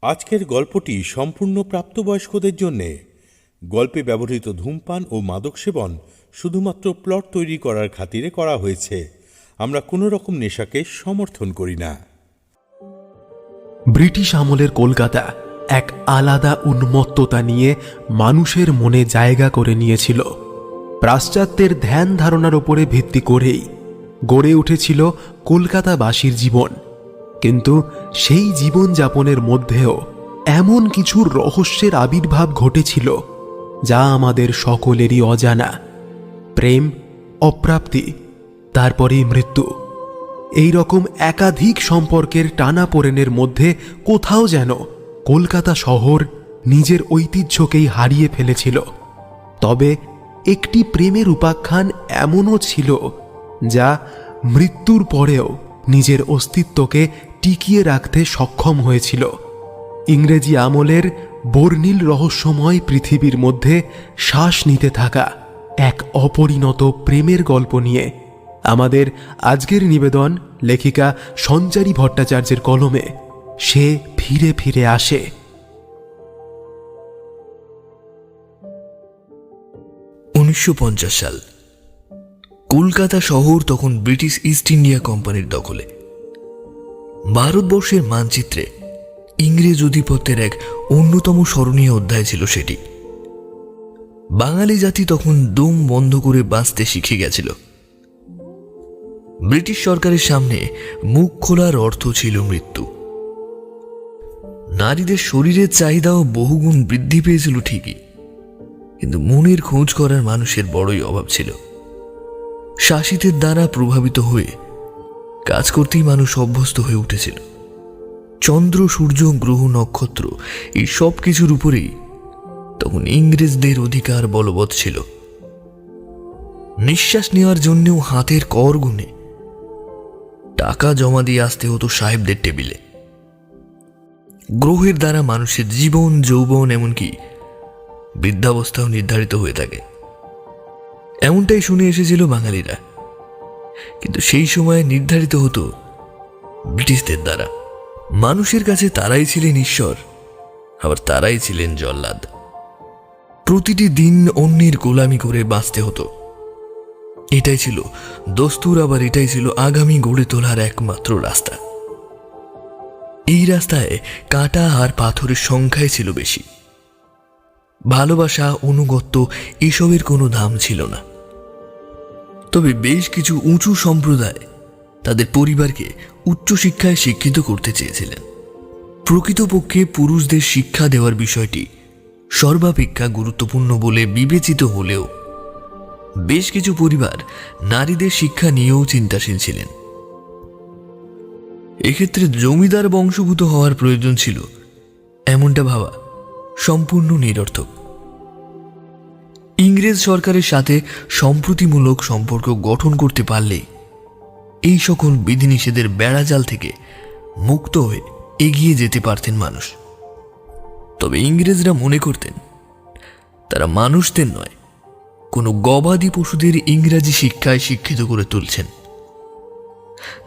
আজকের গল্পটি সম্পূর্ণ প্রাপ্তবয়স্কদের জন্যে। গল্পে ব্যবহৃত ধূমপান ও মাদক সেবন শুধুমাত্র প্লট তৈরি করার খাতিরে করা হয়েছে। আমরা কোনো রকম নেশাকে সমর্থন করি না। ব্রিটিশ আমলের কলকাতা এক আলাদা উন্মত্ততা নিয়ে মানুষের মনে জায়গা করে নিয়েছিল। পাশ্চাত্যের ধ্যান ধারণার উপরে ভিত্তি করেই গড়ে উঠেছিল কলকাতাবাসীর জীবন। কিন্তু সেই জীবনযাপনের মধ্যেও এমন কিছু রহস্যের আবির্ভাব ঘটেছিল যা আমাদের সকলেরই অজানা। প্রেম, অপ্রাপ্তি, তারপরেই মৃত্যু, এই রকম একাধিক সম্পর্কের টানাপোড়েনের মধ্যে কোথাও যেন কলকাতা শহর নিজের ঐতিহ্যকেই হারিয়ে ফেলেছিল। তবে একটি প্রেমের উপাখ্যান এমনও ছিল যা মৃত্যুর পরেও নিজের অস্তিত্বকে টিকিয়ে রাখতে সক্ষম হয়েছিল। ইংরেজি আমলের বর্ণিল রহস্যময় পৃথিবীর মধ্যে শ্বাস নিতে থাকা এক অপরিণত প্রেমের গল্প নিয়ে আমাদের আজকের নিবেদন লেখিকা সঞ্চারী ভট্টাচার্যের কলমে সে ফিরে ফিরে আসে। 1950 সাল। কলকাতা শহর তখন ব্রিটিশ ইস্ট ইন্ডিয়া কোম্পানির দখলে। ভারতবর্ষের মানচিত্রে ইংরেজ আধিপত্যের এক অন্যতম স্মরণীয় অধ্যায় ছিল সেটি। বাঙালি জাতি তখন দম বন্ধ করে বাঁচতে শিখে গেছিল। ব্রিটিশ সরকারের সামনে মুখ খোলার অর্থ ছিল মৃত্যু। নারীদের শরীরের চাহিদাও বহুগুণ বৃদ্ধি পেয়েছিল ঠিকই, কিন্তু মনের খোঁজ করার মানুষের বড়ই অভাব ছিল। শাসিতের দ্বারা প্রভাবিত হয়ে কাজ করতেই মানুষ অভ্যস্ত হয়ে উঠেছিল। চন্দ্র, সূর্য, গ্রহ, নক্ষত্র এই সব কিছুর উপরেই তখন ইংরেজদের অধিকার বলবৎ ছিল। নিঃশ্বাস নেওয়ার জন্যও হাতের কর গুনে টাকা জমা দিয়ে আসতে হতো সাহেবদের টেবিলে। গ্রহের দ্বারা মানুষের জীবন, যৌবন, এমনকি বৃদ্ধাবস্থাও নির্ধারিত হয়ে থাকে, এমনটাই শুনে এসেছিল বাঙালিরা। কিন্তু সেই সময় নির্ধারিত হতো ব্রিটিশদের দ্বারা। মানুষের কাছে তারাই ছিলেন ঈশ্বর, আবার তারাই ছিলেন জল্লাদ। প্রতিটি দিন অন্যের গোলামি করে বাঁচতে হতো, এটাই ছিল দস্তুর, আবার এটাই ছিল আগামী গড়ে তোলার একমাত্র রাস্তা। এই রাস্তায় কাঁটা আর পাথরের সংখ্যাই ছিল বেশি। ভালোবাসা, অনুগত্য এসবের কোনো দাম ছিল না। তবে বেশ কিছু উঁচু সম্প্রদায় তাদের পরিবারকে উচ্চশিক্ষায় শিক্ষিত করতে চেয়েছিলেন। প্রকৃতপক্ষে পুরুষদের শিক্ষা দেওয়ার বিষয়টি সর্বাপেক্ষা গুরুত্বপূর্ণ বলে বিবেচিত হলেও বেশ কিছু পরিবার নারীদের শিক্ষা নিয়েও চিন্তাশীল ছিলেন। এক্ষেত্রে জমিদার বংশভূত হওয়ার প্রয়োজন ছিল, এমনটা ভাবা সম্পূর্ণ নিরর্থক। ইংরেজ সরকারের সাথে সম্প্রীতিমূলক সম্পর্ক গঠন করতে পারলেই এই সকল বিধিনিষেধের বেড়াজাল থেকে মুক্ত হয়ে এগিয়ে যেতে পারতেন মানুষ। তবে ইংরেজরা মনে করতেন তারা মানুষদের নয়, কোনো গবাদি পশুদের ইংরাজি শিক্ষায় শিক্ষিত করে তুলছেন,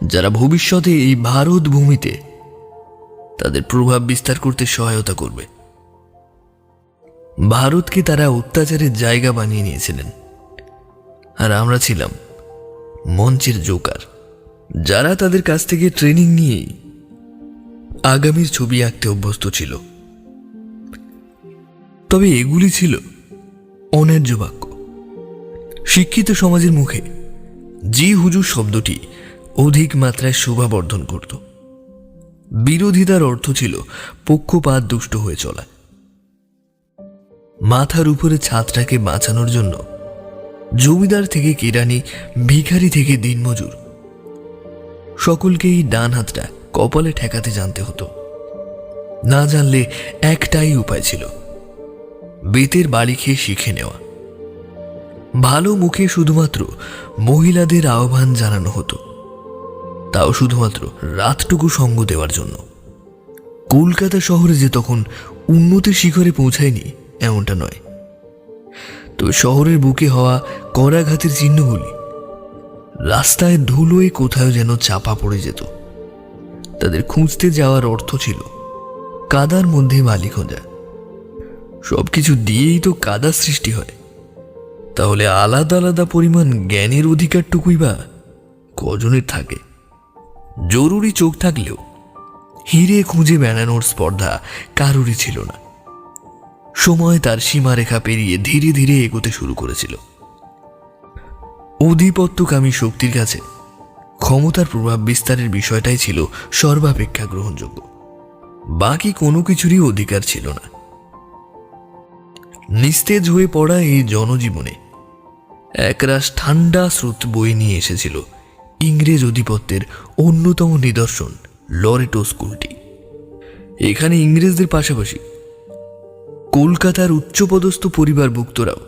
যারা ভবিষ্যতে এই ভারত ভূমিতে তাদের প্রভাব বিস্তার করতে সহায়তা করবে। ভারতকে তারা অত্যাচারের জায়গা বানিয়ে নিয়েছিলেন, আর আমরা ছিলাম মঞ্চের জোকার, যারা তাদের কাছ থেকে ট্রেনিং নিয়েই আগামীর ছবি আঁকতে অভ্যস্ত ছিল। তবে এগুলি ছিল অন্যায্য বাক্য। শিক্ষিত সমাজের মুখে জি হুজুর শব্দটি অধিক মাত্রায় শোভাবর্ধন করত। বিরোধিতার অর্থ ছিল পক্ষপাত দুষ্ট হয়ে চলা। মাথার উপরে ছাদটাকে বাঁচানোর জন্য জমিদার থেকে কেরানি, ভিখারি থেকে দিনমজুর, সকলকেই ডান হাতটা কপালে ঠেকাতে জানতে হতো। না জানলে একটাই উপায় ছিল, বেতের বাড়ি খেয়ে শিখে নেওয়া। ভালো মুখে শুধুমাত্র মহিলাদের আহ্বান জানানো হতো, তাও শুধুমাত্র রাতটুকু সঙ্গ দেওয়ার জন্য। কলকাতা শহরে যে তখন উন্নতির শিখরে পৌঁছায়নি এমনটা নয়, তবে শহরের বুকে হওয়া করাঘাতের চিহ্নগুলি রাস্তায় ধুলোয় কোথাও যেন চাপা পড়ে যেত। তাদের খুঁজতে যাওয়ার অর্থ ছিল কাদার মধ্যে বালি খোঁজা। সবকিছু দিয়েই তো কাদা সৃষ্টি হয়, তাহলে আলাদা আলাদা পরিমাণ জ্ঞানের অধিকারটুকুই বা কজনের থাকে? জরুরি চোখ থাকলেও হিরে খুঁজে বেড়ানোর স্পর্ধা কারোরই ছিল না। সময় তার সীমারেখা পেরিয়ে ধীরে ধীরে এগোতে শুরু করেছিল। অধিপত্যকামী শক্তির কাছে ক্ষমতার প্রভাব বিস্তারের বিষয়টাই ছিল সর্বাপেক্ষা গ্রহণযোগ্য, বাকি কোনো কিছুরই অধিকার ছিল না। নিস্তেজ হয়ে পড়া এই জনজীবনে একরাশ ঠান্ডা স্রোত বয়ে নিয়ে এসেছিল ইংরেজ অধিপত্যের অন্যতম নিদর্শন লরেটো স্কুলটি। এখানে ইংরেজদের পাশাপাশি কলকাতার উচ্চপদস্থ পরিবারভুক্তরাও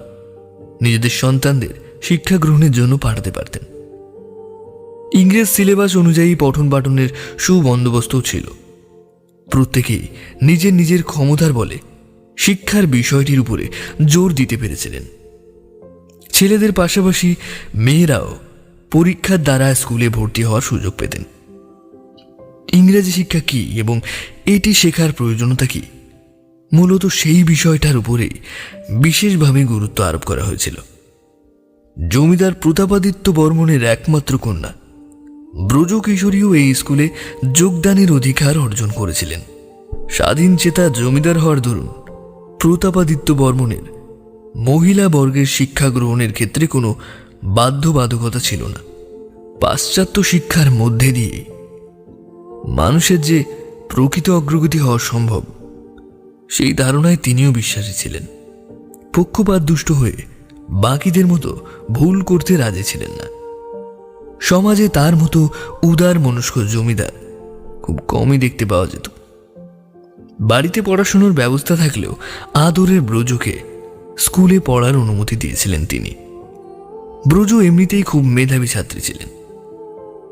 নিজেদের সন্তানদের শিক্ষা গ্রহণের জন্য পাঠাতে পারতেন। ইংরেজ সিলেবাস অনুযায়ী পঠন পাঠনের সুবন্দোবস্তও ছিল। প্রত্যেকেই নিজের নিজের ক্ষমতার বলে শিক্ষার বিষয়টির উপরে জোর দিতে পেরেছিলেন। ছেলেদের পাশাপাশি মেয়েরাও পরীক্ষার দ্বারা স্কুলে ভর্তি হওয়ার সুযোগ পেতেন। ইংরেজি শিক্ষা কি এবং এটি শেখার প্রয়োজনীয়তা কি, মূলত সেই বিষয়টার উপরেই বিশেষভাবে গুরুত্ব আরোপ করা হয়েছিল। জমিদার প্রতাপাদিত্য বর্মনের একমাত্র কন্যা ব্রজ কিশোরীও এই স্কুলে যোগদানের অধিকার অর্জন করেছিলেন। স্বাধীন চেতা জমিদার হওয়ার দরুন প্রতাপাদিত্য বর্মনের মহিলা বর্গের শিক্ষা গ্রহণের ক্ষেত্রে কোনো বাধ্যবাধকতা ছিল না। পাশ্চাত্য শিক্ষার মধ্যে দিয়ে মানুষের যে প্রকৃত অগ্রগতি হওয়া সম্ভব, সেই ধারণায় তিনিও বিশ্বাসী ছিলেন। পক্ষপাতদুষ্ট হয়ে বাকিদের মতো ভুল করতে রাজি ছিলেন না। সমাজে তার মতো উদার মনস্ক জমিদার খুব কমই দেখতে পাওয়া যেত। বাড়িতে পড়াশোনার ব্যবস্থা থাকলেও আদরের ব্রজকে স্কুলে পড়ার অনুমতি দিয়েছিলেন তিনি। ব্রজ এমনিতেই খুব মেধাবী ছাত্রী ছিলেন,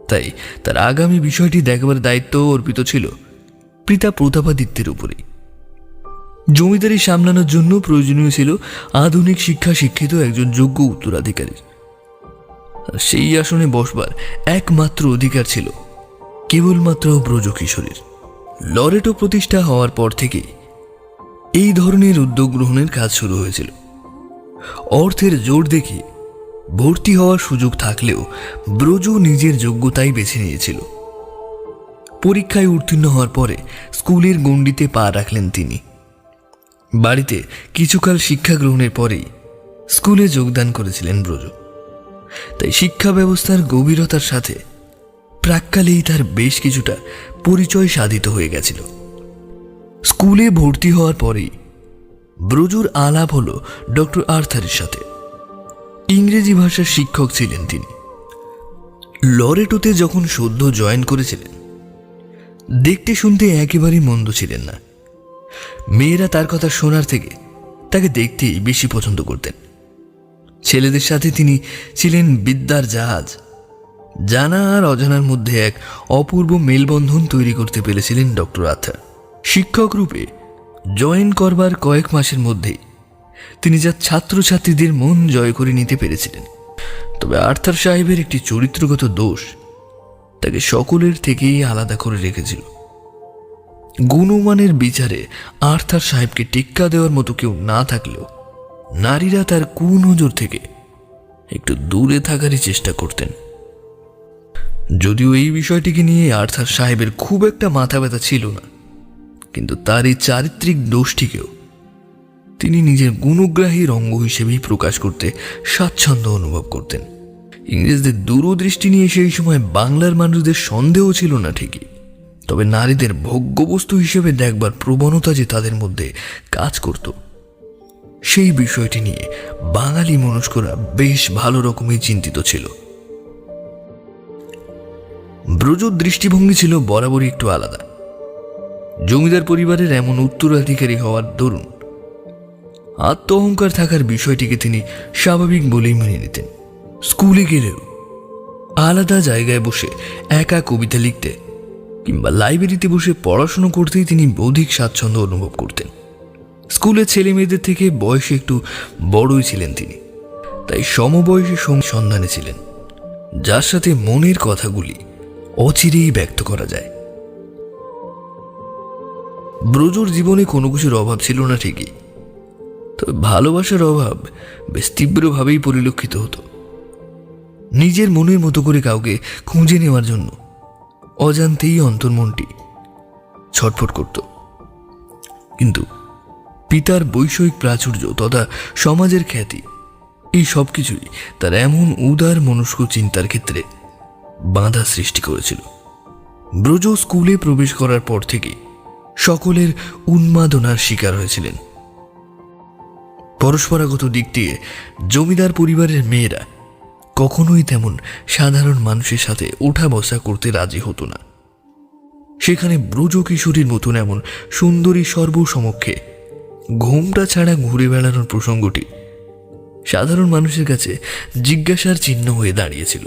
তাই তার আগামী বিষয়টি দেখবার দায়িত্ব অর্পিত ছিল পিতা প্রতাপাদিত্যের উপরেই। জমিদারি সামলানোর জন্য প্রয়োজনীয় ছিল আধুনিক শিক্ষা শিক্ষিত একজন যোগ্য উত্তরাধিকারী। সেই আসনে বসবার একমাত্র অধিকার ছিল কেবলমাত্র ব্রজ কিশোরীর। লরেটো প্রতিষ্ঠা হওয়ার পর থেকেই এই ধরনের উদ্যোগ গ্রহণের কাজ শুরু হয়েছিল। অর্থের জোর দেখে ভর্তি হওয়ার সুযোগ থাকলেও ব্রজ নিজের যোগ্যতাই বেছে নিয়েছিল। পরীক্ষায় উত্তীর্ণ হওয়ার পরে স্কুলের গণ্ডিতে পা রাখলেন তিনি। বাড়িতে কিছুকাল শিক্ষা গ্রহণের পরেই স্কুলে যোগদান করেছিলেন ব্রজ। তাই শিক্ষা ব্যবস্থার গভীরতার সাথে প্রাক্কালেই তার বেশ কিছুটা পরিচয় সাধিত হয়ে গেছিল। স্কুলে ভর্তি হওয়ার পরেই ব্রজুর আলাপ হলো ডক্টর আর্থারের সাথে। ইংরেজি ভাষার শিক্ষক ছিলেন তিনি। লরেটোতে যখন সদ্য জয়েন করেছিলেন, দেখতে শুনতে একেবারেই মন্দ ছিলেন না। মেয়েরা তার কথা শোনার থেকে তাকে দেখতেই বেশি পছন্দ করতেন। ছেলেদের সাথে তিনি ছিলেন বিদ্যার জাহাজ। জানা আর অজানার মধ্যে এক অপূর্ব মেলবন্ধন তৈরি করতে পেরেছিলেন ডক্টর আর্থার। শিক্ষক রূপে জয়েন করবার কয়েক মাসের মধ্যেই তিনি যা ছাত্রছাত্রীদের মন জয় করে নিতে পেরেছিলেন। তবে আর্থার সাহেবের একটি চরিত্রগত দোষ তাকে সকলের থেকেই আলাদা করে রেখেছিল। গুণমানের বিচারে আর্থার সাহেবকে টেক্কা দেওয়ার মতো কেউ না থাকলেও নারীরা তার কুনজর থেকে একটু দূরে থাকারই চেষ্টা করতেন। যদিও এই বিষয়টিকে নিয়ে আর্থার সাহেবের খুব একটা মাথা ব্যথা ছিল না, কিন্তু তার এই চারিত্রিক দোষটিকেও তিনি নিজের গুণগ্রাহীর অঙ্গ হিসেবেই প্রকাশ করতে স্বাচ্ছন্দ্য অনুভব করতেন। ইংরেজদের দূরদৃষ্টি নিয়ে সেই সময় বাংলার মানুষদের সন্দেহ ছিল না ঠিকই, তবে নারীদের ভোগ্যবস্তু হিসেবে দেখবার প্রবণতা যে তাদের মধ্যে কাজ করত, সেই বিষয়টি নিয়ে বাঙালি মনস্করা বেশ ভালো রকমই চিন্তিত ছিল। ব্রজর দৃষ্টিভঙ্গি ছিল বরাবরই একটু আলাদা। জমিদার পরিবারের এমন উত্তরাধিকারী হওয়ার দরুন আত্ম অহংকার থাকার বিষয়টিকে তিনি স্বাভাবিক বলেই মেনে নিতেন। স্কুলে গেলেও আলাদা জায়গায় বসে একা কবিতা লিখতে কিংবা লাইব্রেরিতে বসে পড়াশুনো করতেই তিনি অধিক স্বাচ্ছন্দ্য অনুভব করতেন। স্কুলের ছেলে মেয়েদের থেকে বয়সে একটু বড়ই ছিলেন তিনি, তাই সমবয়সী সন্ধানে ছিলেন যার সাথে মনের কথাগুলি অচিরেই ব্যক্ত করা যায়। ব্রজুর জীবনে কোনো কিছুর অভাব ছিল না ঠিকই, তবে ভালোবাসার অভাব বেশ তীব্রভাবেই পরিলক্ষিত হতো। নিজের মনের মতো করে কাউকে খুঁজে নেওয়ার জন্য অজান্তেই অন্তর্মনটি ছটফট করত। কিন্তু পিতার বৈষয়িক প্রাচুর্য তথা সমাজের খ্যাতি, এই সব কিছুই তার এমন উদার মনস্ক চিন্তার ক্ষেত্রে বাধা সৃষ্টি করেছিল। ব্রজ স্কুলে প্রবেশ করার পর থেকে সকলের উন্মাদনার শিকার হয়েছিলেন। পরস্পরাগত দিক দিয়ে জমিদার পরিবারের মেয়েরা কখনোই তেমন সাধারণ মানুষের সাথে ওঠা বসা করতে রাজি হতো না। সেখানে ব্রজ কিশোরীর মতন এমন সুন্দরী সর্বসমক্ষে ঘোমটা ছাড়া ঘুরে বেড়ানোর প্রসঙ্গটি সাধারণ মানুষের কাছে জিজ্ঞাসার চিহ্ন হয়ে দাঁড়িয়েছিল।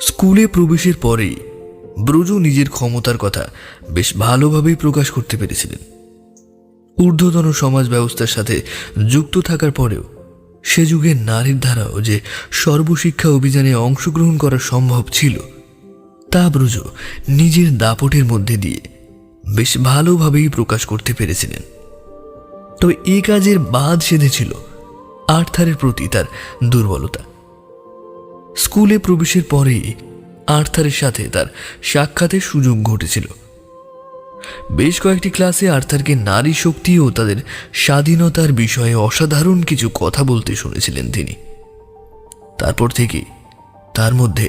স্কুলে প্রবেশের পরেই ব্রজ নিজের ক্ষমতার কথা বেশ ভালোভাবেই প্রকাশ করতে পেরেছিলেন। ঊর্ধ্বতন সমাজ ব্যবস্থার সাথে যুক্ত থাকার পরেও সে যুগের নারীর দ্বারাও যে সর্বশিক্ষা অভিযানে অংশগ্রহণ করা সম্ভব ছিল, তা ব্রজ নিজের দাপটের মধ্যে দিয়ে বেশ ভালোভাবেই প্রকাশ করতে পেরেছিলেন। তবে এই কাজের বাদ সেধেছিল আর্থারের প্রতি তার দুর্বলতা। স্কুলে প্রবেশের পরেই আর্থারের সাথে তার সাক্ষাতের সুযোগ ঘটেছিল। বেশ কয়েকটি ক্লাসে আর্থারকে নারী শক্তি ও তাদের স্বাধীনতার বিষয়ে অসাধারণ কিছু কথা বলতে শুনেছিলেন তিনি। তারপর থেকে তার মধ্যে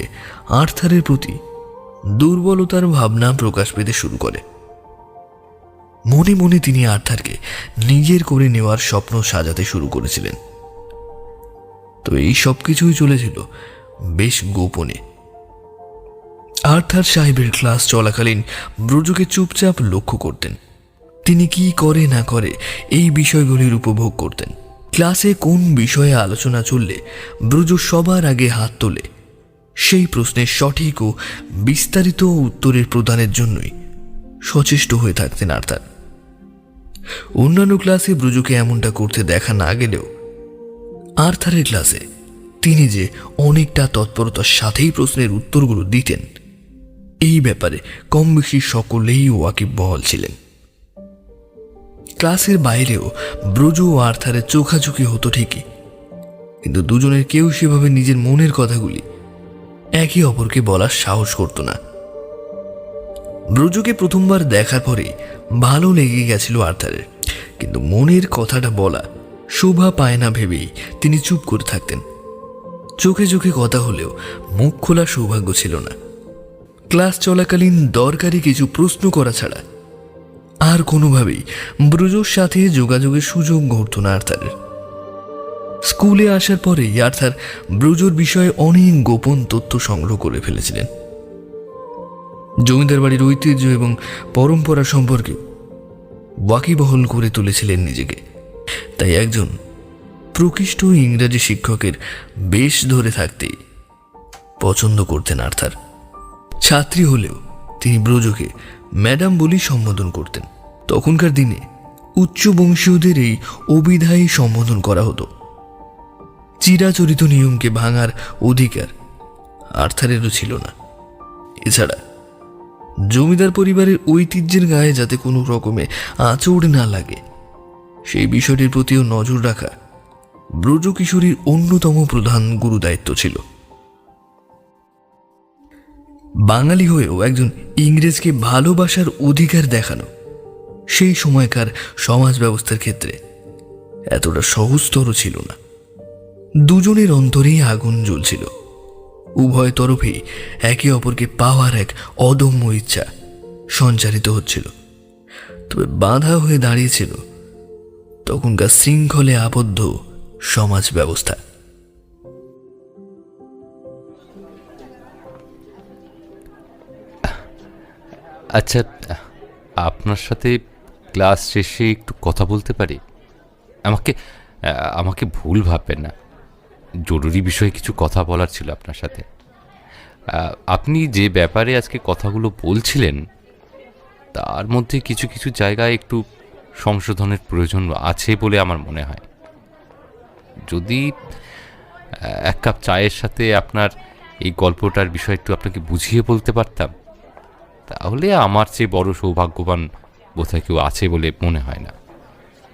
আর্থারের প্রতি দুর্বলতার ভাবনা প্রকাশ পেতে শুরু করে। মনে মনে তিনি আর্থারকে নিজের করে নেওয়ার স্বপ্ন সাজাতে শুরু করেছিলেন। তো এই সব কিছুই চলেছিল বেশ গোপনে। আর্থার সাহেবের ক্লাস চলাকালীন ব্রজকে চুপচাপ লক্ষ্য করতেন। তিনি কি করে না করে এই বিষয়গুলির উপভোগ করতেন। ক্লাসে কোন বিষয়ে আলোচনা চললে ব্রজ সবার আগে হাত তোলে, সেই প্রশ্নের সঠিক ও বিস্তারিত উত্তরের প্রদানের জন্যই সচেষ্ট হয়ে থাকতেন আর্থার। অন্যান্য ক্লাসে ব্রজকে এমনটা করতে দেখা না গেলেও আর্থারের ক্লাসে তিনি যে অনেকটা তৎপরতার সাথেই প্রশ্নের উত্তরগুলো দিতেন, এই ব্যাপারে কম বেশি সকলেই ওয়াকিবহাল ছিলেন। ক্লাসের বাইরেও ব্রজ ও আর্থারের চোখাচোখি হতো ঠিকই, কিন্তু দুজনের কেউ সেভাবে নিজের মনের কথাগুলি একে অপরকে বলার সাহস করত না। ব্রজকে প্রথমবার দেখার পরে ভালো লেগে গেছিল আর্থারের, কিন্তু মনের কথাটা বলা শোভা পায় না ভেবেই তিনি চুপ করে থাকতেন। চোখে চোখে কথা হলেও মুখ খোলা সৌভাগ্য ছিল না। ক্লাস চলাকালীন দরকারি কিছু প্রশ্ন করা ছাড়া আর কোনোভাবেই ব্রজর সাথে যোগাযোগের সুযোগ ঘটত না আর্থারের। স্কুলে আসার পরেই আর্থার ব্রজর বিষয়ে অনেক গোপন তথ্য সংগ্রহ করে ফেলেছিলেন। জমিদার বাড়ির ঐতিহ্য এবং পরম্পরা সম্পর্কে ওয়াকিবহল করে তুলেছিলেন নিজেকে। তাই একজন প্রকৃষ্ট ইংরাজি শিক্ষকের বেশ ধরে থাকতেই পছন্দ করতেন আর্থার। ছাত্রী হলেও তিনি ব্রজকে ম্যাডাম বলেই সম্বোধন করতেন। তখনকার দিনে উচ্চ বংশীয়দের এই অবিধায়ী সম্বোধন করা হতো। চিরাচরিত নিয়মকে ভাঙার অধিকার আর্থারেরও ছিল না। এছাড়া জমিদার পরিবারের ঐতিহ্যের গায়ে যাতে কোনো রকমে আঁচড় না লাগে, সেই বিষয়টির প্রতিও নজর রাখা ব্রজ কিশোরীর অন্যতম প্রধান গুরুদায়িত্ব ছিল। বাঙালি হয়েও একজন ইংরেজকে ভালোবাসার অধিকার দেখানো সেই সময়কার সমাজ ব্যবস্থার ক্ষেত্রে এতটা সহজতর ছিল না। দুজনের অন্তরেই আগুন জ্বলছিল। উভয় তরফেই একে অপরকে পাওয়ার এক অদম্য ইচ্ছা সঞ্চারিত হচ্ছিল। তবে বাধা হয়ে দাঁড়িয়েছিল তখনকার শৃঙ্খলে আবদ্ধ সমাজ ব্যবস্থা। আচ্ছা, আপনার সাথে ক্লাস শেষে একটু কথা বলতে পারি? আমাকে ভুল ভাববেন না, জরুরি বিষয়ে কিছু কথা বলার ছিল আপনার সাথে। আপনি যে ব্যাপারে আজকে কথাগুলো বলছিলেন তার মধ্যে কিছু কিছু জায়গায় একটু সংশোধনের প্রয়োজন আছে বলে আমার মনে হয়। যদি এক কাপ চায়ের সাথে আপনার এই গল্পটার বিষয় একটু আপনাকে বুঝিয়ে বলতে পারতাম, তাহলে আমার চেয়ে বড় সৌভাগ্যবান বোধহয় কেউ আছে বলে মনে হয় না।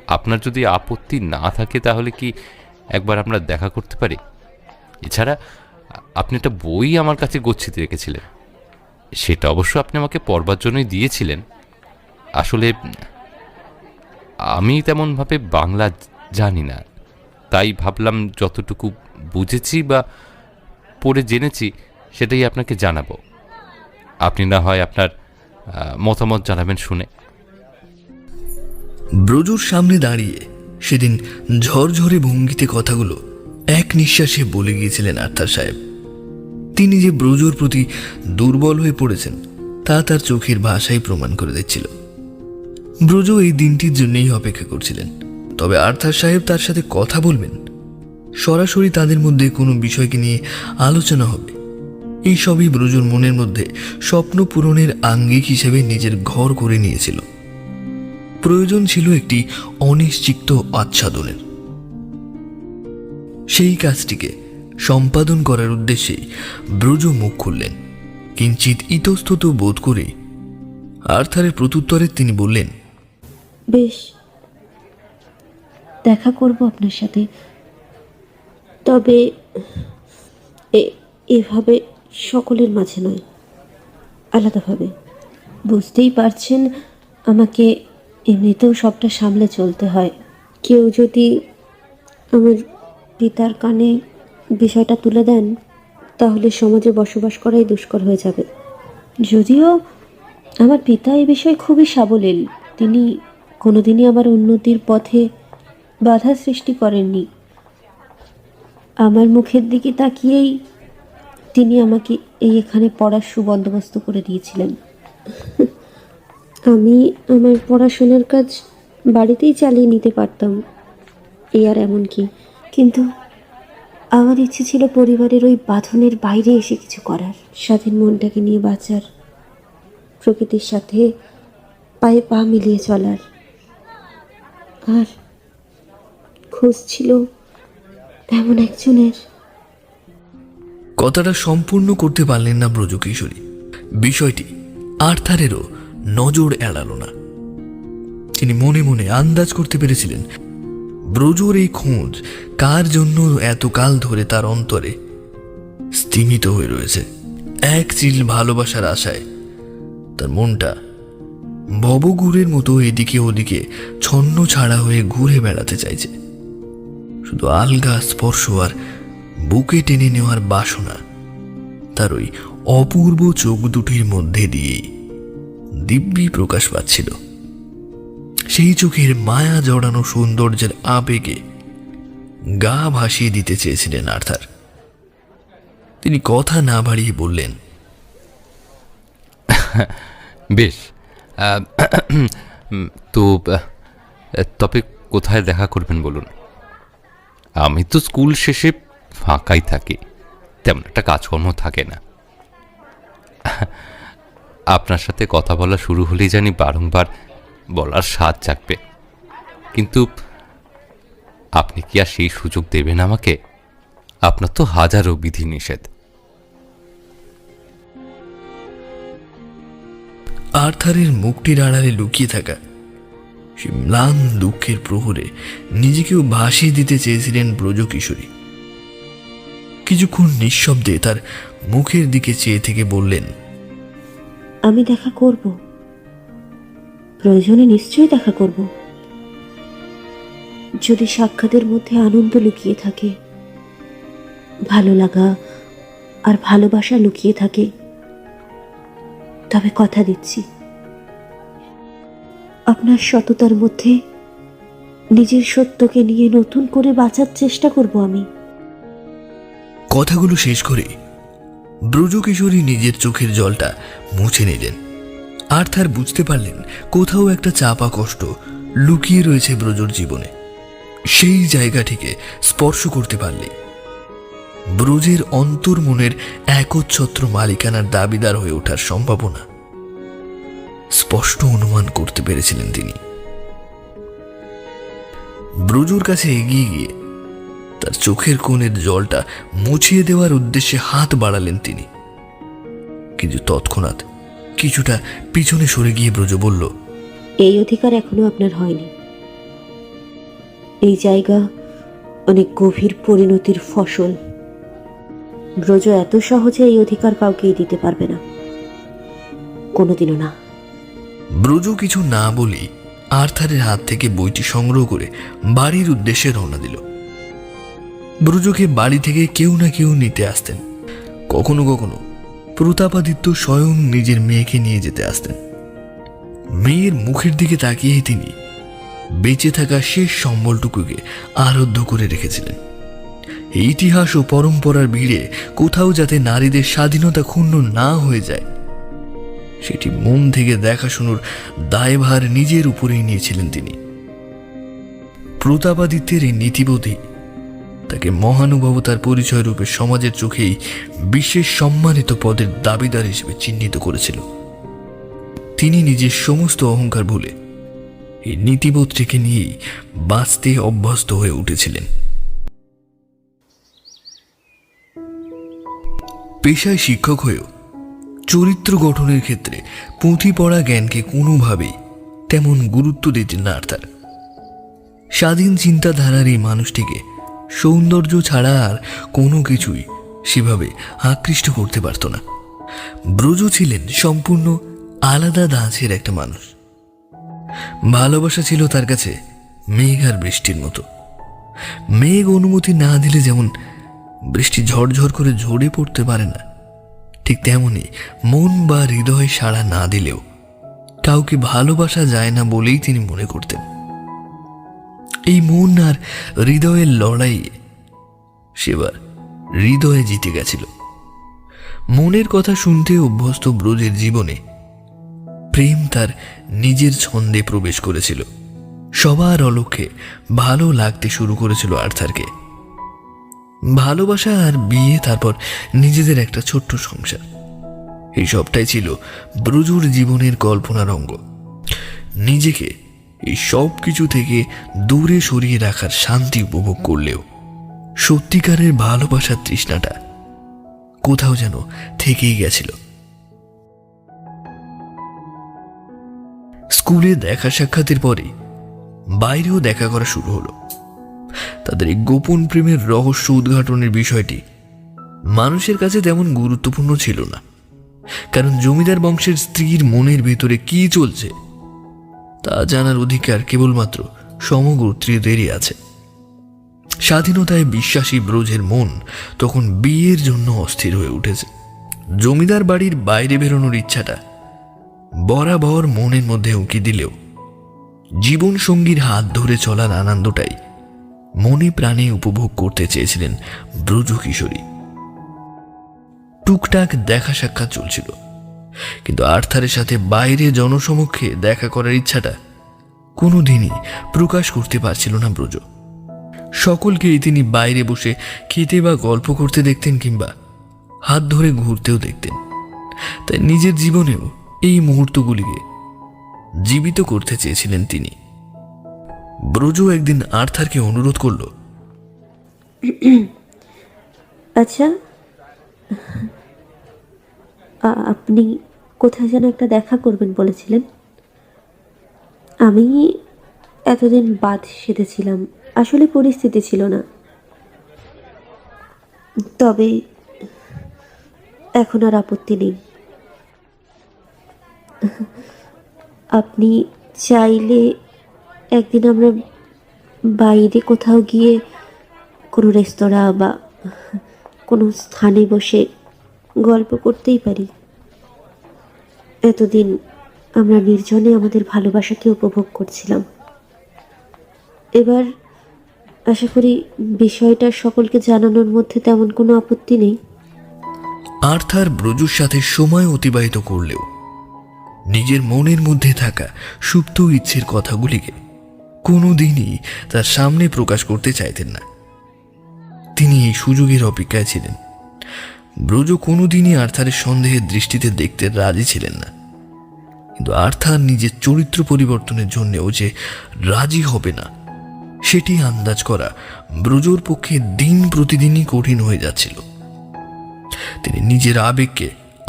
আপনার যদি আপত্তি না থাকে তাহলে কি একবার আমরা দেখা করতে পারি? এছাড়া আপনি একটা বই আমার কাছে গচ্ছিত রেখেছিলেন, সেটা অবশ্য আপনি আমাকে পড়বার জন্যই দিয়েছিলেন। আসলে আমি তেমনভাবে বাংলা জানি না, তাই ভাবলাম যতটুকু বুঝেছি বা পড়ে জেনেছি সেটাই আপনাকে জানাবো। আপনি না হয় আপনার মতামত জানাবেন শুনে। ব্রজুর সামনে দাঁড়িয়ে সেদিন ঝরঝরে ভঙ্গিতে কথাগুলো এক নিঃশ্বাসে বলে গিয়েছিলেন আর্থার সাহেব। তিনি যে ব্রজুর প্রতি দুর্বল হয়ে পড়েছেন তা তার চোখের ভাষাই প্রমাণ করে দিচ্ছিল। ব্রজু এই দিনটির জন্যই অপেক্ষা করছিলেন, তবে আর্থার সাহেব তার সাথে কথা বলবেন, সরাসরি তাদের মধ্যে কোনো বিষয়কে নিয়ে আলোচনা হবে, এই সবই ব্রজুর মনের মধ্যে স্বপ্ন পূরণের আঙ্গিক হিসেবে নিজের ঘর করে নিয়েছিল। প্রয়োজন ছিল একটি অনিশ্চিত আচ্ছাদনের। সেই কাজটিকে সম্পাদন করার উদ্দেশ্যেই ব্রজ মুখ খুললেন। কিঞ্চিত ইতস্তত বোধ করে আর্থারের প্রত্যুত্তরে তিনি বললেন, বেশ, দেখা করব আপনার সাথে, তবে এভাবে সকলের মাঝে নয়, আলাদাভাবে। বুঝতেই পারছেন আমাকে এমনিতেও সবটা সামলে চলতে হয়। কেউ যদি আমার পিতার কানে বিষয়টা তুলে দেন তাহলে সমাজে বসবাস করাই দুষ্কর হয়ে যাবে। যদিও আমার পিতা এই বিষয়ে খুবই সাবলীল, তিনি কোনোদিনই আমার উন্নতির পথে বাধা সৃষ্টি করেননি। আমার মুখের দিকে তাকিয়েই তিনি আমাকে এখানে পড়ার সুবন্দোবস্ত করে দিয়েছিলেন। আমি আমার পড়াশোনার কাজ বাড়িতেই চালিয়ে নিতে পারতাম, এই আর এমন কি, কিন্তু আমার ইচ্ছে ছিল পরিবারের ওই বাঁধনের বাইরে এসে কিছু করার, স্বাধীন মনটাকে নিয়ে বাঁচার, প্রকৃতির সাথে পায়ে পা মিলিয়ে চলার। আর খোঁজ ছিল এমন একজনের। কথাটা সম্পূর্ণ করতে পারলেন না ব্রজ কিশোরী। বিষয়টি আর্থারেরও নজর এড়ালো না। তিনি মনে মনে আন্দাজ করতে পেরেছিলেন ব্রজর এই খোঁজ কার জন্য এতকাল ধরে তার অন্তরে স্তিমিত হয়ে রয়েছে। এক চিল ভালোবাসার আশায় তার মনটা ভবঘুরের মতো এদিকে ওদিকে ছন্ন ছাড়া হয়ে ঘুরে বেড়াতে চাইছে। শুধু আলগা স্পর্শ আর বুকে টেনে নেওয়ার বাসনা তার ওই অপূর্ব চোখ দুটির মধ্যে দিয়েই দিব্যি প্রকাশ পাচ্ছিল। সেই চোখের মায়া জড়ানো সৌন্দর্যের আবেগে গা ভাসিয়ে দিতে চেয়েছিলেন আর্থার। তিনি কথা না বাড়িয়ে বললেন, বেশ, তো তবে কোথায় দেখা করবেন বলুন? আমি তো স্কুল শেষে ফাঁকাই থাকি, তেমন একটা কাজকর্ম থাকে না। আপনার সাথে কথা বলা শুরু হলেই জানি বারংবার বলার স্বাদ জাগবে, কিন্তু আপনি কি আর সেই সুযোগ দেবেন আমাকে? আপনার তো হাজারো বিধি নিষেধ। আর্থারের মুখটির আড়ালে লুকিয়ে থাকা সে ম্লান দুঃখের প্রহরে নিজেকেও ভাসিয়ে দিতে চেয়েছিলেন ব্রজ কিশোরী। কিছুক্ষণ নিঃশব্দে তার মুখের দিকে চেয়ে থেকে বললেন, আমি দেখা করব, প্রয়োজনে নিশ্চয়ই দেখা করব। যদি সাক্ষাতের মধ্যে আনন্দ লুকিয়ে থাকে, ভালো লাগা আর ভালোবাসা লুকিয়ে থাকে, তবে কথা দিচ্ছি আপনার সততার মধ্যে নিজের সত্যকে নিয়ে নতুন করে বাঁচার চেষ্টা করব আমি। কথাগুলো শেষ করে ব্রজ কিশোরী নিজের চোখের জলটা মুছে নিলেন। আর্থার বুঝতে পারলেন কোথাও একটা চাপা কষ্ট লুকিয়ে রয়েছে ব্রজর জীবনে। সেই জায়গাটিকে স্পর্শ করতে পারলে ব্রজের অন্তর্মনের একচ্ছত্র মালিকানার দাবিদার হয়ে ওঠার সম্ভাবনা স্পষ্ট অনুমান করতে পেরেছিলেন তিনি। ব্রজর কাছে এগিয়ে গিয়ে তার চোখের কোণের জলটা মুছিয়ে দেওয়ার উদ্দেশ্যে হাত বাড়ালেন তিনি, কিন্তু তৎক্ষণাৎ কিছুটা পিছনে সরে গিয়ে ব্রজ বলল, এই অধিকার এখনো আপনার হয়নি। এই জায়গা অনেক গভীর পরিণতির ফসল। ব্রজ এত সহজে এই অধিকার কাউকেই দিতে পারবে না, কোনোদিনও না। ব্রজ কিছু না বলেই আর্থারের হাত থেকে বইটি সংগ্রহ করে বাড়ির উদ্দেশ্যে রওনা দিল। ব্রজকে বাড়ি থেকে কেউ না কেউ নিতে আসতেন। কখনো কখনো প্রতাপাদিত্য স্বয়ং নিজের মেয়েকে নিয়ে যেতে আসতেন। মেয়ের মুখের দিকে তাকিয়েই তিনি বেঁচে থাকা শেষ সম্বলটুকুকে আরোধ্য করে রেখেছিলেন। ইতিহাস ও পরম্পরার ভিড়ে কোথাও যাতে নারীদের স্বাধীনতা ক্ষুণ্ণ না হয়ে যায়, সেটি মন থেকে দেখাশোনার দায়ভার নিজের উপরেই নিয়েছিলেন তিনি। প্রতাপাদিত্যের এই নীতিবোধই তাকে মহানুভবতার পরিচয় রূপে সমাজের চোখেই বিশেষ সম্মানিত পদের দাবিদার হিসেবে চিহ্নিত করেছিল। তিনি নিজের সমস্ত অহংকার ভুলে এই নীতিবোধটিকে নিয়েই বাঁচতে অভ্যস্ত হয়ে উঠেছিলেন। পেশায় শিক্ষক হয়েও চরিত্র গঠনের ক্ষেত্রে পুঁথি পড়া জ্ঞানকে কোনোভাবেই তেমন গুরুত্ব দিতেন না আর্থার। স্বাধীন চিন্তাধারার এই মানুষটিকে সৌন্দর্য ছাড়া আর কোনো কিছুই সেভাবে আকৃষ্ট করতে পারত না। ব্রজ ছিলেন সম্পূর্ণ আলাদা ধাঁচের একটা মানুষ। ভালোবাসা ছিল তার কাছে মেঘ আর বৃষ্টির মতো। মেঘ অনুমতি না দিলে যেমন বৃষ্টি ঝরঝর করে ঝরে পড়তে পারে না, ঠিক তেমনি মন বা হৃদয় সাড়া না দিলেও কাউকে ভালোবাসা যায় না বলেই তিনি মনে করতেন। এই মন আর হৃদয়ের লড়াইয়ে সেবার হৃদয়ে জিতে গেছিল। মনের কথা শুনতে অভ্যস্ত ব্রজের জীবনে প্রেম তার নিজের ছন্দে প্রবেশ করেছিল। সবার অলক্ষ্যে ভালো লাগতে শুরু করেছিল আর্থারকে। ভালোবাসা আর বিয়ে, তারপর নিজেদের একটা ছোট্ট সংসার, এই সবটাই ছিল ব্রজুর জীবনের কল্পনার অঙ্গ। নিজেকে এই সব কিছু থেকে দূরে সরিয়ে রাখার শান্তি উপভোগ করলেও সত্যিকারের ভালোবাসার তৃষ্ণাটা কোথাও যেন থেকেই গেছিল। স্কুলে দেখা সাক্ষাতের পরে বাইরেও দেখা করা শুরু হলো। তাদের এই গোপন প্রেমের রহস্য উদ্ঘাটনের বিষয়টি মানুষের কাছে তেমন গুরুত্বপূর্ণ ছিল না, কারণ জমিদার বংশের স্ত্রীর মনের ভেতরে কি চলছে তা জানার অধিকার কেবলমাত্র সমগোত্রীদেরই আছে। স্বাধীনতায় বিশ্বাসী ব্রজের মন তখন বিয়ের জন্য অস্থির হয়ে উঠেছে। জমিদার বাড়ির বাইরে বেরোনোর ইচ্ছাটা বরাবর মনের মধ্যে উঁকি দিলেও জীবন সঙ্গীর হাত ধরে চলার আনন্দটাই মনে প্রাণে উপভোগ করতে চেয়েছিলেন ব্রজ কিশোরী। টুকটাক দেখা সাক্ষাৎ চলছিল, কিন্তু আর্থারের সাথে বাইরে জনসমক্ষে দেখা করার ইচ্ছাটা কোনোদিনই প্রকাশ করতে পারছিল না ব্রজ। সকলকেই তিনি বাইরে বসে খেতে বা গল্প করতে দেখতেন, কিংবা হাত ধরে ঘুরতেও দেখতেন। তাই নিজের জীবনেও এই মুহূর্তগুলিকে জীবিত করতে চেয়েছিলেন তিনি। ব্রজ একদিন আর্থারকে অনুরোধ করল, আচ্ছা, আপনি কোথায় যেন একটা দেখা করবেন বলেছিলেন? আমি এতদিন বাদ সেধেছিলাম, আসলে পরিস্থিতি ছিল না। তবে এখন আর আপত্তি নেই। আপনি চাইলে একদিন আমরা বাইরে কোথাও গিয়ে কোনো রেস্তোরাঁ বা কোনো স্থানে বসে গল্প করতেই পারি। এতদিন আমরা নির্জনে আমাদের ভালোবাসাকে উপভোগ করছিলাম। এবার আশা করি বিষয়টা সকলকে জানানোর মধ্যে তেমন কোনো আপত্তি নেই। আর্থার ব্রজুর সাথে সময় অতিবাহিত করলেও নিজের মনের মধ্যে থাকা সুপ্ত ইচ্ছের কথাগুলিকে কোনোদিনই তার সামনে প্রকাশ করতে চাইতেন না। তিনি এই সুযোগের অপেক্ষায় ছিলেন। ব্রজ কোনোদিনই আর্থারের সন্দেহের দৃষ্টিতে দেখতে রাজি ছিলেন না, কিন্তু আর্থার নিজের চরিত্র পরিবর্তনের জন্যও যে রাজি হবে না সেটি আন্দাজ করা ব্রজর পক্ষে দিন প্রতিদিনই কঠিন হয়ে যাচ্ছিল। তিনি নিজের আবেগকে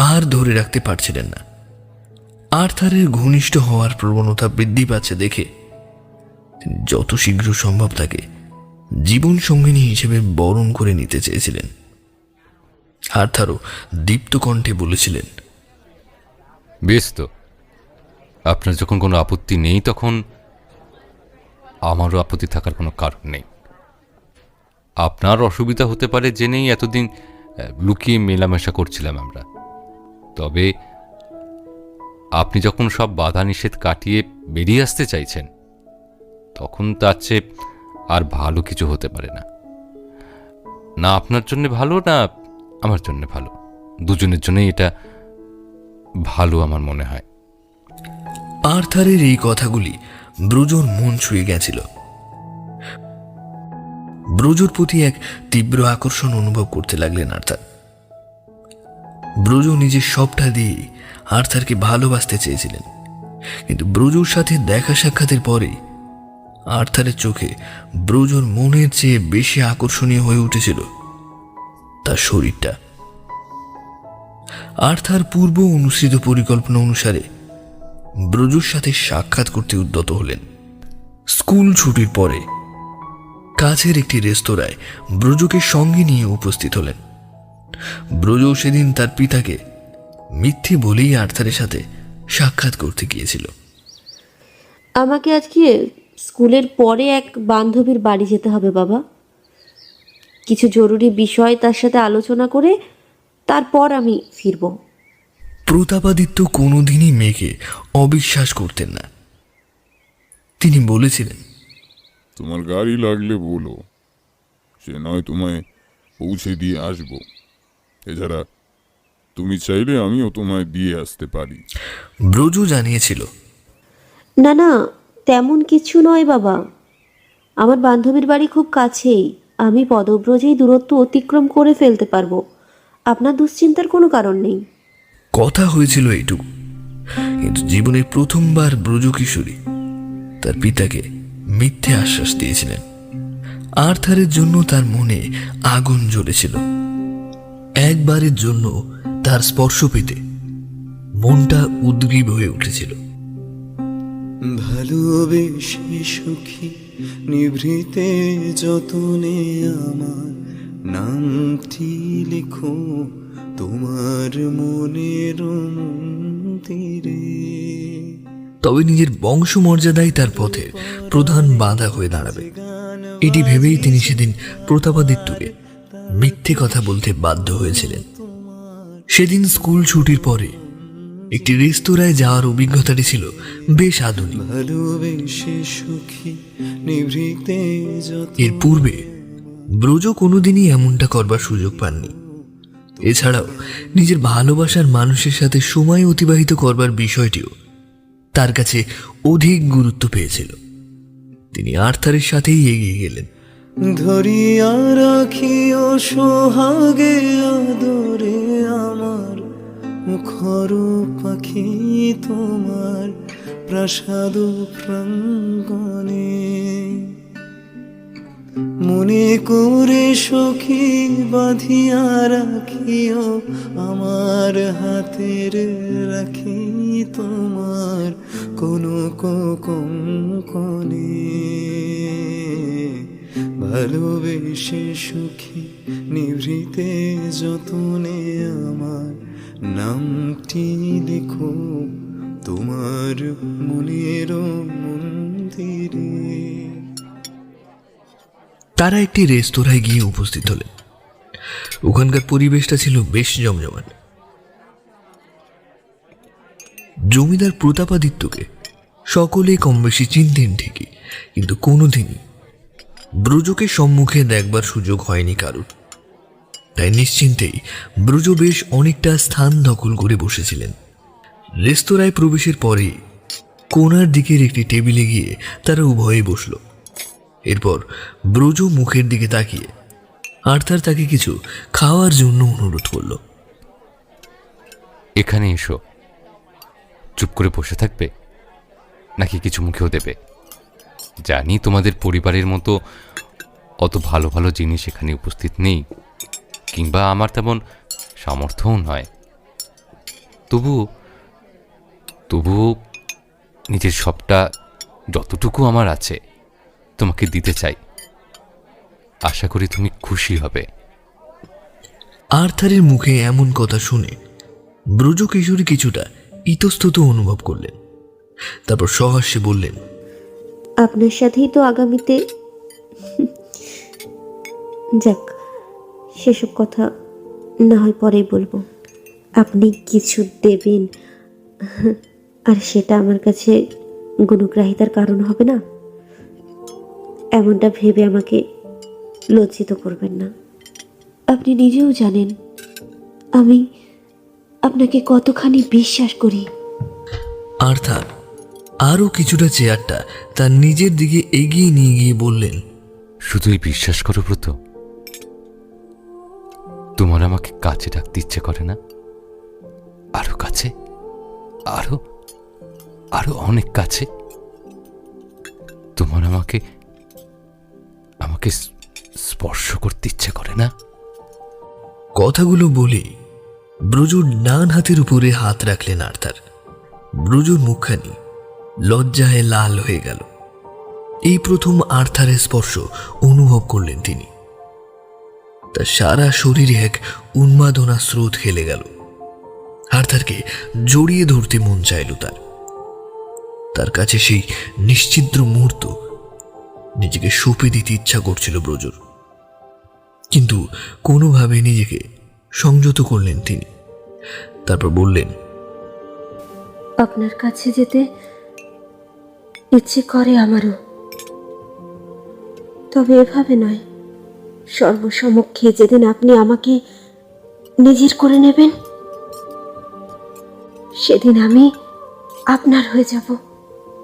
আর ধরে রাখতে পারছিলেন না। আর্থারের ঘনিষ্ঠ হওয়ার প্রবণতা বৃদ্ধি পাচ্ছে দেখে তিনি যত শীঘ্র সম্ভব তাকে জীবন সঙ্গিনী হিসেবে বরণ করে নিতে চেয়েছিলেন। আর্থারও দীপ্ত কণ্ঠে বলেছিলেন, বেশ তো, আপনার যখন কোনো আপত্তি নেই তখন আমারও আপত্তি থাকার কোনো কারণ নেই। আপনার অসুবিধা হতে পারে জেনেই এতদিন লুকিয়ে মেলামেশা করছিলাম আমরা। তবে আপনি যখন সব বাধা নিষেধ কাটিয়ে বেরিয়ে আসতে চাইছেন, তখন তার চেয়ে আর ভালো কিছু হতে পারে না। না আপনার জন্য ভালো, না আমার জন্য ভালো, দুজনের জন্যই এটা ভালো আমার মনে হয়। আর্থারের এই কথাগুলি ব্রোজোর মন ছুঁয়ে গেছিল। ব্রোজোর প্রতি এক তীব্র আকর্ষণ অনুভব করতে লাগলেন আর্থার। ব্রোজো নিজের সবটা দিয়ে আর্থারকে ভালোবাসতে চেয়েছিলেন, কিন্তু ব্রোজোর সাথে দেখা সাক্ষাতের পরে আর্থারের চোখে ব্রোজোর মনের চেয়ে বেশি আকর্ষণীয় হয়ে উঠেছিল তার শরীরটা। আর্থার পূর্ব অনুসৃত পরিকল্পনা অনুসারে ব্রোজোর সাথে সাক্ষাৎ করতে উদ্যত হলেন। স্কুল ছুটির পরে কাছের একটি রেস্তোরাঁয় ব্রোজোকে সঙ্গে নিয়ে উপস্থিত হলেন। ব্রোজো সেদিন তার পিতাকে মিথ্যে বলেই আর্থারের সাথে সাক্ষাৎ করতে গিয়েছিল। আমাকে আজকে স্কুলের পরে এক বান্ধবীর বাড়ি যেতে হবে বাবা। কিছু জরুরি বিষয় তার সাথে আলোচনা করে তারপর আমি ফিরব। প্রতাপাদিত্য কোনোদিনই মেয়েকে অবিশ্বাস করতেন না। তিনি বলেছিলেন, তোমার গাড়ি লাগলে বলো, সে নয় তোমায় পৌঁছে দিয়ে আসবো। এছাড়া তুমি চাইলে আমিও তোমায় দিয়ে আসতে পারি। ব্রোজো জানিয়েছিল, না না, তেমন কিছু নয় বাবা। আমার বান্ধবীর বাড়ি খুব কাছেই, আমি পদব্রজেই দূরত্ব অতিক্রম করে ফেলতে পারবো। আপনার দুশ্চিন্তার কোনো কারণ নেই। কথা হয়েছিল এইটুকু, কিন্তু জীবনের প্রথমবার ব্রজ কিশোরী তার পিতাকে মিথ্যে আশ্বাস দিয়েছিলেন। আর্থারের জন্য তার মনে আগুন জ্বলেছিল। একবারের জন্য তার স্পর্শ পেতে মনটা উদ্গ্রীব হয়ে উঠেছিল। ভালোবেসে সুখী নিভৃতে যতনে আমার নামটি লেখো তোমার মনের মন্দিরে। তবে নিজের বংশমর্যাদাই তার পথে প্রধান বাধা হয়ে দাঁড়াবে, এটি ভেবেই তিনি সেদিন প্রতাপাদিত্যকে মিথ্যে কথা বলতে বাধ্য হয়েছিলেন। সেদিন স্কুল ছুটির পরে একটি রেস্তোরাঁয় যাওয়ার অভিজ্ঞতাটি ছিল বেশ আধুনিক। ভালোবেসে সুখী নিভৃতে যত এর পূর্বে ব্রোজো কোনোদিনই এমনটা করবার সুযোগ পাননি। এছাড়াও নিজের ভালোবাসার মানুষের সাথে সময় অতিবাহিত করবার বিষয়টিও তার কাছে অধিক গুরুত্ব পেয়েছিল। তিনি আর্থারের সাথেই এগিয়ে গেলেন। ধরিয়া রাখিও সোহাগে আদরে আমার মুখর পাখি তোমার প্রাসাদ প্রাঙ্গণে। মনে করে সখী বাঁধিয়া রাখিও আমার হাতের রাখি তোমার কোনো কঙ্কনে। ভালোবেসে সুখী নিভৃতে যতনে আমার নামটি লেখো তোমার মনের মন্দিরে। তারা একটি রেস্তোরাঁয় গিয়ে উপস্থিত হলেন। ওখানকার পরিবেশটা ছিল বেশ জমজমাট। জমিদার প্রতাপাদিত্যকে সকলে কম বেশি চিনতেন ঠিকই, কিন্তু কোনোদিনই ব্রজকে সম্মুখে দেখবার সুযোগ হয়নি কারুর। তাই নিশ্চিন্তেই ব্রজ বেশ অনেকটা স্থান দখল করে বসেছিলেন। রেস্তোরাঁয় প্রবেশের পরে কোণার দিকের একটি টেবিলে গিয়ে তারা উভয়ে বসল। এরপর ব্রজ মুখের দিকে তাকিয়ে আর্থার তাকে কিছু খাওয়ার জন্য অনুরোধ করল। এখানে এসো। চুপ করে বসে থাকবে নাকি কিছু মুখেও দেবে? জানি তোমাদের পরিবারের মতো অত ভালো ভালো জিনিস এখানে উপস্থিত নেই, কিংবা আমার তেমন সামর্থ্যও নয়। তবু তবুও নিজের সবটা যতটুকু আমার আছে তোমাকে দিতে চাই। আশা করি তুমি খুশি হবে। আর্থারের মুখে এমন কথা শুনে ব্রজ কিশোরী কিছুটা ইতস্তত অনুভব করলেন। তারপর সহাস্যে বললেন, আপনার সাথেই তো আগামীতে, যাক, সেসব কথা না হয় পরেই বলবো। আপনি কিছু দেবেন, আর সেটা আমার কাছে গুণগ্রাহিতার কারণ হবে না, এমনটা ভেবে আমাকে লজ্জিত করবেন না। আপনি নিজেও জানেন আমি আপনাকে কতখানি বিশ্বাস করি। আর্থার আরও কিছুটা চেয়ারটা তার নিজের দিকে এগিয়ে নিয়ে গিয়ে বললেন, শুধুই বিশ্বাস করো ব্রত? তোমার আমাকে কাছে ডাকতে ইচ্ছে করে না? আরো কাছে, আরো আরো অনেক কাছে। তোমার আমাকে আমাকে স্পর্শ করতে ইচ্ছে করে না? কথাগুলো বলে ব্রজুর ডান হাতের উপরে হাত রাখলেন আর্থার। ব্রজুর মুখখানি লজ্জায় লাল হয়ে গেল। এই প্রথম আর্থারের স্পর্শ অনুভব করলেন তিনি। তার সারা শরীরে এক উন্মাদনা স্রোত খেলে গেল। আর্থারকে জড়িয়ে ধরতে মন চাইল তার কাছে সেই নিশ্চিদ্র মুহূর্ত নিজেকে সঁপে দিতে ইচ্ছা করছিল ব্রজুর, কিন্তু কোনোভাবে নিজেকে সংযত করলেন তিনি। তারপর বললেন, আপনার কাছে যেতে ইচ্ছে করে আমারও, তবে এভাবে নয়। সর্বসমক্ষে যেদিন আপনি আমাকে নিজের করে নেবেন, সেদিন আমি আপনার হয়ে যাব,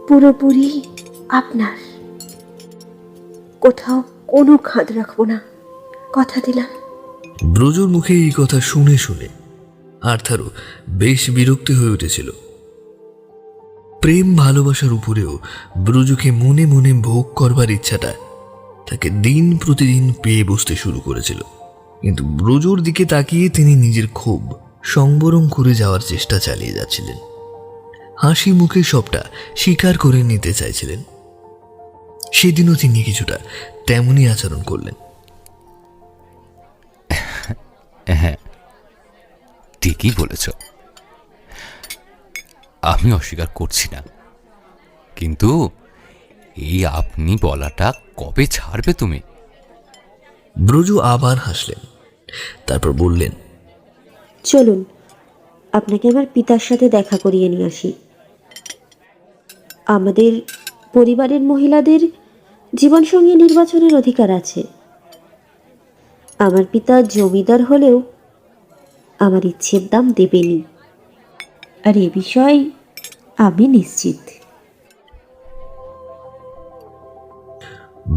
পুরোপুরি আপনার। কোথাও কোনো খাদ রাখবো না, কথা দিলাম। ব্রজুর মুখে এই কথা শুনে শুনে আর্থারও বেশ বিরক্তি হয়ে উঠেছিল। প্রেম ভালোবাসার উপরেও ব্রজুকে মনে মনে ভোগ করবার ইচ্ছাটা তাকে দিন প্রতিদিন পেয়ে বসতে শুরু করেছিল। কিন্তু ব্রজুর দিকে তাকিয়ে তিনি নিজের ক্ষোভ সংবরণ করে যাওয়ার চেষ্টা চালিয়ে যাচ্ছিলেন। হাসি মুখে সবটা স্বীকার করে নিতে চাইছিলেন। সেদিনও তিনি কিছুটা তেমনই আচরণ করলেন। হ্যাঁ, ঠিকই বলেছ, আমি অস্বীকার করছি না। কিন্তু এই আপনি বলাটা কবে ছাড়বে তুমি? ব্রজু আবার হাসলেন। তারপর বললেন, চলুন আপনাকে আমার পিতার সাথে দেখা করিয়ে নিয়ে আসি। আমাদের পরিবারের মহিলাদের জীবনসঙ্গী নির্বাচনের অধিকার আছে। আমার পিতা জমিদার হলেও আমার ইচ্ছের দাম দেবেনি, আর এ বিষয়ে আমি নিশ্চিত।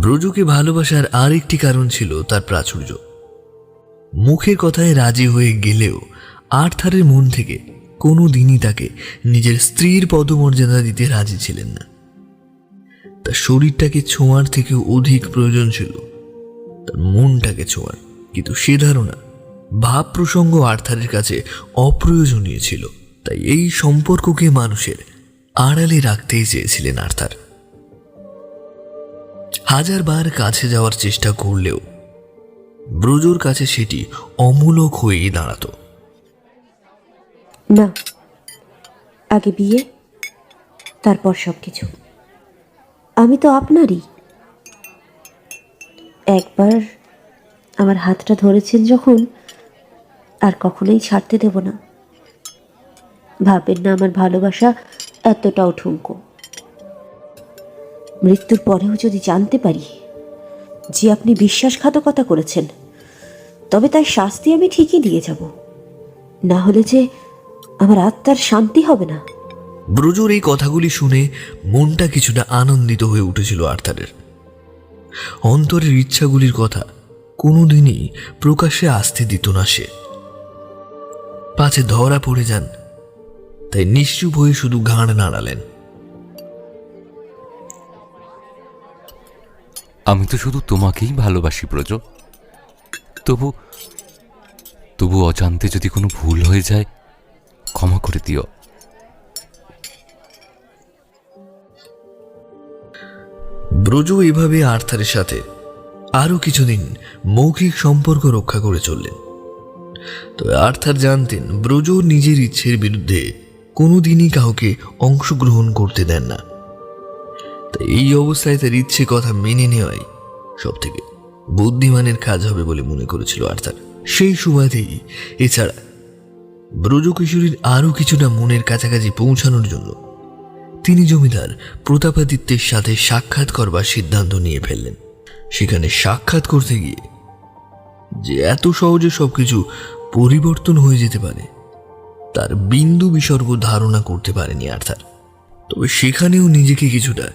ব্রজুকে ভালোবাসার আরেকটি কারণ ছিল তার প্রাচুর্য। মুখের কথায় রাজি হয়ে গেলেও আর্থারের মন থেকে কোনো দিনই তাকে নিজের স্ত্রীর পদমর্যাদা দিতে রাজি ছিলেন না। তার শরীরটাকে ছোঁয়ার থেকেও অধিক প্রয়োজন ছিল তার মনটাকে ছোঁয়ার। কিন্তু সে ধারণা, ভাব প্রসঙ্গ আর্থারের কাছে অপ্রয়োজনীয় ছিল। তাই এই সম্পর্ককে মানুষের আড়ালে রাখতেই চেয়েছিলেন আর্থার। হাজারবার কাছে যাওয়ার চেষ্টা করলেও ব্রজুর কাছে সেটি অমূলক হয়েই দাঁড়াতো। না, আগে বিয়ে, তারপর সব কিছু। আমি তো আপনারই। একবার আমার হাতটা ধরেছেন যখন, আর কখনোই ছাড়তে দেব না। ভাবেন না আমার ভালোবাসা এতটাও ঠুনকো। মৃত্যুর পরেও যদি জানতে পারি যে আপনি বিশ্বাসঘাতকতা করেছেন, তবে তার শাস্তি আমি ঠিকই দিয়ে যাব। না হলে যে আমার আত্মার শান্তি হবে না। ব্রজুর এই কথাগুলি শুনে মনটা কিছুটা আনন্দিত হয়ে উঠেছিল আর্থারের। অন্তরের ইচ্ছাগুলির কথা কোনোদিনই প্রকাশ্যে আসতে দিত না সে। পাছে ধরা পড়ে যান, তাই নিশ্চুপ হয়ে শুধু ঘাড় নাড়ালেন। আমি তো শুধু তোমাকেই ভালোবাসি ব্রজ। তবু অজান্তে যদি কোনো ভুল হয়ে যায়, ক্ষমা করে দিও। ব্রজ এভাবে আর্থারের সাথে আরো কিছুদিন মৌখিক সম্পর্ক রক্ষা করে চললেন। তবে আর্থার জানতেন ব্রজ নিজের ইচ্ছের বিরুদ্ধে কোনোদিনই কাউকে অংশগ্রহণ করতে দেন না। তাই এই অবস্থায় তার ইচ্ছে কথা মেনে নেওয়াই সব থেকে বুদ্ধিমানের কাজ হবে বলে মনে করেছিল আর্থার। সেই সুবাদেই এছাড়া ব্রজ কিশোরীর আরও কিছুটা মনের কাছাকাছি পৌঁছানোর জন্য তিনি জমিদার প্রতাপাদিত্যের সাথে সাক্ষাৎ করবার সিদ্ধান্ত নিয়ে ফেললেন। সেখানে সাক্ষাৎ করতে গিয়ে যে এত সহজে সবকিছু পরিবর্তন হয়ে যেতে পারে তার বিন্দু বিসর্গ ধারণা করতে পারেনি আর্থার। তবে সেখানেও নিজেকে কিছুটা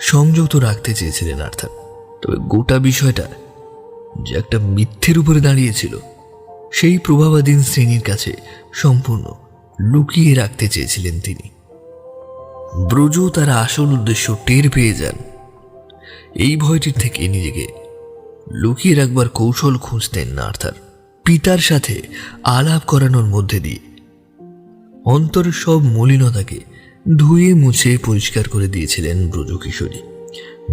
সংযত রাখতে চেয়েছিলেন আর্থার। তবে গোটা বিষয়টা যে একটা মিথ্যের উপরে দাঁড়িয়েছিল সেই প্রভাবাধীন শ্রেণীর কাছে সম্পূর্ণ লুকিয়ে রাখতে চেয়েছিলেন তিনি। ব্রজ তার আসল উদ্দেশ্য টের পেয়ে যান। এই ভয়টির থেকে নিজেকে লুকিয়ে রাখবার কৌশল খুঁজতেন না আর্থার। পিতার সাথে আলাপ করানোর মধ্যে দিয়ে অন্তরের সব মলিনতাকে ধুয়ে মুছে পরিষ্কার করে দিয়েছিলেন ব্রজ কিশোরী।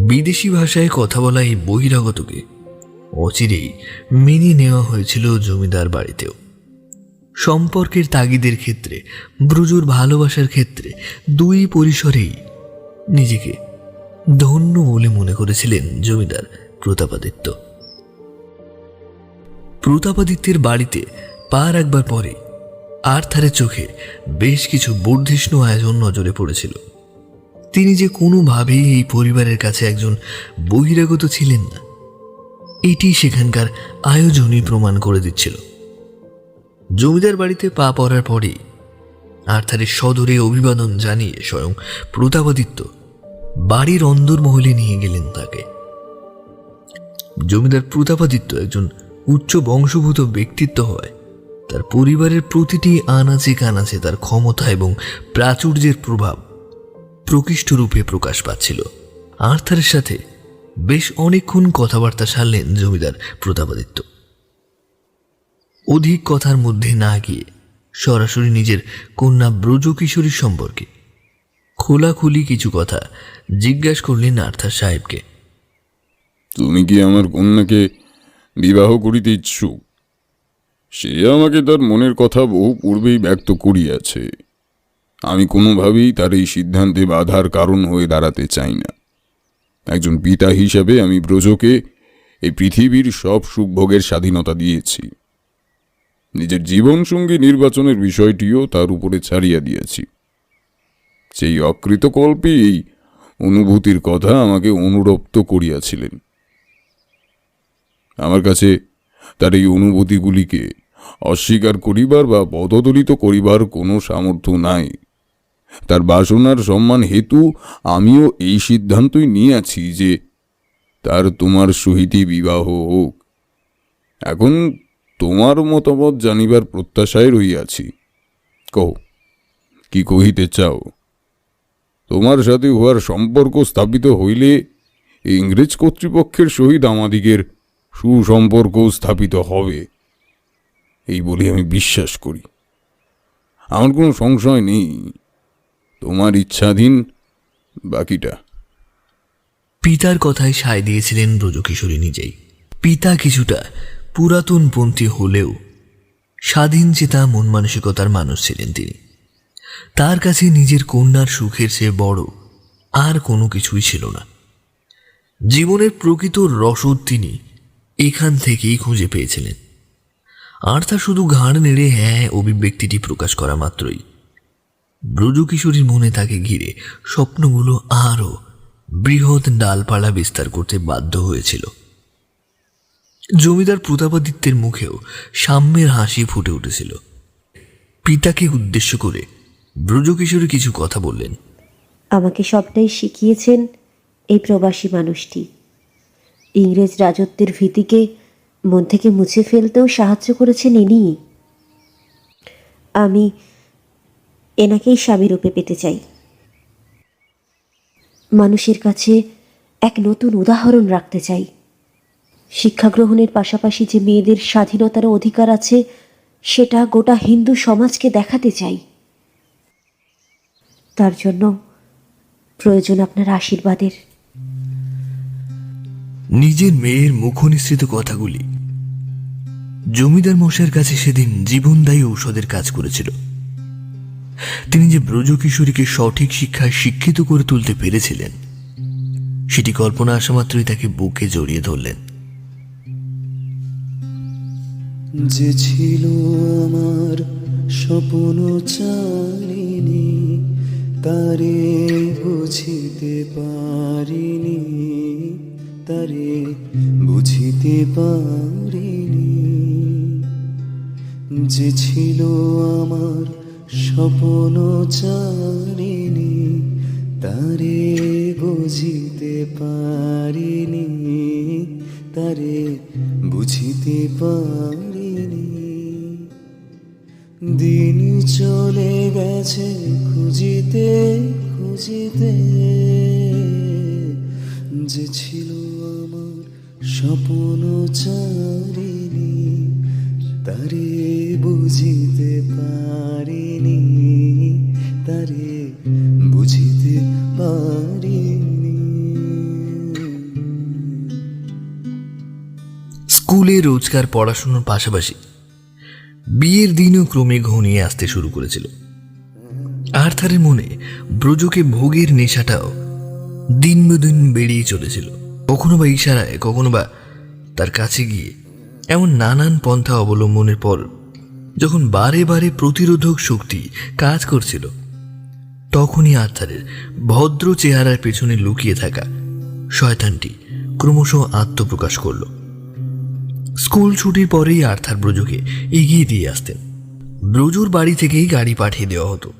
বিদেশি ভাষায় কথা বলা এই বহিরাগতকে অচিরেই মেনে নেওয়া হয়েছিল জমিদার বাড়িতেও। সম্পর্কের তাগিদের ক্ষেত্রে, ব্রজুর ভালোবাসার ক্ষেত্রে দুই পরিসরেই নিজেকে ধন্য বলে মনে করেছিলেন জমিদার প্রতাপাদিত্য। প্রতাপাদিত্যের বাড়িতে পা রাখবার পরে আর্থারের চোখে বেশ কিছু বর্ধিষ্ণু আয়োজন নজরে পড়েছিল। তিনি যে কোনোভাবেই এই পরিবারের কাছে একজন বহিরাগত ছিলেন না, এটি সেখানকার আয়োজনই প্রমাণ করে দিচ্ছিল। জমিদার বাড়িতে পা পড়ার পরেই আর্থারের সদরে অভিবাদন জানিয়ে স্বয়ং প্রতাপাদিত্য বাড়ির অন্দরমহলে নিয়ে গেলেন তাকে। জমিদার প্রতাপাদিত্য একজন উচ্চ বংশভূত ব্যক্তিত্ব হয় তার পরিবারের প্রতিটি আনাচে কানাচে তার ক্ষমতা এবং প্রাচুর্যের প্রভাব প্রকৃষ্ট রূপে প্রকাশ পাচ্ছিল। আর্থারের সাথে বেশ অনেকক্ষণ কথাবার্তা সারলেন জমিদার প্রতাপাদিত্য। অধিক কথার মধ্যে না গিয়ে সরাসরি নিজের কন্যা ব্রজ কিশোরীর সম্পর্কে খোলাখুলি কিছু কথা জিজ্ঞাসা করলেন আর্থার সাহেবকে। তুমি কি আমার কন্যাকে বিবাহ করিতে ইচ্ছুক? সে আমাকে তার মনের কথা বহু পূর্বেই ব্যক্ত করিয়াছে। আমি কোনোভাবেই তার এই সিদ্ধান্তে বাধার কারণ হয়ে দাঁড়াতে চাই না। একজন পিতা হিসাবে আমি ব্রজকে এই পৃথিবীর সব সুখভোগের স্বাধীনতা দিয়েছি। নিজের জীবনসঙ্গী নির্বাচনের বিষয়টিও তার উপরে ছাড়িয়া দিয়েছি। সেই অকৃতকল্পে এই অনুভূতির কথা আমাকে অনুরক্ত করিয়াছিলেন। আমার কাছে তার এই অনুভূতিগুলিকে অস্বীকার করিবার বা পদদলিত করিবার কোনো সামর্থ্য নাই। তার বাসনার সম্মান হেতু আমিও এই সিদ্ধান্তই নিয়েছি যে তার তোমার সহিতই বিবাহ হোক। এখন তোমার মতামত জানিবার প্রত্যাশায় রহিয়াছি। কও, কি কহিতে চাও? তোমার সাথে উহার সম্পর্ক স্থাপিত হইলে ইংরেজ কর্তৃপক্ষের সহিত আমাদিগের সুসম্পর্ক স্থাপিত হবে এই বলে আমি বিশ্বাস করি। আমার কোনো সংশয় নেই। তোমার ইচ্ছাধীন বাকিটা। পিতার কথায় সায় দিয়েছিলেন ব্রজকিশোরী নিজেই। পিতা কিছুটা পুরাতনপন্থী হলেও স্বাধীন চেতা মন মানসিকতার মানুষ ছিলেন তিনি। তার কাছে নিজের কন্যার সুখের চেয়ে বড় আর কোনো কিছুই ছিল না। জীবনের প্রকৃত রসদ তিনি এখান থেকেই খুঁজে পেয়েছিলেন। আর তা শুধু ঘাড় নেড়ে হ্যাঁ অভিব্যক্তিটি প্রকাশ করা মাত্রই ব্রজকিশোরীর মনে তাকে ঘিরে স্বপ্নগুলো আরও বৃহৎ ডালপালা বিস্তার করতে বাধ্য হয়েছিল। জমিদার প্রতাপাদিত্যের মুখেও সাম্যের হাসি ফুটে উঠেছিল। পিতাকে উদ্দেশ্য করে ব্রজকিশোরী কিছু কথা বললেন। আমাকে সবটাই শিখিয়েছেন এই প্রবাসী মানুষটি। ইংরেজ রাজত্বের ভীতিকে মন থেকে মুছে ফেলতেও সাহায্য করেছেন ইনি। আমি এনাকেই স্বামীরূপে পেতে চাই। মানুষের কাছে এক নতুন উদাহরণ রাখতে চাই। শিক্ষা গ্রহণের পাশাপাশি যে মেয়েদের স্বাধীনতার অধিকার আছে সেটা গোটা হিন্দু সমাজকে দেখাতে চাই। তার জন্য প্রয়োজন আপনার আশীর্বাদের। নিজের মেয়ের মুখনিসৃত কথাগুলি জমিদার মশাইয়ের কাছে সেদিন জীবনদায়ী ঔষধের কাজ করেছিল। তিনি যে ব্রজ কিশোরীকে সঠিক শিক্ষায় শিক্ষিত করে তুলতে পেরেছিলেন সেটি কল্পনা আসা মাত্রই তাকে বুকে জড়িয়ে ধরলেন। যে ছিল আমার স্বপ্ন চালিনি, তারে বুঝিতে পারিনি, তারে বুঝিতে পারিনি। যে ছিল আমার স্বপ্ন চালিনি, তারে বুঝিতে পারিনি, তারে বুঝিতে পারিনি। দিন চলে গেছে খুঁজিতে খুঁজিতে, যে ছিল আমার স্বপ্ন চারিনি, তারে বুঝিতে পারিনি, তারে বুঝিতে পারিনি। স্কুলে রোজকার পড়াশোনার পাশাপাশি বিয়ের দিনও ক্রমে ঘনিয়ে আসতে শুরু করেছিল। আর্থারের মনে ব্রজকে ভোগের নেশাটাও দিন দিন বেড়েই চলেছিল। কখনো বা ইশারায়, কখনো বা তার কাছে গিয়ে এমন নানান পন্থা অবলম্বনের পর যখন বারে বারে প্রতিরোধক শক্তি কাজ করছিল, তখনই আর্থারের ভদ্র চেহারার পেছনে লুকিয়ে থাকা শয়তানটি ক্রমশ আত্মপ্রকাশ করল। স্কুল ছুটির পরেই আর্থার ব্রজকে এগিয়ে দিয়ে আসতেন। ব্রজুর বাড়ি থেকেই গাড়ি পাঠিয়ে দেওয়া হতো।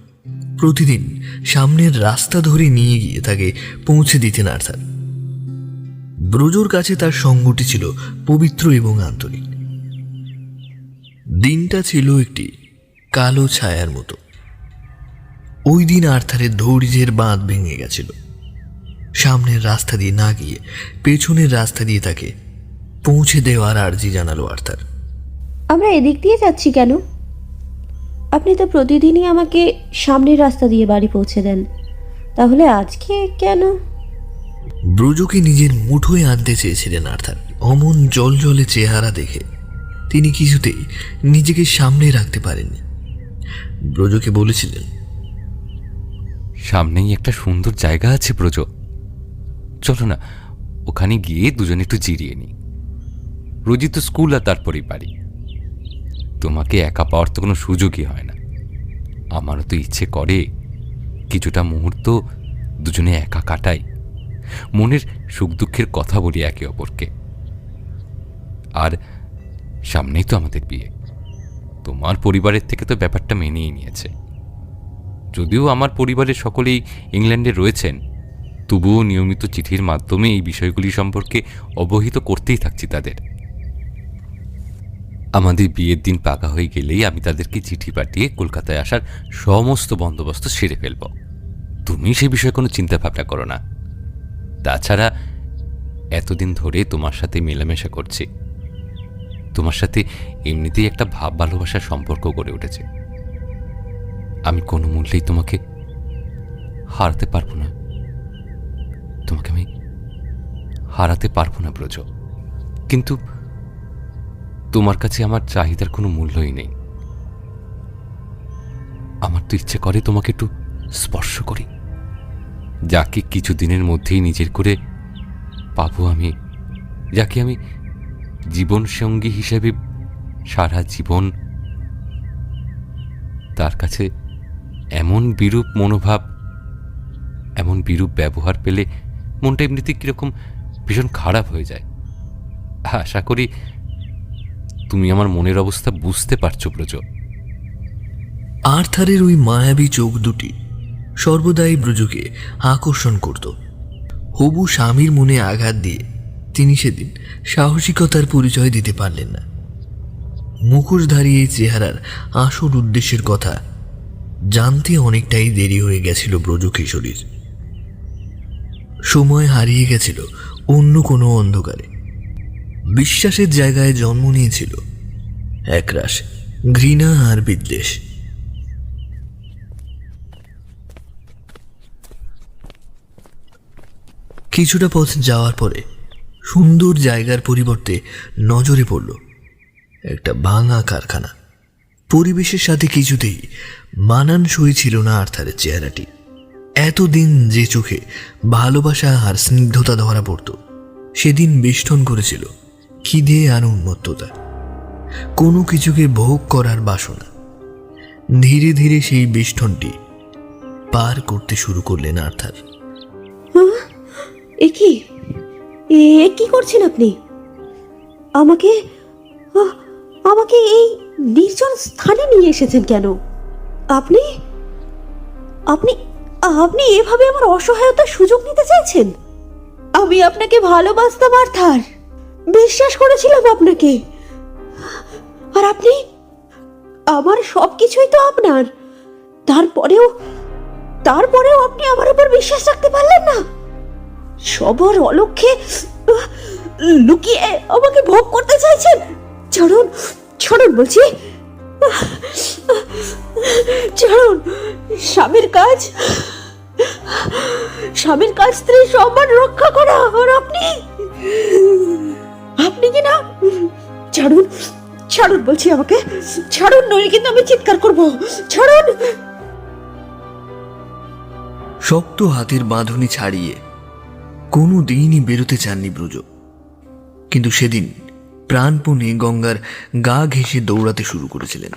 প্রতিদিন সামনের রাস্তা ধরে নিয়ে গিয়ে তাকে পৌঁছে দিতেন আর্থার। ব্রজুর কাছে তার সঙ্গটি ছিল পবিত্র এবং আন্তরিক। দিনটা ছিল একটি কালো ছায়ার মতো। ওই দিন আর্থারের ধৈর্যের বাঁধ ভেঙে গেছিল। সামনের রাস্তা দিয়ে না গিয়ে পেছনের রাস্তা দিয়ে তাকে পৌঁছে দেওয়ার আর্জি জানালো আর্থার। আমরা এদিক দিয়ে যাচ্ছি কেন? আপনি তো প্রতিদিনই আমাকে সামনের রাস্তা দিয়ে বাড়ি পৌঁছে দেন, তাহলে আজকে কেন? ব্রজকে নিজের মুঠোয় আনতে চেয়েছিলেন আর্থার। অমন জলজলে চেহারা দেখে তিনি কিছুতেই নিজেকে সামনে রাখতে পারেননি। ব্রজকে বলেছিলেন, সামনেই একটা সুন্দর জায়গা আছে ব্রজ, চলো না ওখানে গিয়ে দুজনে একটু জিরিয়ে নিই। রোজই তো স্কুল আর তারপরেই বাড়ি, তোমাকে একা পাওয়ার তো কোনো সুযোগই হয় না। আমারও তো ইচ্ছে করে কিছুটা মুহূর্ত দুজনে একা কাটাই, মনের সুখ দুঃখের কথা বলি একে অপরকে। আর সামনেই তো আমাদের বিয়ে, তোমার পরিবারের থেকে তো ব্যাপারটা মেনেই নিয়েছে। যদিও আমার পরিবারের সকলেই ইংল্যান্ডে রয়েছেন, তবুও নিয়মিত চিঠির মাধ্যমে এই বিষয়গুলি সম্পর্কে অবহিত করতেই থাকছি তাদের। আমাদের বিয়ের দিন পাকা হয়ে গেলেই আমি তাদেরকে চিঠি পাঠিয়ে কলকাতায় আসার সমস্ত বন্দোবস্ত সেরে ফেলব। তুমি সে বিষয়ে কোনো চিন্তা ভাবনা করো না। তাছাড়া এতদিন ধরে তোমার সাথে মেলামেশা করছি, তোমার সাথে এমনিতেই একটা ভাব ভালোবাসার সম্পর্ক গড়ে উঠেছে। আমি কোনো মূল্যেই তোমাকে হারাতে পারবো না, তোমাকে আমি হারাতে পারবো না ব্রজ। কিন্তু তোমার কাছে আমার চাহিদার কোনো মূল্যই নেই। আমার তো ইচ্ছে করে তোমাকে একটু স্পর্শ করি, যাকে কিছুদিনের মধ্যেই নিজের করে পাবো আমি, যাকে আমি জীবন সঙ্গী হিসেবে সারা জীবন। তার কাছে এমন বিরূপ মনোভাব, এমন বিরূপ ব্যবহার পেলে মনটা এমনিতে কিরকম ভীষণ খারাপ হয়ে যায়। আশা করি তুমি আমার মনের অবস্থা বুঝতে পারছো ব্রজ। আর্থারের ওই মায়াবী চোখ দুটি সর্বদাই ব্রজকে আকর্ষণ করত। হবু স্বামীর মনে আঘাত দিয়ে তিনি সেদিন সাহসিকতার পরিচয় দিতে পারলেন না। মুখোশধারী এই চেহারার আসল উদ্দেশ্যের কথা জানতে অনেকটাই দেরি হয়ে গেছিল ব্রজ কিশোরীর। সময় হারিয়ে গেছিল অন্য কোনো অন্ধকারে। বিশ্বাসের জায়গায় জন্ম নিয়েছিল একরাশ ঘৃণা আর বিদ্বেষ। কিছুটা পথ যাওয়ার পরে সুন্দর জায়গার পরিবর্তে নজরে পড়ল একটা ভাঙা কারখানা। পরিবেশের সাথে কিছুতেই মানানসই ছিল না আর্থারের চেহারাটি। এতদিন যে চোখে ভালোবাসা আর স্নিগ্ধতা ধরা পড়ত, সেদিন বেষ্টন করেছিল খিদে আর উন্মত্ততা, কোনো কিছুকে ভোগ করার বাসনা। ধীরে ধীরে সেই বেষ্টনটি পার করতে শুরু করলেন আর্থার। এ কি কি করছেন আপনি? আমাকে আমাকে এই নির্জন স্থানে নিয়ে এসেছেন কেন? আপনি আপনি আপনি এভাবে আমার অসহায়তার সুযোগ নিতে চাইছেন? আমি আপনাকে ভালোবাসতাম আর্থার, বিশ্বাস করেছিলাম আপনাকে। আর আপনি, আমার সবকিছুই তো আপনার, তারপরেও আপনি আমার উপর বিশ্বাস রাখতে পারলেন না। সবার অলক্ষ্যে লুকিয়ে আমাকে ভোগ করতে চাইছেন। ছাড়ুন, ছাড়ুন বলছি, ছাড়ুন। স্বামীর কাজ স্ত্রীর সম্মান রক্ষা করা, আর আপনি কি না? ছাড়ুন, ছাড়ুন বলছি, আমাকে ছাড়ুন, নইলে কিন্তু আমি চিৎকার করব। ছাড়ুন। শক্ত হাতের বাঁধনি ছাড়িয়ে কোনো দিনই বেরোতে চাননি ব্রজ। কিন্তু সেদিন প্রাণপণে গঙ্গার গা ঘেঁষে দৌড়াতে শুরু করেছিলেন।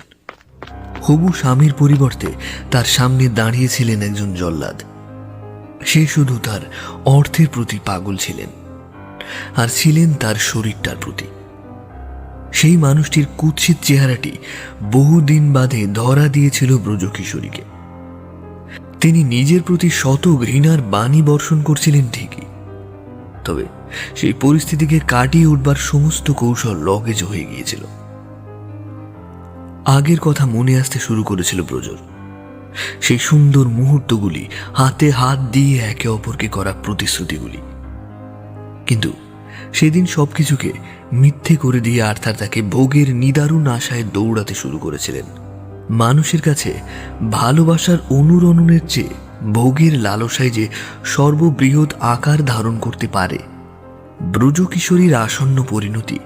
হবু স্বামীর পরিবর্তে তার সামনে দাঁড়িয়েছিলেন একজন জল্লাদ। সে শুধু তার অর্থের প্রতি পাগল ছিলেন, আর ছিলেন তার শরীরটার প্রতি। সেই মানুষটির কুৎসিত চেহারাটি বহুদিন বাদে ধরা দিয়েছিল ব্রজকিশোরীকে। তিনি নিজের প্রতি শত ঘৃণার বাণী বর্ষণ করছিলেন ঠিকই, তবে সেই পরিস্থিতিকে কাটিয়ে উঠবার সমস্ত কৌশল লগেজ হয়ে গিয়েছিল। আগের কথা মনে আসতে শুরু করেছিল ব্রজর। সেই সুন্দর মুহূর্তগুলি, হাতে হাত দিয়ে একে অপরকে করা প্রতিশ্রুতিগুলি। কিন্তু সেদিন সবকিছুকে মিথ্যে করে দিয়ে আর্থার তাকে ভোগের নিদারুণ আশায় দৌড়াতে শুরু করেছিলেন। মানুষের কাছে ভালোবাসার অনুরণনের চেয়ে ভোগের লালসায় যে সর্ববৃহৎ আকার ধারণ করতে পারে ব্রজকিশোরীর আসন্ন পরিণতি,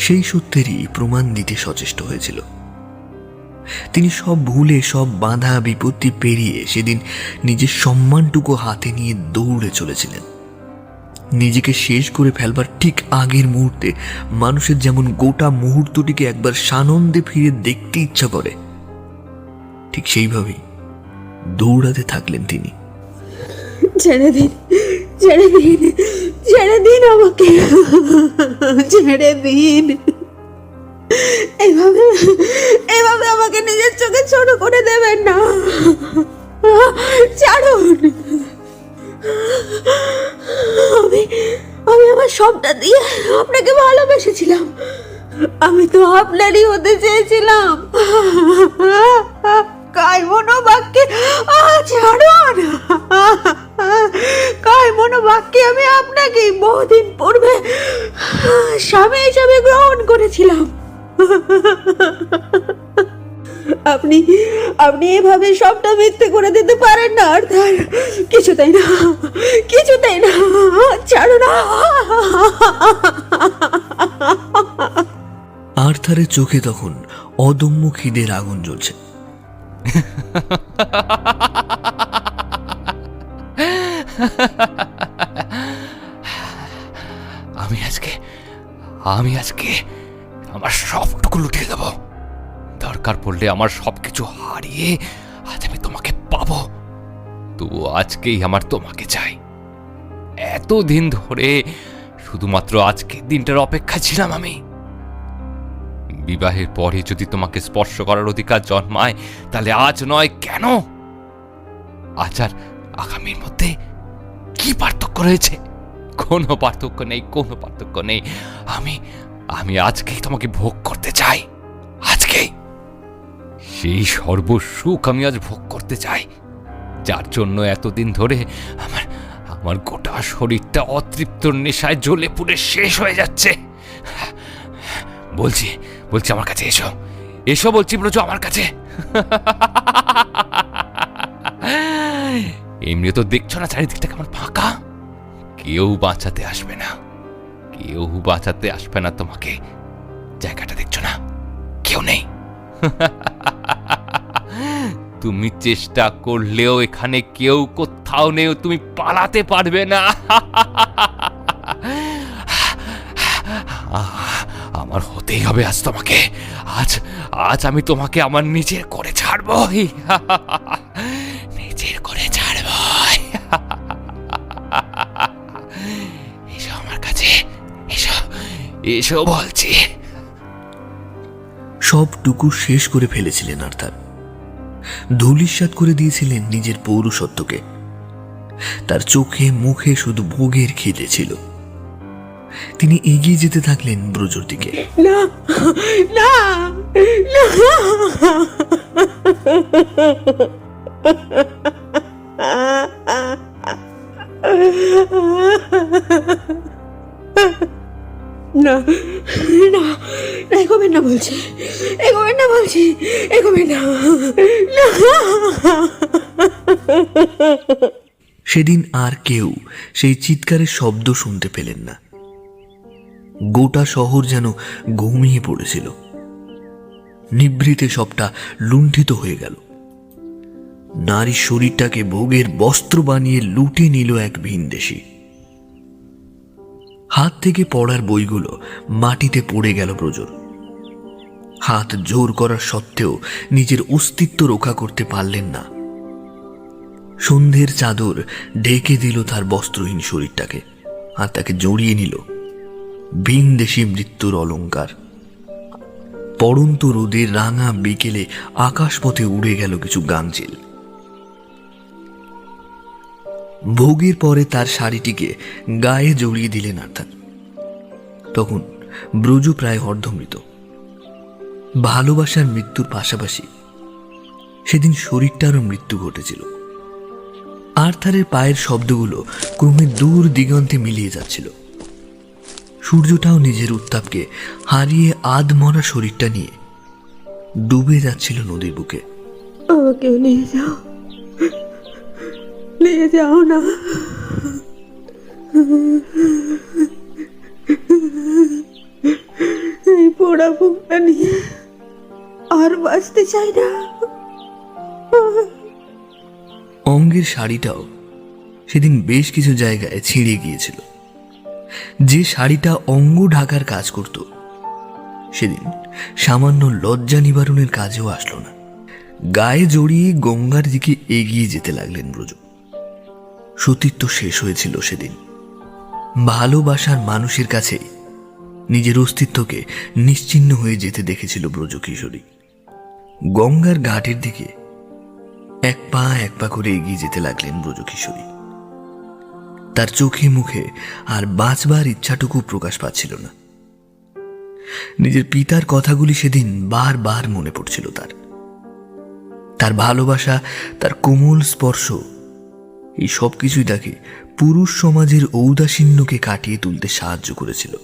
সেই সত্যেরই প্রমাণ দিতে সচেষ্ট হয়েছিল। তিনি সব ভুলে, সব বাধা বিপত্তি পেরিয়ে সেদিন নিজের সম্মানটুকু হাতে নিয়ে দৌড়ে চলেছিলেন। নিজেকে শেষ করে ফেলবার ঠিক আগের মুহূর্তে মানুষের যেমন গোটা মুহূর্তটিকে একবার সানন্দে ফিরে দেখতে ইচ্ছা করে, ঠিক সেইভাবেই দৌড়াতে থাকলেন তিনি। ছেড়ে দিন, ছেড়ে দিন, ছেড়ে দিন আমাকে, ছেড়ে দিন। এভাবে আমাকে নিজের চোখে ছোট করে দেবেন না। ছাড়ুন। আমি আমার সবটা দিয়ে আপনাকে ভালোবেসেছিলাম। আমি তো আপনারই হতে চেয়েছিলাম। কায় মনোবাক্যে, ছাড়ুন, কায় মনোবাক্যে আমি আপনাকে বহুদিন পূর্বে স্বামী হিসাবে গ্রহণ করেছিলাম। আপনি এভাবে সবটা মিথ্যে করে দিতে পারেন না আর্থার। কিছুতেই না, কিছুতেই না। ছাড়ো না। আর্থারের চোখে তখন অদম্য খিদের আগুন জ্বলছে। আমি আজকে আমার সবটুকু লুটিয়ে দেব। দরকার পড়লে আমার সবকিছু হারিয়ে আজ আমি তোমাকে পাবো। তবু আজকেই আমার তোমাকে চাই। এতদিন ধরে শুধুমাত্র আজকের দিনটার অপেক্ষা ছিলাম আমি। বিবাহের পরে যদি তোমাকে স্পর্শ করার অধিকার জন্মায়, তাহলে আজ নয় কেন? আজ আর আগামীর মধ্যে কি পার্থক্য রয়েছে? কোনো পার্থক্য নেই, কোনো পার্থক্য নেই। আমি আজকেই তোমাকে ভোগ করতে চাই, আজকেই। সেই সর্বসুখ আমি আজ ভোগ করতে চাই, যার জন্য এতদিন ধরে আমার গোটা শরীরটা অতৃপ্তর নেশায় জ্বলে পুড়ে শেষ হয়ে যাচ্ছে। বলছি আমার কাছে এসো বলছি ব্রজ, আমার কাছে। এমনি তো দেখছো না চারিদিকটা কেমন ফাঁকা, কেউ বাঁচাতে আসবে না। কেউ বাঁচাতে আসবে না তোমাকে। জায়গাটা দেখছো না, কেউ নেই। তুমি চেষ্টা করলেও এখানে কেউ কোথাও নেই, তুমি পালাতে পারবে না। আমার হতেই হবে আজ তোমাকে। আজ আমি তোমাকে আমার নিজের করে ছাড়বই, নিজের করে ছাড়বই। এসো আমার কাছে, এসো, এসো বলছি। সবটুকু শেষ করে ফেলেছিলেন আর্থার। ধূলিসাৎ করে দিয়েছিলেন নিজের পৌরুষত্বকে। তার চোখে মুখে শুধু ভোগের খিদে ছিল। তিনি এগিয়ে যেতে থাকলেন ব্রজর দিকে। না না না, না না, এগোবেন না বলছি, এগোবেন না বলছি, এগোবেন না। সেদিন আর কেউ সেই চিৎকারের শব্দ শুনতে পেলেন না। গোটা শহর যেন ঘুমিয়ে পড়েছিল। নিভৃতে সবটা লুণ্ঠিত হয়ে গেল। নারীর শরীরটাকে ভোগের বস্ত্র বানিয়ে লুটে নিল এক ভিনদেশী। হাত থেকে পড়ার বইগুলো মাটিতে পড়ে গেল ব্রজর। হাত জোর করার সত্ত্বেও নিজের অস্তিত্ব রক্ষা করতে পারলেন না। সন্ধ্যের চাদর ঢেকে দিল তার বস্ত্রহীন শরীরটাকে, আর তাকে জড়িয়ে নিল ভিনদেশী মৃত্যুর অলংকার। পড়ন্ত রোদের রাঙা বিকেলে আকাশপথে উড়ে গেল কিছু গাংচিল। ভোগের পরে তার শাড়িটিকে গায়ে জড়িয়ে দিলেন আর্থার। তখন ব্রজ প্রায় অর্ধমৃত। ভালোবাসার মৃত্যুর পাশাপাশি সেদিন শরীরটারও মৃত্যু ঘটেছিল। আর্থারের পায়ের শব্দগুলো ক্রমে দূর দিগন্তে মিলিয়ে যাচ্ছিল। সূর্যটাও নিজের উত্তাপকে হারিয়ে আধমরা শরীরটা নিয়ে ডুবে যাচ্ছিল নদীর বুকে। আমাকে নিয়ে যাও, নিয়ে যাও না। এই পোড়া বুকটা নিয়ে আর বাঁচতে চাই না। অঙ্গের শাড়িটাও সেদিন বেশ কিছু জায়গায় ছিঁড়ে গিয়েছিল। যে শাড়িটা অঙ্গ ঢাকার কাজ করত, সেদিন সামান্য লজ্জা নিবারণের কাজেও আসলো না। গায়ে জড়িয়ে গঙ্গার দিকে এগিয়ে যেতে লাগলেন ব্রজ। সতীত্ব শেষ হয়েছিল সেদিন। ভালোবাসার মানুষের কাছে নিজের অস্তিত্বকে নিশ্চিহ্ন হয়ে যেতে দেখেছিল ব্রজ কিশোরী। গঙ্গার ঘাটের দিকে এক পা করে এগিয়ে যেতে লাগলেন ব্রজ কিশোরী। তার চোখে মুখে আর বাঁচবার ইচ্ছাটুকু প্রকাশ পাচ্ছিল না। নিজের পিতার কথাগুলি সেদিন বারবার মনে পড়ছিল তার। তার ভালোবাসা, তার কোমল স্পর্শ, এই সব কিছুই তাকে পুরুষ সমাজের ঔদাসীন্যকে কাটিয়ে তুলতে সাহায্য করেছিল।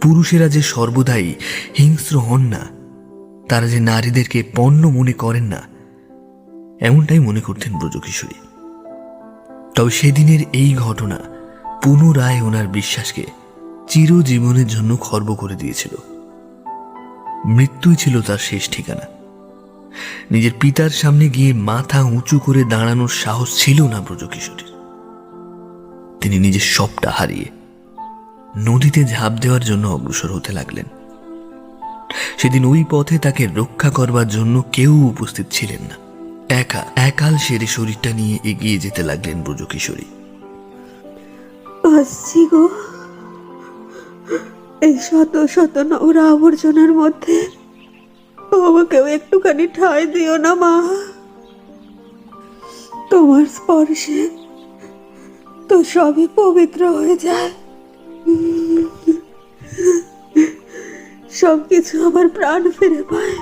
পুরুষেরা যে সর্বদাই হিংস্র হন না, তারা যে নারীদেরকে পণ্য মনে করেন না, এমনটাই মনে করতেন ব্রজকিশোরী। তবে সেদিনের এই ঘটনা পুনরায় ওনার বিশ্বাসকে চিরজীবনের জন্য খর্ব করে দিয়েছিল। মৃত্যুই ছিল তার শেষ ঠিকানা। নিজের পিতার সামনে গিয়ে মাথা উঁচু করে দাঁড়ানোর সাহস ছিল না ব্রজকিশোরীর। তিনি নিজের সবটা হারিয়ে নদীতে ঝাঁপ দেওয়ার জন্য অগ্রসর হতে লাগলেন। সেদিন ওই পথে তাকে রক্ষা করবার জন্য কেউ উপস্থিত ছিলেন না। একাল সেরে শরীরটা নিয়ে এগিয়ে যেতে লাগলেন ব্রজকিশোরী। আসছি গো, এই শত শত নোংরা আবর্জনার মধ্যে আমাকেও একটুখানি ঠাঁই দিও না মা। তোমার স্পর্শে তো সবই পবিত্র হয়ে যায়। সবকিছু আমার প্রাণ ফিরে পায়।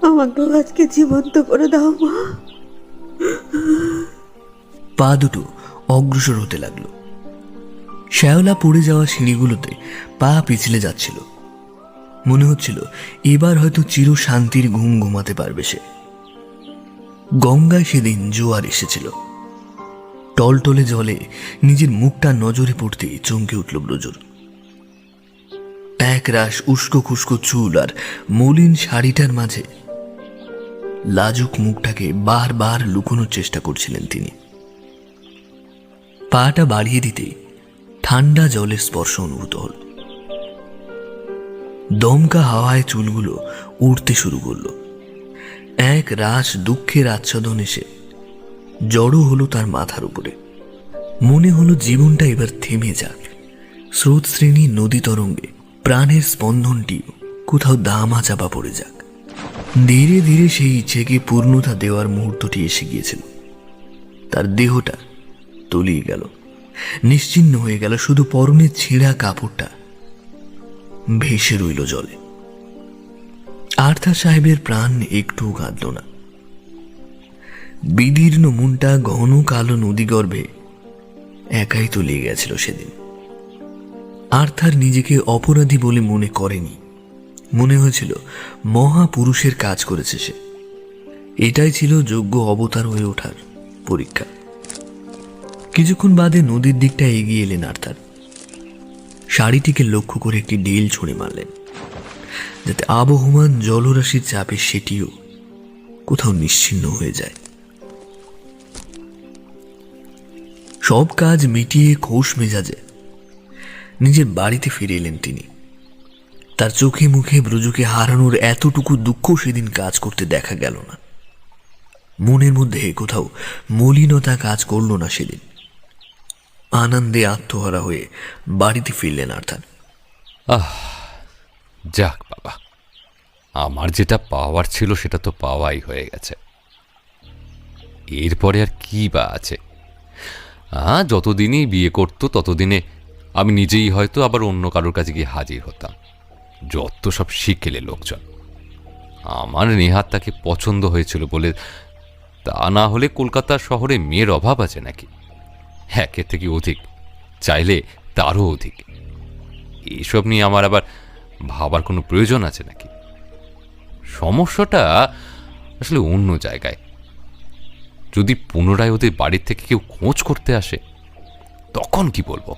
আমাকেও আজকে জীবন্ত করে দাও মা। পা দুটো অগ্রসর হতে লাগলো। শ্যাওলা পড়ে যাওয়া সিঁড়িগুলোতে পা পিছলে যাচ্ছিল। মনে হচ্ছিল এবার হয়তো চির শান্তির ঘুম ঘুমাতে পারবে সে। গঙ্গায় সেদিন জোয়ার এসেছিল। টলটলে জলে নিজের মুখটা নজরে পড়তেই চমকে উঠল ব্রজর। এক রাশ উস্কো খুস্কো চুল আর মলিন শাড়িটার মাঝে লাজুক মুখটাকে বারবার লুকোনোর চেষ্টা করছিলেন তিনি। পাটা বাড়িয়ে দিতেই ঠান্ডা জলের স্পর্শ অনুভূত হল। দমকা হাওয়ায় চুলগুলো উড়তে শুরু করল। এক রাশ দুঃখের আচ্ছাদন এসে জড়ো হলো তার মাথার উপরে। মনে হলো জীবনটা এবার থেমে যাক, স্রোত শ্রেণী নদী তরঙ্গে প্রাণের স্পন্দনটি কোথাও দামা চাপা পড়ে যাক। ধীরে ধীরে সেই ইচ্ছেকে পূর্ণতা দেওয়ার মুহূর্তটি এসে গিয়েছিল। তার দেহটা তলিয়ে গেল, নিশ্চিহ্ন হয়ে গেল, শুধু পরনের ছেঁড়া কাপড়টা ভেসে রইল জলে। আর্থার সাহেবের প্রাণ একটু কাঁদল না। বিদীর্ণ মনটা ঘন কালো নদীগর্ভে একাই তলিয়ে গেছিল সেদিন। আর্থার নিজেকে অপরাধী বলে মনে করেনি, মনে হয়েছিল মহাপুরুষের কাজ করেছে সে। এটাই ছিল যোগ্য অবতার হয়ে ওঠার পরীক্ষা। কিছুক্ষণ বাদে নদীর দিকটা এগিয়ে এলেন আর্থার। শাড়িটিকে লক্ষ্য করে একটি ঢিল ছুঁড়ে মারলেন, যাতে আবহমান জলরাশির চাপে সেটিও কোথাও নিশ্চিহ্ন হয়ে যায়। সব কাজ মিটিয়ে খোশ মেজাজে নিজের বাড়িতে ফিরে এলেন তিনি। তার চোখে মুখে ব্রজকে হারানোর এতটুকু দুঃখ সেদিন কাজ করতে দেখা গেল না। মনের মধ্যে কোথাও মলিনতা কাজ করল না সেদিন। আনন্দে আত্মহারা হয়ে বাড়িতে ফিরলেন আর্থার। যাক বাবা, আমার যেটা পাওয়ার ছিল সেটা তো পাওয়াই হয়ে গেছে। এরপরে আর কি বা আছে? যতদিনই বিয়ে করতো ততদিনে আমি নিজেই হয়তো আবার অন্য কারোর কাছে গিয়ে হাজির হতাম। যত সব শিখেলে লোকজন। আমার নেহাত তাকে পছন্দ হয়েছিল বলে তা না হলে কলকাতা শহরে মেয়ের অভাব আছে নাকি? একের থেকে অধিক, চাইলে তারও অধিক। এইসব নিয়ে আমার আবার ভাবার কোনো প্রয়োজন আছে নাকি? সমস্যাটা আসলে অন্য জায়গায়। যদি পুনরায় ওদের বাড়ির থেকে কেউ খোঁজ করতে আসে তখন কি বলবো?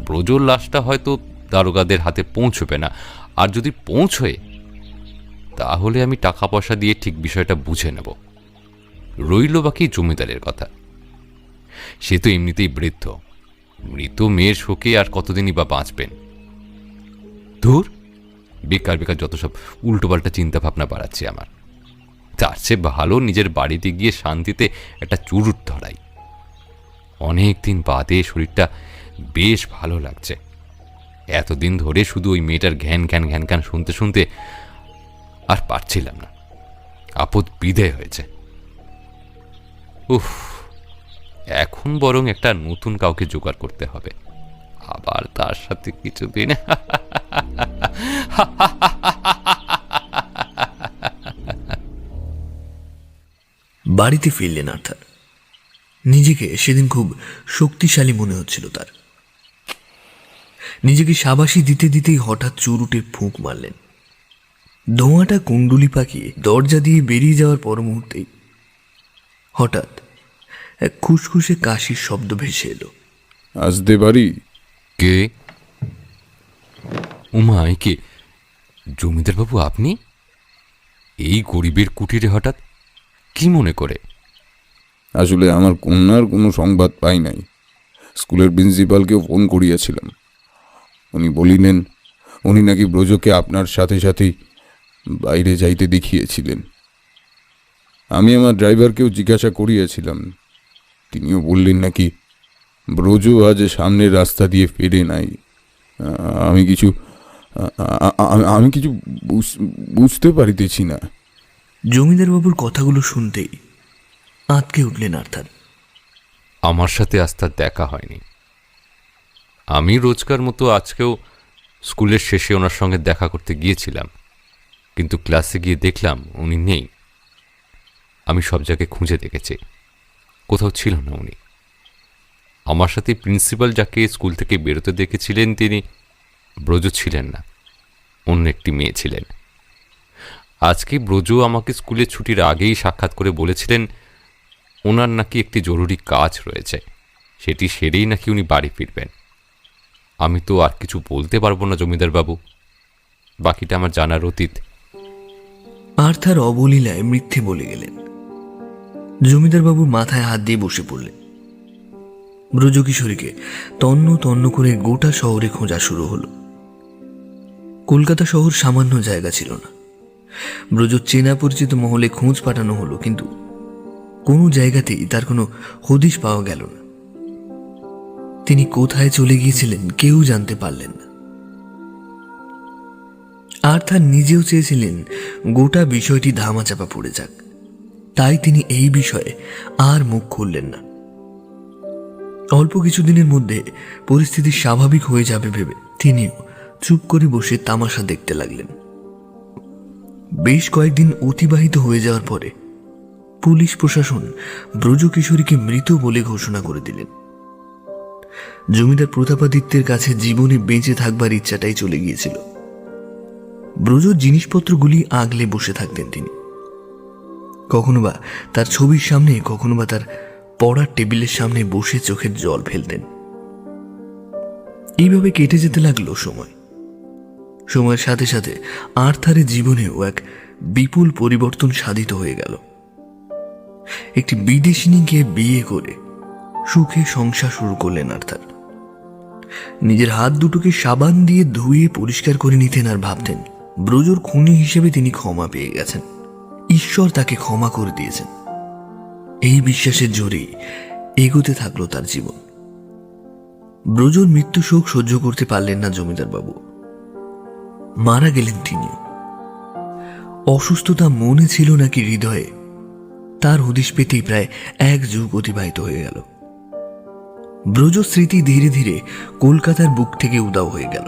ব্রজর লাশটা হয়তো দারোগাদের হাতে পৌঁছবে না, আর যদি পৌঁছয় তাহলে আমি টাকা পয়সা দিয়ে ঠিক বিষয়টা বুঝে নেব। রইল বাকি জমিদারের কথা। সে তো এমনিতেই বৃদ্ধ, মৃত মেয়ের শোকে আর কতদিনই বা বাঁচবেন। ধুর, বেকার বেকার যত সব উল্টোপাল্টা চিন্তা ভাবনা বাড়াচ্ছে আমার। তার চেয়ে ভালো নিজের বাড়িতে গিয়ে শান্তিতে একটা চুরুট ধরাই। অনেক দিন বাদে শরীরটা বেশ ভালো লাগছে। এতদিন ধরে শুধু ওই মেয়েটার ঘ্যান ঘ্যান ঘ্যান ঘ্যান শুনতে শুনতে আর পারছিলাম না। আপদ বিদায় হয়েছে। উফ, এখন বরং একটা নতুন কাউকে জোগাড় করতে হবে, আবার তার সাথে কিছুদিন। বাড়িতে ফিরলেন আর্থার। নিজেকে সেদিন খুব শক্তিশালী মনে হচ্ছিল তার। নিজেকে সাবাসি দিতে দিতেই হঠাৎ চুরুটে ফুঁক মারলেন। ধোঁয়াটা কুণ্ডুলি পাকিয়ে দরজা দিয়ে বেরিয়ে যাওয়ার পর মুহূর্তেই হঠাৎ এক খুসখুসে কাশির শব্দ ভেসে এলো। আসতে পারি? কে? উমা, কে? জমিদার বাবু আপনি এই গরিবের কুটিরে হঠাৎ কি মনে করে? আসলে আমার কন্যার কোনো সংবাদ পাই নাই। স্কুলের প্রিন্সিপালকেও ফোন করিয়াছিলাম। উনি বলিলেন উনি নাকি ব্রজকে আপনার সাথে সাথেই বাইরে যাইতে দেখিয়েছিলেন। আমি আমার ড্রাইভারকেও জিজ্ঞাসা করিয়াছিলাম, তিনিও বললেন নাকি ব্রজ আজ সামনের রাস্তা দিয়ে ফেরে নাই। আমি কিছু বুঝতে পারিতেছি না। জমিদার বাবুর কথাগুলো শুনতেই আঁতকে উঠলেন আর্থার। আমার সাথে আজ তার দেখা হয়নি। আমি রোজকার মতো আজকেও স্কুলের শেষে ওনার সঙ্গে দেখা করতে গিয়েছিলাম, কিন্তু ক্লাসে গিয়ে দেখলাম উনি নেই। আমি সব জায়গায় খুঁজে দেখেছি, কোথাও ছিল না উনি। আমার সাথে প্রিন্সিপাল যাকে স্কুল থেকে বেরোতে দেখেছিলেন তিনি ব্রজ ছিলেন না, অন্য একটি মেয়ে ছিলেন। আজকে ব্রজ আমাকে স্কুলের ছুটির আগেই সাক্ষাৎ করে বলেছিলেন ওনার নাকি একটি জরুরি কাজ রয়েছে, সেটি সেরেই নাকি উনি বাড়ি ফিরবেন। আমি তো আর কিছু বলতে পারবো না জমিদার বাবু, বাকিটা আমার জানার অতীত। আর্থার অবলীলায় মিথ্যে বলে গেলেন। জমিদার বাবুর মাথায় হাত দিয়ে বসে পড়লেন। ব্রজকিশোরীকে তন্ন তন্ন করে গোটা শহরে খোঁজা শুরু হলো। কলকাতা শহর সামান্য জায়গা ছিল না। ব্রজ চেনা পরিচিত মহলে খোঁজ পাঠানো হলো, কিন্তু কোনো জায়গাতেই তার কোনো হদিশ পাওয়া গেল না। তিনি কোথায় চলে গিয়েছিলেন কেউ জানতে পারলেন না। আর্থার নিজেও চেয়েছিলেন গোটা বিষয়টি ধামাচাপা পড়ে যাক, তাই তিনি এই বিষয়ে আর মুখ খুললেন না। অল্প কিছুদিনের মধ্যে পরিস্থিতি স্বাভাবিক হয়ে যাবে ভেবে তিনিও চুপ করে বসে তামাশা দেখতে লাগলেন। বেশ কয়েকদিন অতিবাহিত হয়ে যাওয়ার পরে পুলিশ প্রশাসন ব্রজকিশোরীকে মৃত বলে ঘোষণা করে দিলেন। জমিদার প্রতাপাদিত্যের কাছে জীবনে বেঁচে থাকবার ইচ্ছাটাই চলে গিয়েছিল। ব্রজর জিনিসপত্রগুলি আগলে বসে থাকতেন তিনি। কখনো বা তার ছবির সামনে, কখনো বা তার পড়ার টেবিলের সামনে বসে চোখের জল ফেলতেন। এইভাবে কেটে যেতে লাগলো সময়। সময়ের সাথে সাথে আর্থারের জীবনেও এক বিপুল পরিবর্তন সাধিত হয়ে গেল। একটি বিদেশিনীকে বিয়ে করে সুখে সংসার শুরু করলেন আর্থার। নিজের হাত দুটোকে সাবান দিয়ে ধুয়ে পরিষ্কার করে নিতেন আর ভাবতেন ব্রজর খুনি হিসেবে তিনি ক্ষমা পেয়ে গেছেন, ঈশ্বর তাকে ক্ষমা করে দিয়েছেন। এই বিশ্বাসের জোরেই এগোতে থাকলো তার জীবন। ব্রজর মৃত্যু শোক সহ্য করতে পারলেন না জমিদার বাবু, মারা গেলেন তিনিও। অসুস্থতা মনে ছিল নাকি হৃদয়ে, তার হদিশ পেতেই প্রায় 1 যুগ অতিবাহিত হয়ে গেল। ব্রজ স্মৃতি ধীরে ধীরে কলকাতার বুক থেকে উধাও হয়ে গেল।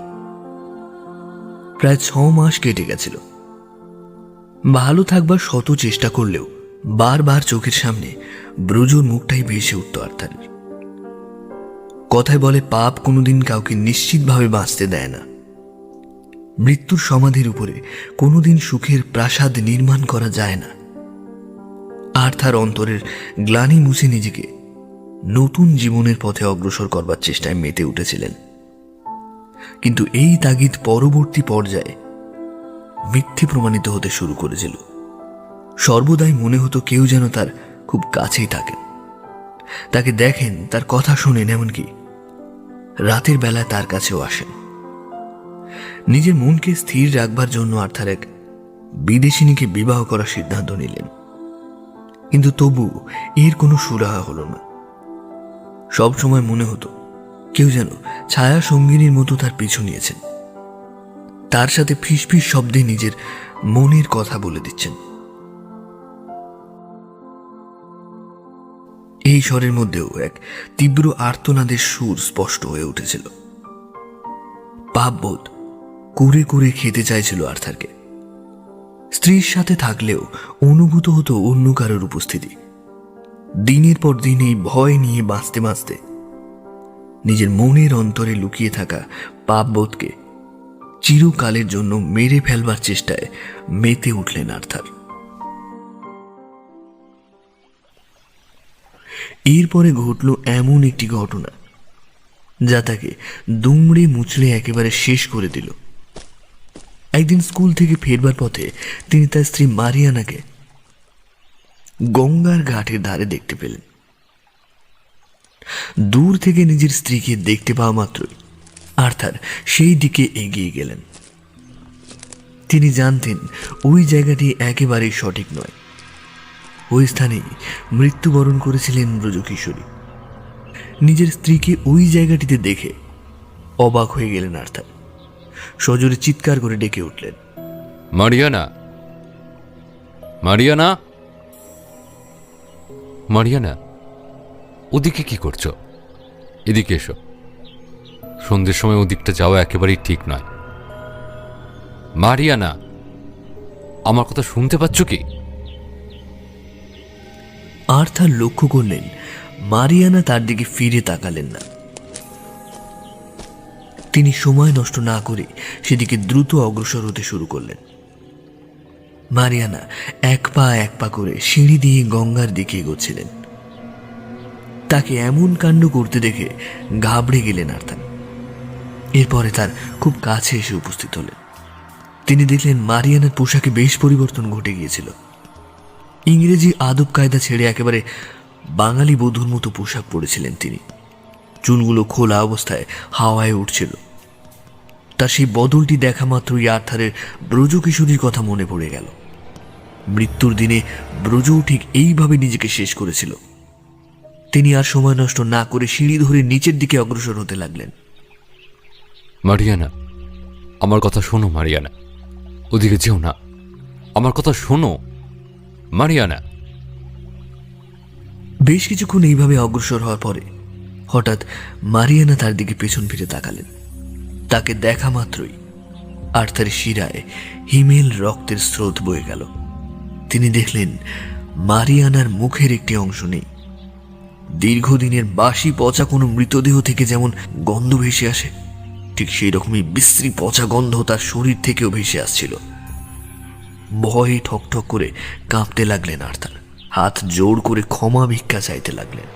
প্রায় 6 মাস কেটে গেছিল। ভালো থাকবার শত চেষ্টা করলেও বারবার চোখের সামনে ব্রজর মুখটাই ভেসে উঠত আর্থারের। কথায় বলে পাপ কোনোদিন কাউকে নিশ্চিতভাবে বাঁচতে দেয় না। মৃত্যুর সমাধির উপরে কোনোদিন সুখের প্রাসাদ নির্মাণ করা যায় না। আর্থার অন্তরের গ্লানি মুছে নিজেকে নতুন জীবনের পথে অগ্রসর করবার চেষ্টায় মেতে উঠেছিলেন। কিন্তু এই তাগিদ পরবর্তী পর্যায়ে মিথ্যে প্রমাণিত হতে শুরু করেছিল। সর্বদাই মনে হতো কেউ যেন তার খুব কাছেই থাকেন, তাকে দেখেন, তার কথা শোনেন, এমনকি রাতের বেলায় তার কাছেও আসেন। নিজের মনকে স্থির রাখবার জন্য আর্থার এক বিদেশিনীকে বিবাহ করার সিদ্ধান্ত নিলেন। কিন্তু তবু এর কোনো সুরাহা হলো না। সব সময় মনে হতো কেউ যেন ছায়া সঙ্গিনীর মতো তার পিছু নিয়েছেন, তার সাথে ফিসফিস শব্দে নিজের মনের কথা বলে দিচ্ছেন। এই স্বরের মধ্যেও এক তীব্র আর্তনাদের সুর স্পষ্ট হয়ে উঠেছিল। পাপবোধ কুরে কুরে খেতে চাইছিল আর্থারকে। স্ত্রীর সাথে থাকলেও অনুভূত হতো অন্য কারোর উপস্থিতি। দিনের পর দিন এই ভয় নিয়ে বাঁচতে বাঁচতে নিজের মনের অন্তরে লুকিয়ে থাকা পাপবোধকে চিরকালের জন্য মেরে ফেলবার চেষ্টায় মেতে উঠলেন আর্থার। এরপরে ঘটল এমন একটি ঘটনা যা তাকে দুমড়ে মুচড়ে একেবারে শেষ করে দিল। একদিন স্কুল থেকে ফেরবার পথে তিনি তার স্ত্রী মারিয়ানাকে গঙ্গার ঘাটের ধারে দেখতে পেলেন। দূর থেকে নিজের স্ত্রীকে দেখতে পাওয়া মাত্রই আর্থার সেই দিকে এগিয়ে গেলেন। তিনি জানতেন ওই জায়গাটি একেবারেই সঠিক নয়। ওই স্থানেই মৃত্যুবরণ করেছিলেন ব্রজকিশোরী। নিজের স্ত্রীকে ওই জায়গাটিতে দেখে অবাক হয়ে গেলেন আর্থার। সজোরে চিৎকার করে ডেকে উঠলেন, মারিয়ানা, মারিয়ানা, মারিয়ানা, ওদিকে কি করছো? এদিকে এসো। সন্ধ্যের সময় ওদিকটা যাওয়া একেবারেই ঠিক নয়। মারিয়ানা, আমার কথা শুনতে পাচ্ছ কি? আর্থার লক্ষ্য করলেন মারিয়ানা তার দিকে ফিরে তাকালেন না। তিনি সময় নষ্ট না করে সেদিকে দ্রুত অগ্রসর হতে শুরু করলেন। মারিয়ানা এক পা এক পা করে সিঁড়ি দিয়ে গঙ্গার দিকে এগোচ্ছিলেন। তাকে এমন কাণ্ড করতে দেখে ঘাবড়ে গেলেন আর্থার। এরপরে তার খুব কাছে এসে উপস্থিত হলেন। তিনি দেখলেন মারিয়ানার পোশাকে বেশ পরিবর্তন ঘটে গিয়েছিল। ইংরেজি আদব কায়দা ছেড়ে একেবারে বাঙালি বধূর মতো পোশাক পরেছিলেন তিনি। চুলগুলো খোলা অবস্থায় হাওয়ায় উঠছিল। তার সেই বদলটি দেখা মাত্রই আর্থারের ব্রজ কিশোরীর কথা মনে পড়ে গেল। মৃত্যুর দিনে ব্রজও ঠিক এইভাবে নিজেকে শেষ করেছিল। তিনি আর সময় নষ্ট না করে সিঁড়ি ধরে নিচের দিকে অগ্রসর হতে লাগলেন। মারিয়ানা, আমার কথা শোনো মারিয়ানা, ওদিকে যেও না, আমার কথা শোনো মারিয়ানা। বেশ কিছুক্ষণ এইভাবে অগ্রসর হওয়ার পরে হঠাৎ মারিয়ানা তার দিকে পেছন ফিরে তাকালেন। তাকে দেখা মাত্রই আর্থারের শিরায় হিমেল রক্তের স্রোত বয়ে গেল। তিনি দেখলেন মারিয়ানার মুখের একটি অংশ নেই। দীর্ঘদিনের বাসি পচা কোনো মৃতদেহ থেকে যেমন গন্ধ ভেসে আসে, ঠিক সেই রকমই বিশ্রী পচা গন্ধ তার শরীর থেকেও ভেসে আসছিল। ভয়ে ঠকঠক করে কাঁপতে লাগলেন আর্থার। হাত জোর করে ক্ষমা ভিক্ষা চাইতে লাগলেন।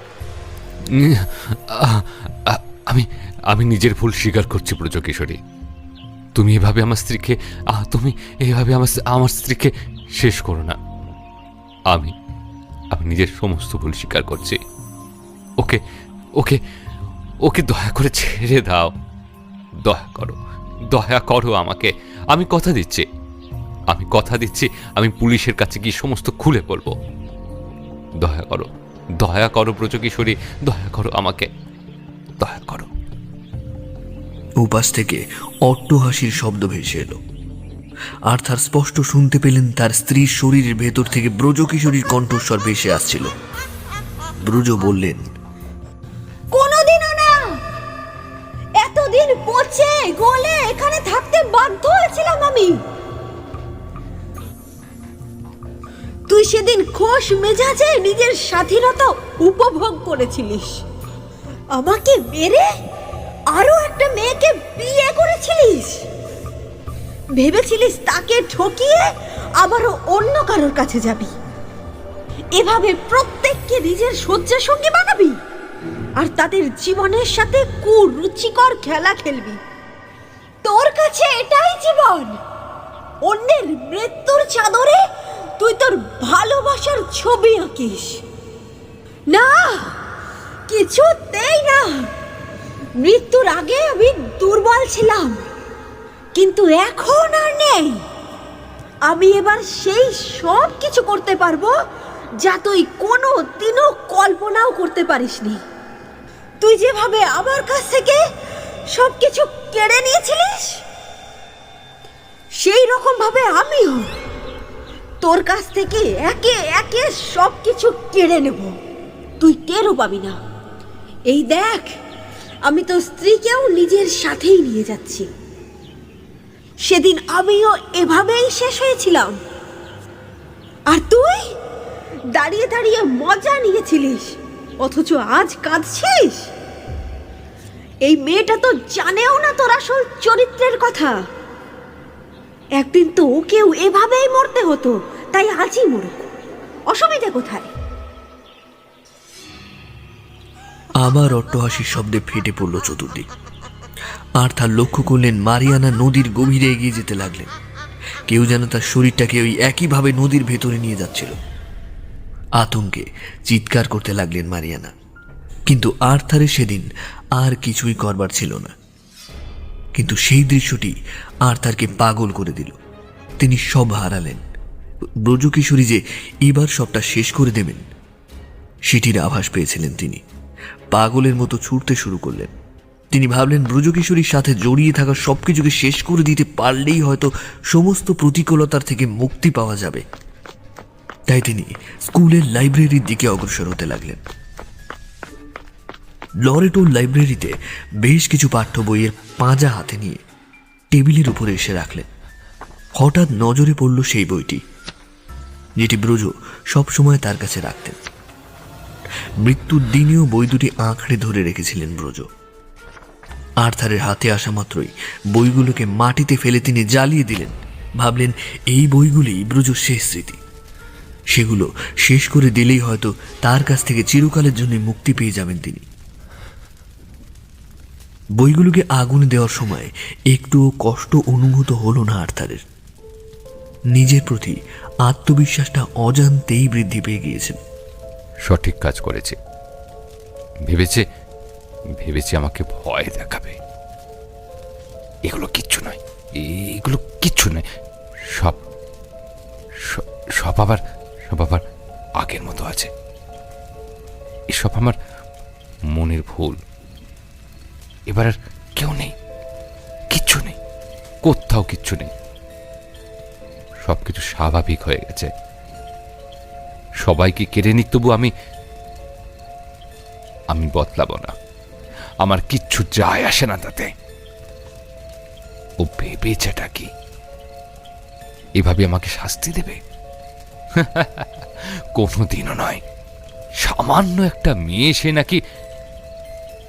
আমি আমি নিজের ভুল স্বীকার করছি ব্রজ কিশোরী। তুমি এভাবে আমার স্ত্রীকে আমার স্ত্রীকে শেষ করো না। আমি আমি নিজের সমস্ত ভুল স্বীকার করছি। ওকে ওকে ওকে দয়া করে ছেড়ে দাও। দয়া করো আমাকে। আমি কথা দিচ্ছি আমি পুলিশের কাছে গিয়ে সমস্ত খুলে বলবো। দয়া করো ব্রজ কিশোরী, দয়া করো আমাকে, দয়া করো। উপাস থেকে অট্টহাসির শব্দ ভেসে এলো। আর্থার স্পষ্ট শুনতে পেলেন তার স্ত্রীর শরীরের ভেতর থেকে ব্রজ কিশোরীর কণ্ঠস্বর ভেসে আসছিল। ব্রজ বললেন, কোনোদিনও না। এতদিন পচে গলে এখানে থাকতে বাধ্য হয়েছিলাম আমি। তুই সেদিন খোশ মেজাজে নিজের স্বাধীনতা উপভোগ করেছিলিস। আমাকে মেরে আরো একটা মেয়েকে বিয়ে করেছিলিস। ভেবেছিলিস তাকে ঠকিয়ে আবারও অন্য কারোর কাছে যাবি। এভাবে প্রত্যেককে নিজের শয্যা সঙ্গী বানাবি আর তাদের জীবনের সাথে কুরুচিকর খেলা খেলবি। তোর কাছে এটাই জীবন। অন্যের মৃত্যুর চাদরে তুই তোর ভালোবাসার ছবি আঁকিস। না, কিছুতেই না। মৃত্যুর আগে আমি দুর্বল ছিলাম, কিন্তু এখন আর নেই। আমি এবার সেই সব কিছু করতে পারবো যা তুই কোনো দিনও কল্পনাও করতে পারিসনি। তুই যেভাবে আমার কাছ থেকে সবকিছু কেড়ে নিয়েছিলিস, সেই রকম ভাবে আমিও তোর কাছ থেকে একে একে সবকিছু কেড়ে নেব। তুই টেরও পাবি না। এই দেখ, আমি তোর স্ত্রীকেও নিজের সাথেই নিয়ে যাচ্ছি। সেদিন আমিও এভাবেই শেষ হয়েছিলাম, আর তুই দাঁড়িয়ে দাঁড়িয়ে মজা নিয়েছিলিস, অথচ আজ কাঁদছিস। এই মেয়েটা তো জানেও না তোর আসল চরিত্রের কথা। একদিন তো ওকেও এভাবেই মরতে হতো, তাই আজই মরুক, অসুবিধা কোথায়? আবার অট্টহাসির শব্দে ফেটে পড়ল চতুর্দিক। আর তার লক্ষ্য করলেন মারিয়ানা নদীর গভীরে এগিয়ে যেতে লাগলেন। কেউ যেন তার শরীরটাকে ওই একইভাবে নদীর ভেতরে নিয়ে যাচ্ছিল। আতঙ্কে চিৎকার করতে লাগলেন মারিয়ানা, কিন্তু আর্থারের সেদিন আর কিছুই করবার ছিল না। কিন্তু সেই দৃশ্যটি আর্থারকে পাগল করে দিল। তিনি সব হারালেন। ব্রজ কিশোরী যে এবার সবটা শেষ করে দেবেন সেটির আভাস পেয়েছিলেন তিনি। পাগলের মতো ছুটতে শুরু করলেন। তিনি ভাবলেন ব্রজ কিশোরীর সাথে জড়িয়ে থাকা সবকিছুকে শেষ করে দিতে পারলেই হয়তো সমস্ত প্রতিকূলতার থেকে মুক্তি পাওয়া যাবে। তাই তিনি স্কুলের লাইব্রেরির দিকে অগ্রসর হতে লাগলেন। লরেটো লাইব্রেরিতে বেশ কিছু পাঠ্য বইয়ের পাঁজা হাতে নিয়ে টেবিলের উপরে এসে রাখলেন। হঠাৎ নজরে পড়ল সেই বইটি, যেটি ব্রজ সবসময় তার কাছে রাখতেন। মৃত্যুর দিনেও বই দুটি আঁকড়ে ধরে রেখেছিলেন ব্রজ। আর্থারের হাতে আসা মাত্রই বইগুলোকে মাটিতে ফেলে তিনি জ্বালিয়ে দিলেন। ভাবলেন এই বইগুলি ব্রজ শেষ স্মৃতি। সেগুলো শেষ করে দিলেই হয়তো তার কাছ থেকে চিরকালের জন্য মুক্তি পেয়ে যাবেন তিনি। বইগুলোকে আগুন দেওয়ার সময় একটুও কষ্ট অনুভূত হলো না আর্থারের। নিজের প্রতি আত্মবিশ্বাসটা অজান্তেই বৃদ্ধি পেয়ে গিয়েছিল। সঠিক কাজ করেছে ভেবেছে ভেবেছে আমাকে ভয় দেখাবে। এগুলো কিচ্ছু নয়, এগুলো কিচ্ছু নয়, সব সব- সব আবার সব আবার আগের মতো আছে। এসব আমার মনের ভুল। এবার আর কেউ নেই, কিচ্ছু নেই, কোথাও কিচ্ছু নেই, সবকিছু স্বাভাবিক হয়ে গেছে। সবাইকে কেড়ে নিক, তবু আমি বদলাবো না। আমার কিচ্ছু যায় আসে না তাতে। ও ভেবেছেটা কি এভাবে আমাকে শাস্তি দেবে? কোনোদিনও নয়। সামান্য একটা মেয়ে, সে নাকি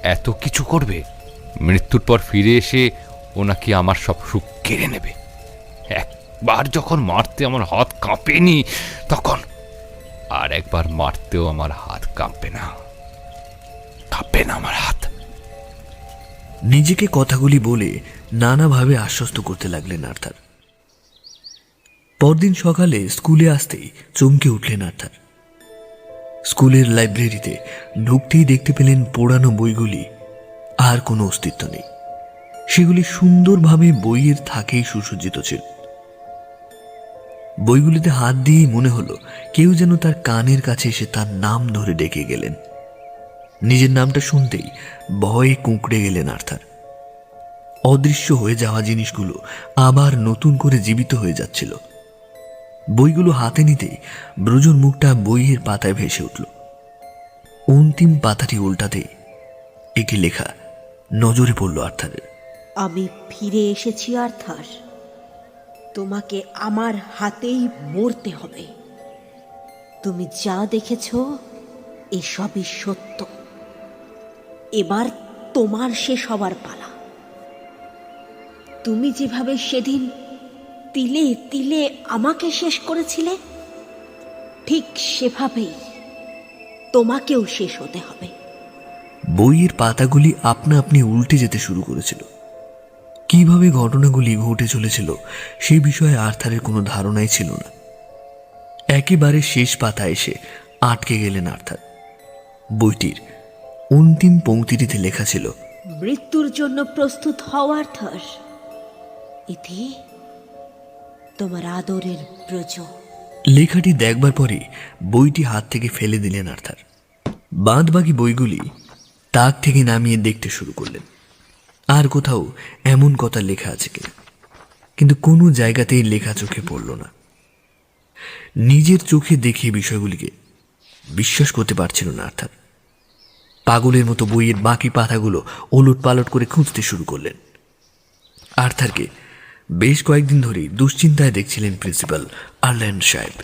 এত কিছু করবে? মৃত্যুর পর ফিরে এসে ও নাকি আমার সব সুখ কেড়ে নেবে। একবার যখন মারতে আমার হাত কাঁপেনি, তখন আর একবার মারতেও আমার হাত কাঁপবে না, কাঁপবে না আমার হাত। নিজেকে কথাগুলি বলে নানাভাবে আশ্বস্ত করতে লাগলেন আর্থার। পরদিন সকালে স্কুলে আসতেই চমকে উঠলেন আর্থার। স্কুলের লাইব্রেরিতে ঢুকতেই দেখতে পেলেন পোড়ানো বইগুলি আর কোনো অস্তিত্ব নেই। সেগুলি সুন্দরভাবে বইয়ের থাকেই সুসজ্জিত ছিল। বইগুলিতে হাত দিয়েই মনে হলো কেউ যেন তার কানের কাছে এসে তার নাম ধরে ডেকে গেলেন। নিজের নামটা শুনতেই ভয়ে কুঁকড়ে গেলেন আর্থার। অদৃশ্য হয়ে যাওয়া জিনিসগুলো আবার নতুন করে জীবিত হয়ে যাচ্ছিল। বইগুলো হাতে নিতেই ব্রজর মুখটা বইয়ের পাতায় ভেসে উঠল। অন্তিম পাতাটি উল্টাতেই একটি লেখা নজরে পড়ল আর্থারের। আমি ফিরে এসেছি আর্থার, তোমাকে আমার হাতেই মরতে হবে। তুমি যা দেখেছ এসবই সত্য। এবার তোমার শেষ হবার পালা। তুমি যেভাবে সেদিন তিলে তিলে আমাকে শেষ করেছিলে, ঠিক সেভাবেই তোমাকেও শেষ হতে হবে। বইয়ের পাতাগুলি আপনা আপনি উল্টে যেতে শুরু করেছিল। কিভাবে ঘটনাগুলি ঘটে চলেছিল সে বিষয়ে আর্থারের কোনো ধারণাই ছিল না। একেবারে শেষ পাতায় এসে আটকে গেলেন আর্থার। বইটির অন্তিম পংক্তিটিতে লেখা ছিল, মৃত্যুর জন্য প্রস্তুত হও আর্থার। এতে তোমার আদরের ব্রজ। লেখাটি দেখবার পরে বইটি হাত থেকে ফেলে দিলেন আর্থার। বাদবাকি বইগুলি তাক থেকে নামিয়ে দেখতে শুরু করলেন আর কোথাও এমন কথা লেখা আছে কিনা, কিন্তু কোনো জায়গাতেই লেখা চোখে পড়ল না। নিজের চোখে দেখে বিষয়গুলিকে বিশ্বাস করতে পারছিল না আর্থার। পাগলের মতো বইয়ের বাকি পাতাগুলো ওলট পালট করে খুঁজতে শুরু করলেন। আর্থারকে বেশ কয়েকদিন ধরেই দুশ্চিন্তায় দেখছিলেন প্রিন্সিপাল আর্ল্যান্ড সাহেব।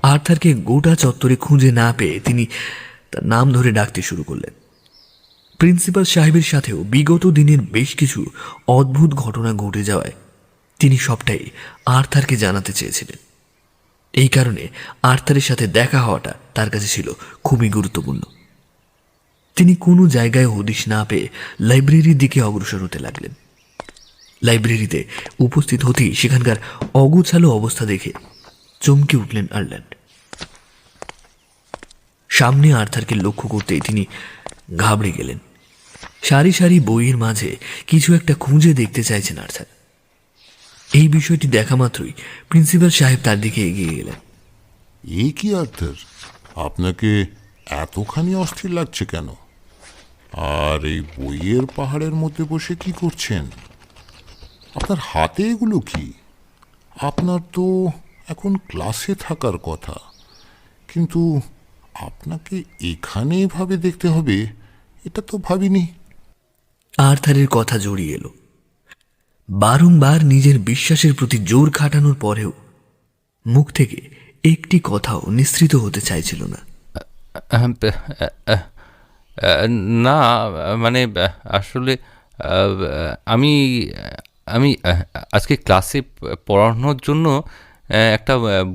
আর্থারকে গোটা চত্বরে খুঁজে না পেয়ে তিনি তার নাম ধরে ডাকতে শুরু করলেন। প্রিন্সিপাল সাহেবের সাথেও বিগত দিনের বেশ কিছু অদ্ভুত ঘটনা ঘটে যাওয়ায় তিনি সবটাই আর্থারকে জানাতে চেয়েছিলেন। এই কারণে আর্থারের সাথে দেখা হওয়াটা তার কাছে ছিল খুবই গুরুত্বপূর্ণ। তিনি কোনো জায়গায় হদিশ না পেয়ে লাইব্রেরির দিকে অগ্রসর হতে লাগলেন। লাইব্রেরিতে উপস্থিত হতেই সেখানকার অগোছালো অবস্থা দেখে চমকে উঠলেন আর্ল্যান্ড। সামনে আর্থারকে লক্ষ্য করতেই তিনি ঘাবড়ে গেলেন। সারি সারি বইয়ের মাঝে কিছু একটা খুঁজে দেখতে চাইছেন আর্থার। এই বিষয়টি দেখা মাত্রই প্রিন্সিপাল সাহেব তার দিকে এগিয়ে গেলেন। এই কি আর্থার, আপনাকে এতখানি অস্থির লাগছে কেন? আর এই বইয়ের পাহাড়ের মধ্যে বসে কি করছেন? আপনার হাতে এগুলো কি? আপনার তো এখন ক্লাসে থাকার কথা, কিন্তু আপনাকে এখানে এভাবে দেখতে হবে এটা তো ভাবিনি। আর্থারের কথা জড়িয়ে এলো। বারংবার নিজের বিশ্বাসের প্রতি জোর খাটানোর পরেও মুখ থেকে একটি কথাও নিঃসৃত হতে চাইছিল না। না, মানে আসলে আমি আমি আজকে ক্লাসে পড়ানোর জন্য একটা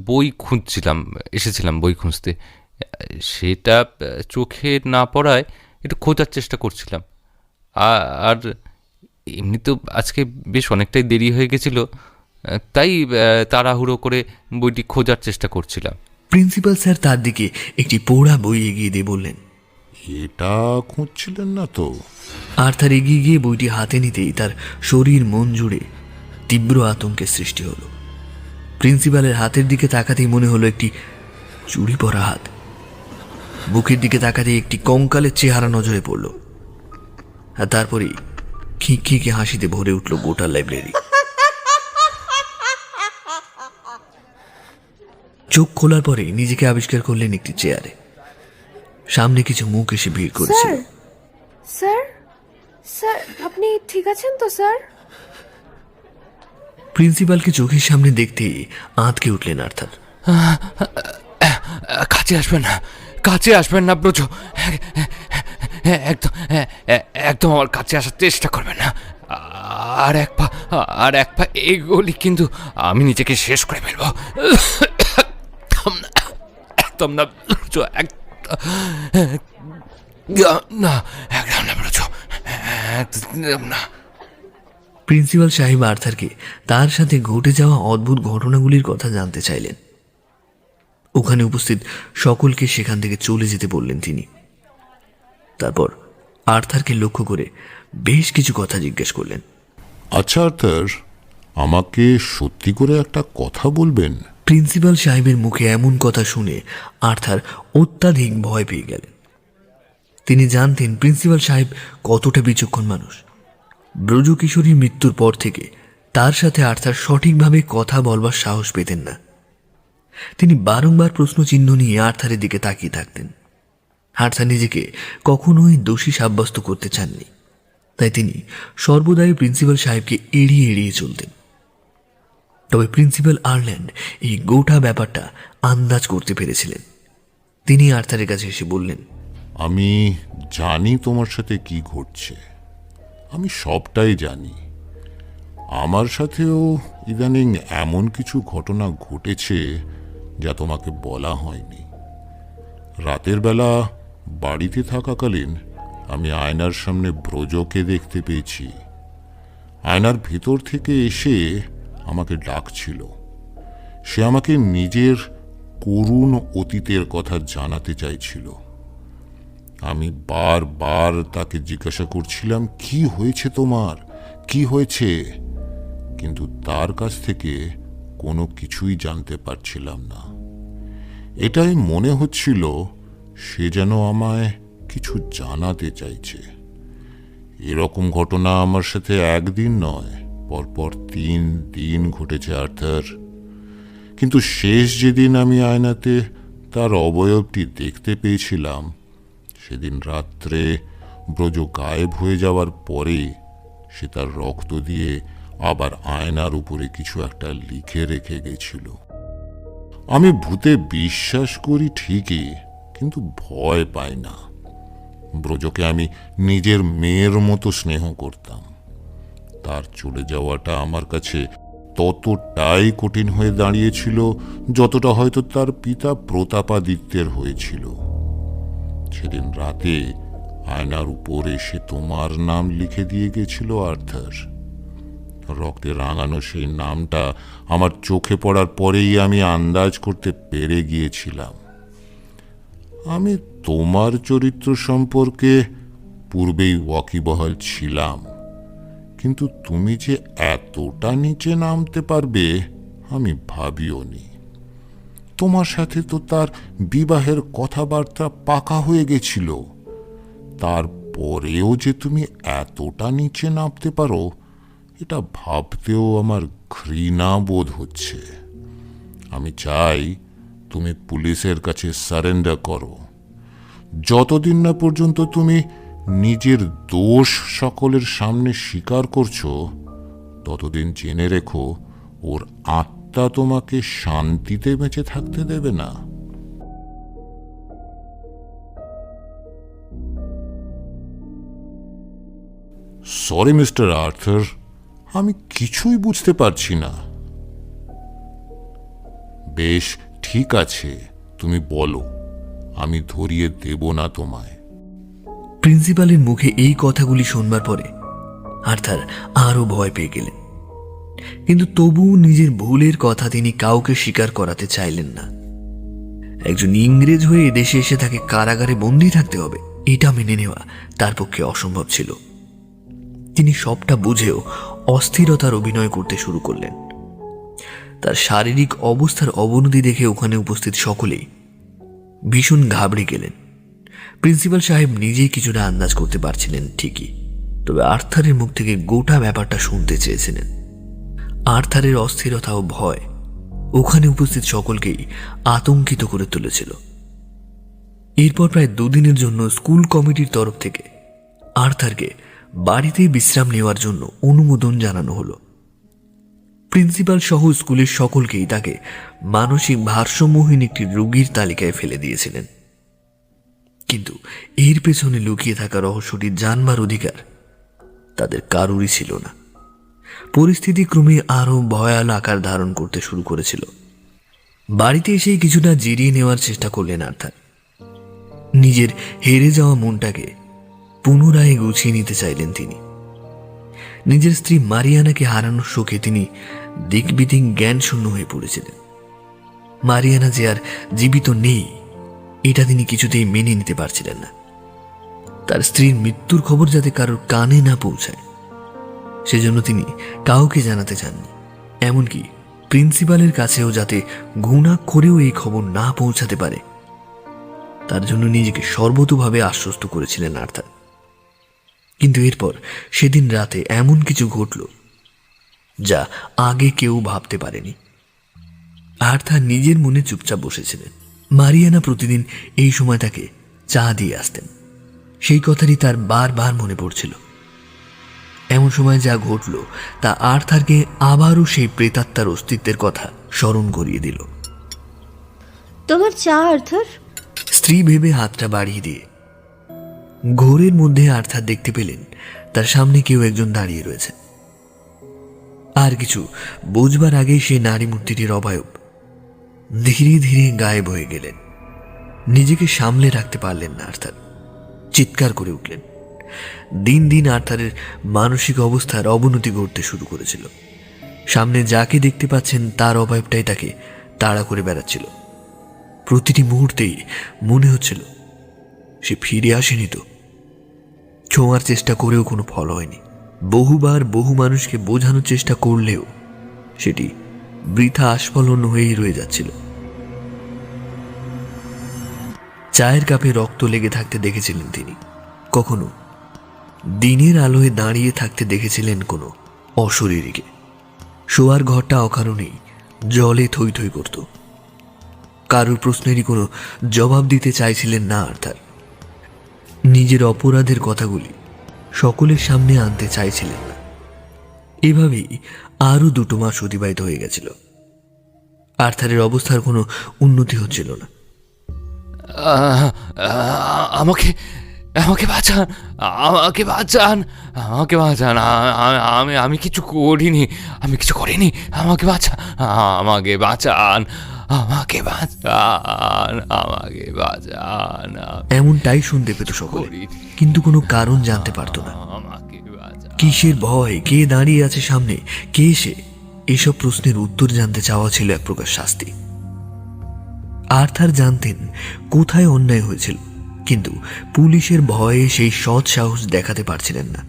বই খুঁজছিলাম, এসেছিলাম বই খুঁজতে। সেটা চোখে না পড়ায় একটু খোঁজার চেষ্টা করছিলাম। আর এমনি তো আজকে বেশ অনেকটাই দেরি হয়ে গেছিল, তাই তাড়াহুড়ো করে বইটি খোঁজার চেষ্টা করছিলাম। প্রিন্সিপাল স্যার তার দিকে একটি পোড়া বই এগিয়ে দিয়ে বললেন। এটা খুঁজছিলেন না তো? আর্থার এগিয়ে গিয়ে বইটি হাতে নিতেই তার শরীর মন জুড়ে তীব্র আতঙ্কের সৃষ্টি হলো। প্রিন্সিপালের হাতের দিকে তাকাতেই মনে হলো একটি চুরি পরা হাত। বুকের দিকে তাকাতেই একটি কঙ্কালের চেহারা নজরে পড়ল। আর তারপরেই খিঁকে হাসিতে ভরে উঠল গোটা লাইব্রেরি। চোখ খোলার পরে নিজেকে আবিষ্কার করলেন একটি চেয়ারে। সামনে কিছু মুখ এসে ভিড় করেছিল। স্যার, স্যার আপনি ঠিক আছেন তো স্যার? প্রিন্সিপালকে চোখের সামনে দেখতেই আঁতকে উঠলেন আর্থার। কাছে আসবেন না, কাছে আসবেন না ব্রজ, একদম একদম আমার কাছে আসার চেষ্টা করবেন না। আর এক পা এগোলি কিন্তু আমি নিজেকে শেষ করে ফেলবো। একদম না ব্রজ, না একদম না ব্রজ, একদম না। প্রিন্সিপাল সাহেব আর্থারকে তার সাথে ঘটে যাওয়া অদ্ভুত ঘটনাগুলির কথা জানতে চাইলেন। ওখানে উপস্থিত সকলকে সেখান থেকে চলে যেতে বললেন তিনি। তারপর আর্থারকে লক্ষ্য করে বেশ কিছু কথা জিজ্ঞেস করলেন। আচ্ছা আর্থার, আমাকে সত্যি করে একটা কথা বলবেন? প্রিন্সিপাল সাহেবের মুখে এমন কথা শুনে আর্থার অত্যাধিক ভয় পেয়ে গেলেন। তিনি জানতেন প্রিন্সিপাল সাহেব কতটা বিচক্ষণ মানুষ। ব্রজকিশোরীর মৃত্যুর পর থেকে তার সাথে আর্থার সঠিকভাবে কথা বলবার সাহস পেতেন না। তিনি বারংবার প্রশ্নচিহ্ন নিয়ে আর্থারের দিকে তাকিয়ে থাকতেন। আর্থার নিজেকে কখনোই দোষী সাব্যস্ত করতে চাননি, তাই তিনি সর্বদাই প্রিন্সিপাল সাহেবকে এড়িয়ে এড়িয়ে চলতেন। তবে প্রিন্সিপাল আর্ল্যান্ড এই গোটা ব্যাপারটা আন্দাজ করতে পেরেছিলেন। তিনি আর্থারের কাছে এসে বললেন, আমি জানি তোমার সাথে কি ঘটছে, আমি সবটাই জানি। আমার সাথেও ইদানিং এমন কিছু ঘটনা ঘটেছে যা তোমাকে বলা হয়নি। রাতের বেলা বাড়িতে থাকাকালীন আমি আয়নার সামনে ব্রজকে দেখতে পেয়েছি। আয়নার ভিতর থেকে এসে আমাকে ডাকছিল। সে আমাকে নিজের করুণ অতীতের কথা জানাতে চাইছিল। আমি বারবার তাকে জিজ্ঞাসা করছিলাম, কি হয়েছে তোমার, কি হয়েছে, কিন্তু তার কাছ থেকে কোনো কিছুই জানতে পারছিলাম না। এটাই মনে হচ্ছিল সে যেন আমায় কিছু জানাতে চাইছে। এরকম ঘটনা আমার সাথে একদিন নয়, পরপর 3 দিন ঘটেছে আর্থার। কিন্তু শেষ যেদিন আমি আয়নাতে তার অবয়বটি দেখতে পেয়েছিলাম, সেদিন রাত্রে ব্রজ গায়েব হয়ে যাওয়ার পরে সে তার রক্ত দিয়ে আবার আয়নার উপরে কিছু একটা লিখে রেখে গেছিল। আমি ভূতে বিশ্বাস করি ঠিকই, কিন্তু ভয় পাই না। ব্রজকে আমি নিজের মেয়ের মতো স্নেহ করতাম। তার চলে যাওয়াটা আমার কাছে ততটাই কঠিন হয়ে দাঁড়িয়েছিল যতটা হয়তো তার পিতা প্রতাপাদিত্যের হয়েছিল। সেদিন রাতে আয়নার উপরে সে তোমার নাম লিখে দিয়ে গেছিল আর্থার। রক্তে রাঙানো সেই নামটা আমার চোখে পড়ার পরেই আমি আন্দাজ করতে পেরে গিয়েছিলাম। আমি তোমার চরিত্র সম্পর্কে পূর্বেই ওয়াকিবহাল ছিলাম, কিন্তু তুমি যে এতটা নিচে নামতে পারবে আমি ভাবিওনি। তোমার সাথে তো তার বিবাহের কথাবার্তা পাকা হয়ে গেছিল, তারপরেও যে তুমি এতটা নিচে নামতে পারো এটা ভাবতেও আমার ঘৃণা বোধ হচ্ছে। আমি চাই তুমি পুলিশের কাছে সারেন্ডার করো। যতদিন না পর্যন্ত তুমি নিজের দোষ সকলের সামনে স্বীকার করছো, ততদিন জেনে রেখো ওর আত্মা তোমাকে শান্তিতে বেঁচে থাকতে দেবে না। সরি মিস্টার আর্থার, আমি কিছুই বুঝতে পারছি না। বেশ, ঠিক আছে, তুমি বলো, আমি ধরিয়ে দেব না তোমায়। প্রিন্সিপালের মুখে এই কথাগুলি শুনবার পরে আর্থার আরও ভয় পেয়ে গেলেন, কিন্তু তবুও নিজের ভুলের কথা তিনি কাউকে স্বীকার করাতে চাইলেন না। একজন ইংরেজ হয়ে এদেশে এসে তাকে কারাগারে বন্দী থাকতে হবে, এটা মেনে নেওয়া তার পক্ষে অসম্ভব ছিল। তিনি সবটা বুঝেও অস্থিরতার অভিনয় করতে শুরু করলেন। তার শারীরিক অবস্থার অবনতি দেখে ওখানে উপস্থিত সকলেই ভীষণ ঘাবড়ে গেলেন। প্রিন্সিপাল সাহেব নিজেই কিছুটা আন্দাজ করতে পারছিলেন ঠিকই, তবে আর্থারের মুখ থেকে গোটা ব্যাপারটা শুনতে চেয়েছিলেন। আর্থারের অস্থিরতা ও ভয় ওখানে উপস্থিত সকলকেই আতঙ্কিত করে তুলেছিল। এরপর প্রায় 2 দিনের জন্য স্কুল কমিটির তরফ থেকে আর্থারকে বাড়িতে বিশ্রাম নেওয়ার জন্য অনুমোদন জানানো হলো। প্রিন্সিপাল সহ স্কুলের সকলকেই তাকে মানসিক ভারসাম্যহীন একটি রোগীর তালিকায় ফেলে দিয়েছিলেন। কিন্তু এর পেছনে লুকিয়ে থাকা রহস্যটি জানবার অধিকার তাদের কারোরই ছিল না। পরিস্থিতি ক্রমে আরো ভয়াল আকার ধারণ করতে শুরু করেছিল। বাড়িতে এসেই কিছুটা জিরিয়ে নেওয়ার চেষ্টা করলেন আর্থার। নিজের হেরে যাওয়া মনটাকে পুনরায় গুছিয়ে নিতে চাইলেন তিনি। নিজের স্ত্রী মারিয়ানাকে হারানোর শোকে তিনি দিকবিদিক জ্ঞান শূন্য হয়ে পড়েছিলেন। মারিয়ানা যে আর জীবিত নেই এটা তিনি কিছুতেই মেনে নিতে পারছিলেন না। তার স্ত্রীর মৃত্যুর খবর যাতে কারোর কানে না পৌঁছায় সেজন্য তিনি কাউকে জানাতে চাননি, এমনকি প্রিন্সিপালের কাছেও যাতে গুণা করেও এই খবর না পৌঁছাতে পারে তার জন্য নিজেকে সর্বতোভাবে আশ্বস্ত করেছিলেন আর্থার। কিন্তু এরপর সেদিন রাতে এমন কিছু ঘটল যা আগে কেউ ভাবতে পারেনি। আর্থার নিজের মনে চুপচাপ বসেছিলেন। মারিয়ানা প্রতিদিন এই সময় তাকে চা দিয়ে আসতেন, সেই কথাটি তার বারবার মনে পড়ছিল। এমন সময় যা ঘটল তা আর্থারকে আবারও সেই প্রেতাত্মার অস্তিত্বের কথা স্মরণ করিয়ে দিল। তোমার চা আর্থার। স্ত্রী ভেবে হাতটা বাড়িয়ে দিয়ে ঘোরের মধ্যে আর্থার দেখতে পেলেন তার সামনে কেউ একজন দাঁড়িয়ে রয়েছে। আর কিছু বুঝবার আগেই সেই নারী মূর্তিটির অবয়ব ধীরে ধীরে গায়েব হয়ে গেলেন। নিজেকে সামলে রাখতে পারলেন না আর্থার, চিৎকার করে উঠলেন। দিন দিন আর্থারের মানসিক অবস্থার অবনতি ঘটতে শুরু করেছিল। সামনে যাকে দেখতে পাচ্ছেন তার অবয়বটাই তাকে তাড়া করে বেড়াচ্ছিল। প্রতিটি মুহূর্তেই মনে হচ্ছিল সে ফিরে আসেনি তো। ছোঁয়ার চেষ্টা করেও কোনো ফল হয়নি। বহুবার বহু মানুষকে বোঝানোর চেষ্টা করলেও সেটি বৃথা আস্ফলন হয়েই রয়ে যাচ্ছিল। চায়ের কাপে রক্ত লেগে থাকতে দেখেছিলেন তিনি, কখনো দিনের আলোয় দাঁড়িয়ে থাকতে দেখেছিলেন কোনো অশরীরীকে। শোয়ার ঘরটা অকারণেই জলে থই থই করত। কারোর প্রশ্নেরই কোনো জবাব দিতে চাইছিলেন না আর্থার। নিজের অপরাধের কথাগুলি সকলের সামনে আনতে চাইছিলেন না। এভাবেই আরো 2 মাস অতিবাহিত হয়ে গেছিল। আর্থারের অবস্থার কোনো উন্নতি হচ্ছিল না। আমাকে আমাকে বাঁচান, আমাকে বাঁচান, আমাকে বাঁচান। আমি কিছু করিনি, আমি কিছু করিনি। আমাকে বাঁচান, আমাকে বাঁচান, আমাকে বাঁচান, আমাকে বাঁচান। এমনটাই শুনতে পেত সকলে, কিন্তু কোনো কারণ জানতে পারত না। আমাকে বাঁচান। কিসের ভয়, কে দাঁড়িয়ে আছে সামনে, কে সে, এসব প্রশ্নের উত্তর জানতে চাওয়া ছিল এক প্রকার শাস্তি। আর্থার জানতেন কোথায় অন্যায় হয়েছিল, কিন্তু পুলিশের ভয়ে সেই সৎ সাহস দেখাতে পারছিলেন না।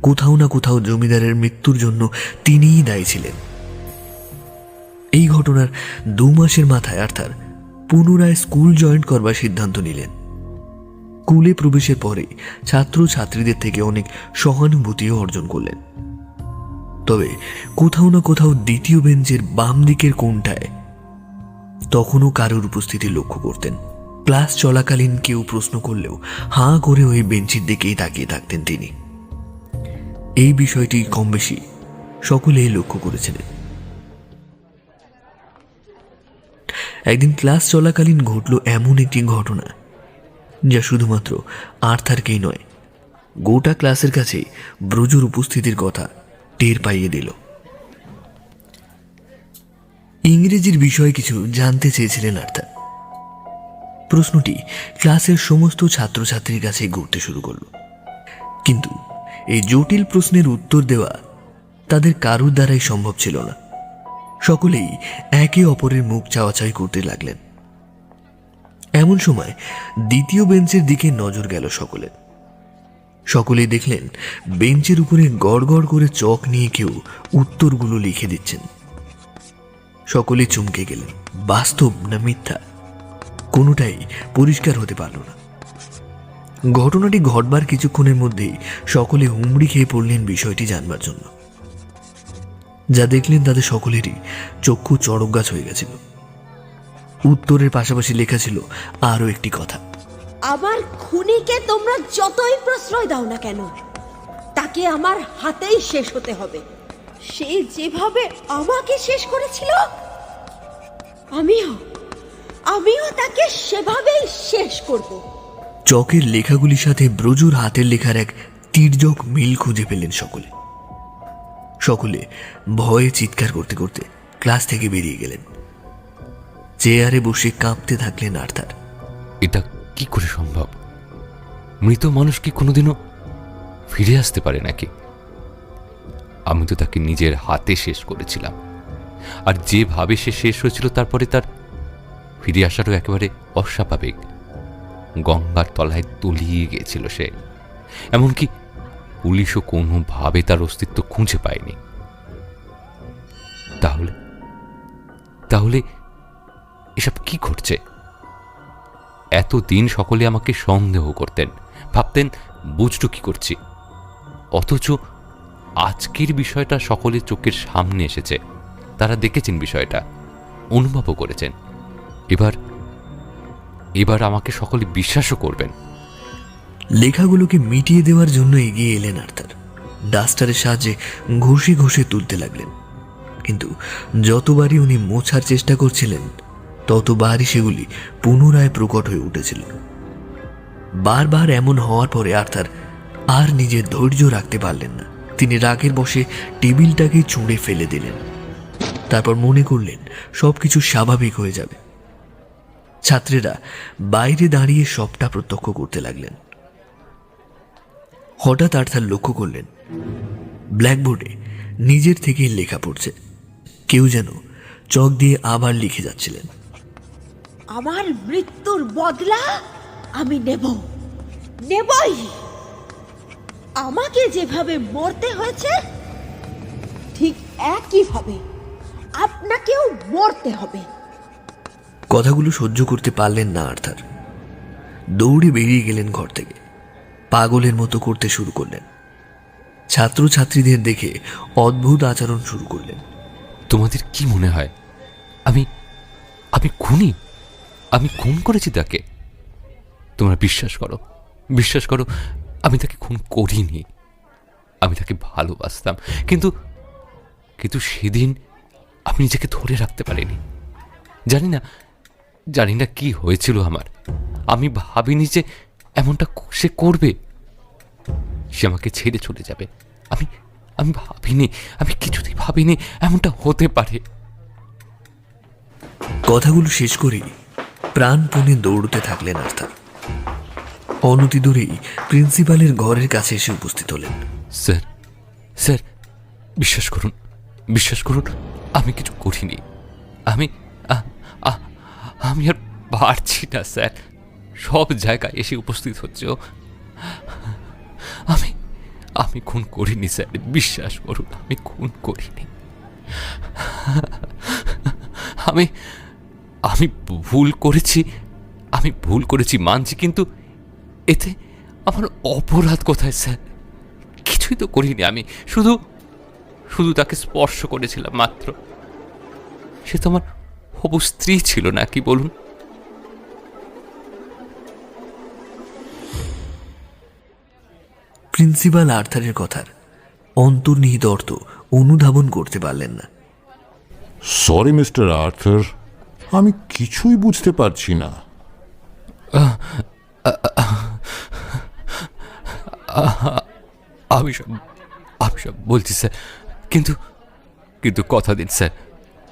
কোথাও না কোথাও জমিদারের মৃত্যুর জন্য তিনিই দায়ী ছিলেন। এই ঘটনার 2 মাসের মাথায় আর্থার পুনরায় স্কুল জয়েন করবার সিদ্ধান্ত নিলেন। স্কুলে প্রবেশের পরে ছাত্র ছাত্রীদের থেকে অনেক সহানুভূতিও অর্জন করলেন। তবে কোথাও না কোথাও দ্বিতীয় বেঞ্চের বাম দিকের কোণটায় তখনও কারোর উপস্থিতি লক্ষ্য করতেন। ক্লাস চলাকালীন কেউ প্রশ্ন করলেও হাঁ করে ওই বেঞ্চের দিকেই তাকিয়ে থাকতেন তিনি। এই বিষয়টি কম বেশি সকলেই লক্ষ্য করেছিলেন। একদিন ক্লাস চলাকালীন ঘটল এমন একটি ঘটনা যা শুধুমাত্র আর্থারকেই নয়, গোটা ক্লাসের কাছে ব্রজুর উপস্থিতির কথা টের পাইয়ে দিল। ইংরেজির বিষয়ে কিছু জানতে চেয়েছিলেন আর্থার। প্রশ্নটি ক্লাসের সমস্ত ছাত্রছাত্রীর কাছে ঘুরতে শুরু করল, কিন্তু এই জটিল প্রশ্নের উত্তর দেওয়া তাদের কারুর দ্বারাই সম্ভব ছিল না। সকলেই একে অপরের মুখ চাওয়াচাই করতে লাগলেন। এমন সময় দ্বিতীয় বেঞ্চের দিকে নজর গেল সকলের। সকলেই দেখলেন বেঞ্চের উপরে গড় গড় করে চক নিয়ে কেউ উত্তরগুলো লিখে দিচ্ছেন। সকলে চমকে গেলেন। বাস্তব না মিথ্যা, কোনোটাই পরিষ্কার হতে পারল না। ঘটনাটি ঘটবার কিছুক্ষণের মধ্যেই সকলে হুমড়ি খেয়ে পড়লেন বিষয়টি জানবার জন্য। যা দেখলেন তাদের সকলেরই চক্ষু চড়ক গাছ হয়ে গেছিল। উত্তরের পাশাপাশি লেখা ছিল আরও একটি কথা: আমার খুনিকে তোমরা যতই প্রশ্রয় দাও না কেন, তাকে আমার হাতেই শেষ হতে হবে। সে যেভাবে আমাকে শেষ করেছিল, আমিও তাকে সেভাবেই শেষ করব। চকের লেখাগুলির সাথে ব্রজুর হাতের লেখার এক তির্যক মিল খুঁজে পেলেন সকলে। সকলে ভয়ে চিৎকার করতে করতে ক্লাস থেকে বেরিয়ে গেলেন। চেয়ারে বসে কাঁপতে থাকলেন আর্থার। এটা কি করে সম্ভব? মৃত মানুষ কি কোনোদিনও ফিরে আসতে পারে নাকি? আমি তো তাকে নিজের হাতে শেষ করেছিলাম, আর যেভাবে সে শেষ হয়েছিল তারপরে তার ফিরে আসারও একেবারে অস্বাভাবিক। গঙ্গার তলায় তলিয়ে গিয়েছিল সে। এমনকি পুলিশও কোনোভাবে তার অস্তিত্ব খুঁজে পায়নি। তাহলে তাহলে এসব কি ঘটছে? এতদিন সকলে আমাকে সন্দেহ করতেন, ভাবতেন বুঝটু কি করছি, অথচ আজকের বিষয়টা সকলের চোখের সামনে এসেছে। তারা দেখেছেন বিষয়টা, অনুভবও করেছেন। এবার আমাকে সকলে বিশ্বাসও করবেন। লেখাগুলোকে মিটিয়ে দেওয়ার জন্য এগিয়ে এলেন আর্থার। ডাস্টারের সাহায্যে ঘষে ঘষে তুলতে লাগলেন, কিন্তু যতবারই উনি মোছার চেষ্টা করছিলেন ততবারই সেগুলি পুনরায় প্রকট হয়ে উঠেছিল। বারবার এমন হওয়ার পরে আর্থার আর নিজের ধৈর্য রাখতে পারলেন না। তিনি রাগের বশে টেবিলটাকে ছুঁড়ে ফেলে দিলেন। তারপর মনে করলেন সবকিছু স্বাভাবিক হয়ে যাবে। ছাত্রেরা বাইরে দাঁড়িয়ে সবটা প্রত্যক্ষ করতে লাগলেন। হঠাৎ আর্থার লক্ষ্য করলেন ব্ল্যাকবোর্ডে নিজের থেকেই লেখা পড়ছে। কেউ যেন চক দিয়ে আবার লিখে যাচ্ছিলেন। আমার মৃত্যুর বদলা আমি নেবই। আমাকে যেভাবে মরতে হয়েছে, ঠিক একইভাবে আপনাকেও মরতে হবে। কথাগুলো সহ্য করতে পারলেন না আর্থার। দৌড়ে বেরিয়ে গেলেন ঘর থেকে। পাগলের মতো করতে শুরু করলেন। ছাত্রছাত্রীদের দেখে অদ্ভুত আচরণ শুরু করলেন। তোমাদের কি মনে হয় আমি খুনি? আমি খুন করেছি তাকে? তোমরা বিশ্বাস করো, আমি তাকে খুন করিনি। আমি তাকে ভালোবাসতাম, কিন্তু সেদিন আমি নিজেকে ধরে রাখতে পারিনি। জানি না কি হয়েছিল আমার। আমি ভাবিনি যে এমনটা সে করবে, সে আমাকে ছেড়ে চলে যাবে। আমি ভাবিনি, আমি কিছুতেই ভাবিনি এমনটা হতে পারে। কথাগুলো শেষ করেই প্রাণপণে দৌড়তে থাকলেন আর্থার। অনতি দূরেই প্রিন্সিপালের ঘরের কাছে এসে উপস্থিত হলেন। স্যার, বিশ্বাস করুন, আমি কিছু করিনি। আমি আর পারছি না স্যার, সব জায়গায় এসে উপস্থিত হচ্ছে। আমি খুন করিনি স্যার, বিশ্বাস করুন, আমি খুন করিনি। আমি ভুল করেছি মানছি, কিন্তু এতে আমার অপরাধ কোথায় স্যার? কিছুই তো করিনি আমি, শুধু তাকে স্পর্শ করেছিলাম মাত্র। সে তো আমার হবু স্ত্রী ছিল না, কি বলুন? প্রিন্সিপাল আর্থারের কথার অন্তর্নিহিত অর্থ অনুধাবন করতে পারলেন না। সরি মিস্টার আর্থার, আমি কিছুই বুঝতে পারছি না। আমি সব বলছি স্যার, কিন্তু কথা দিন স্যার,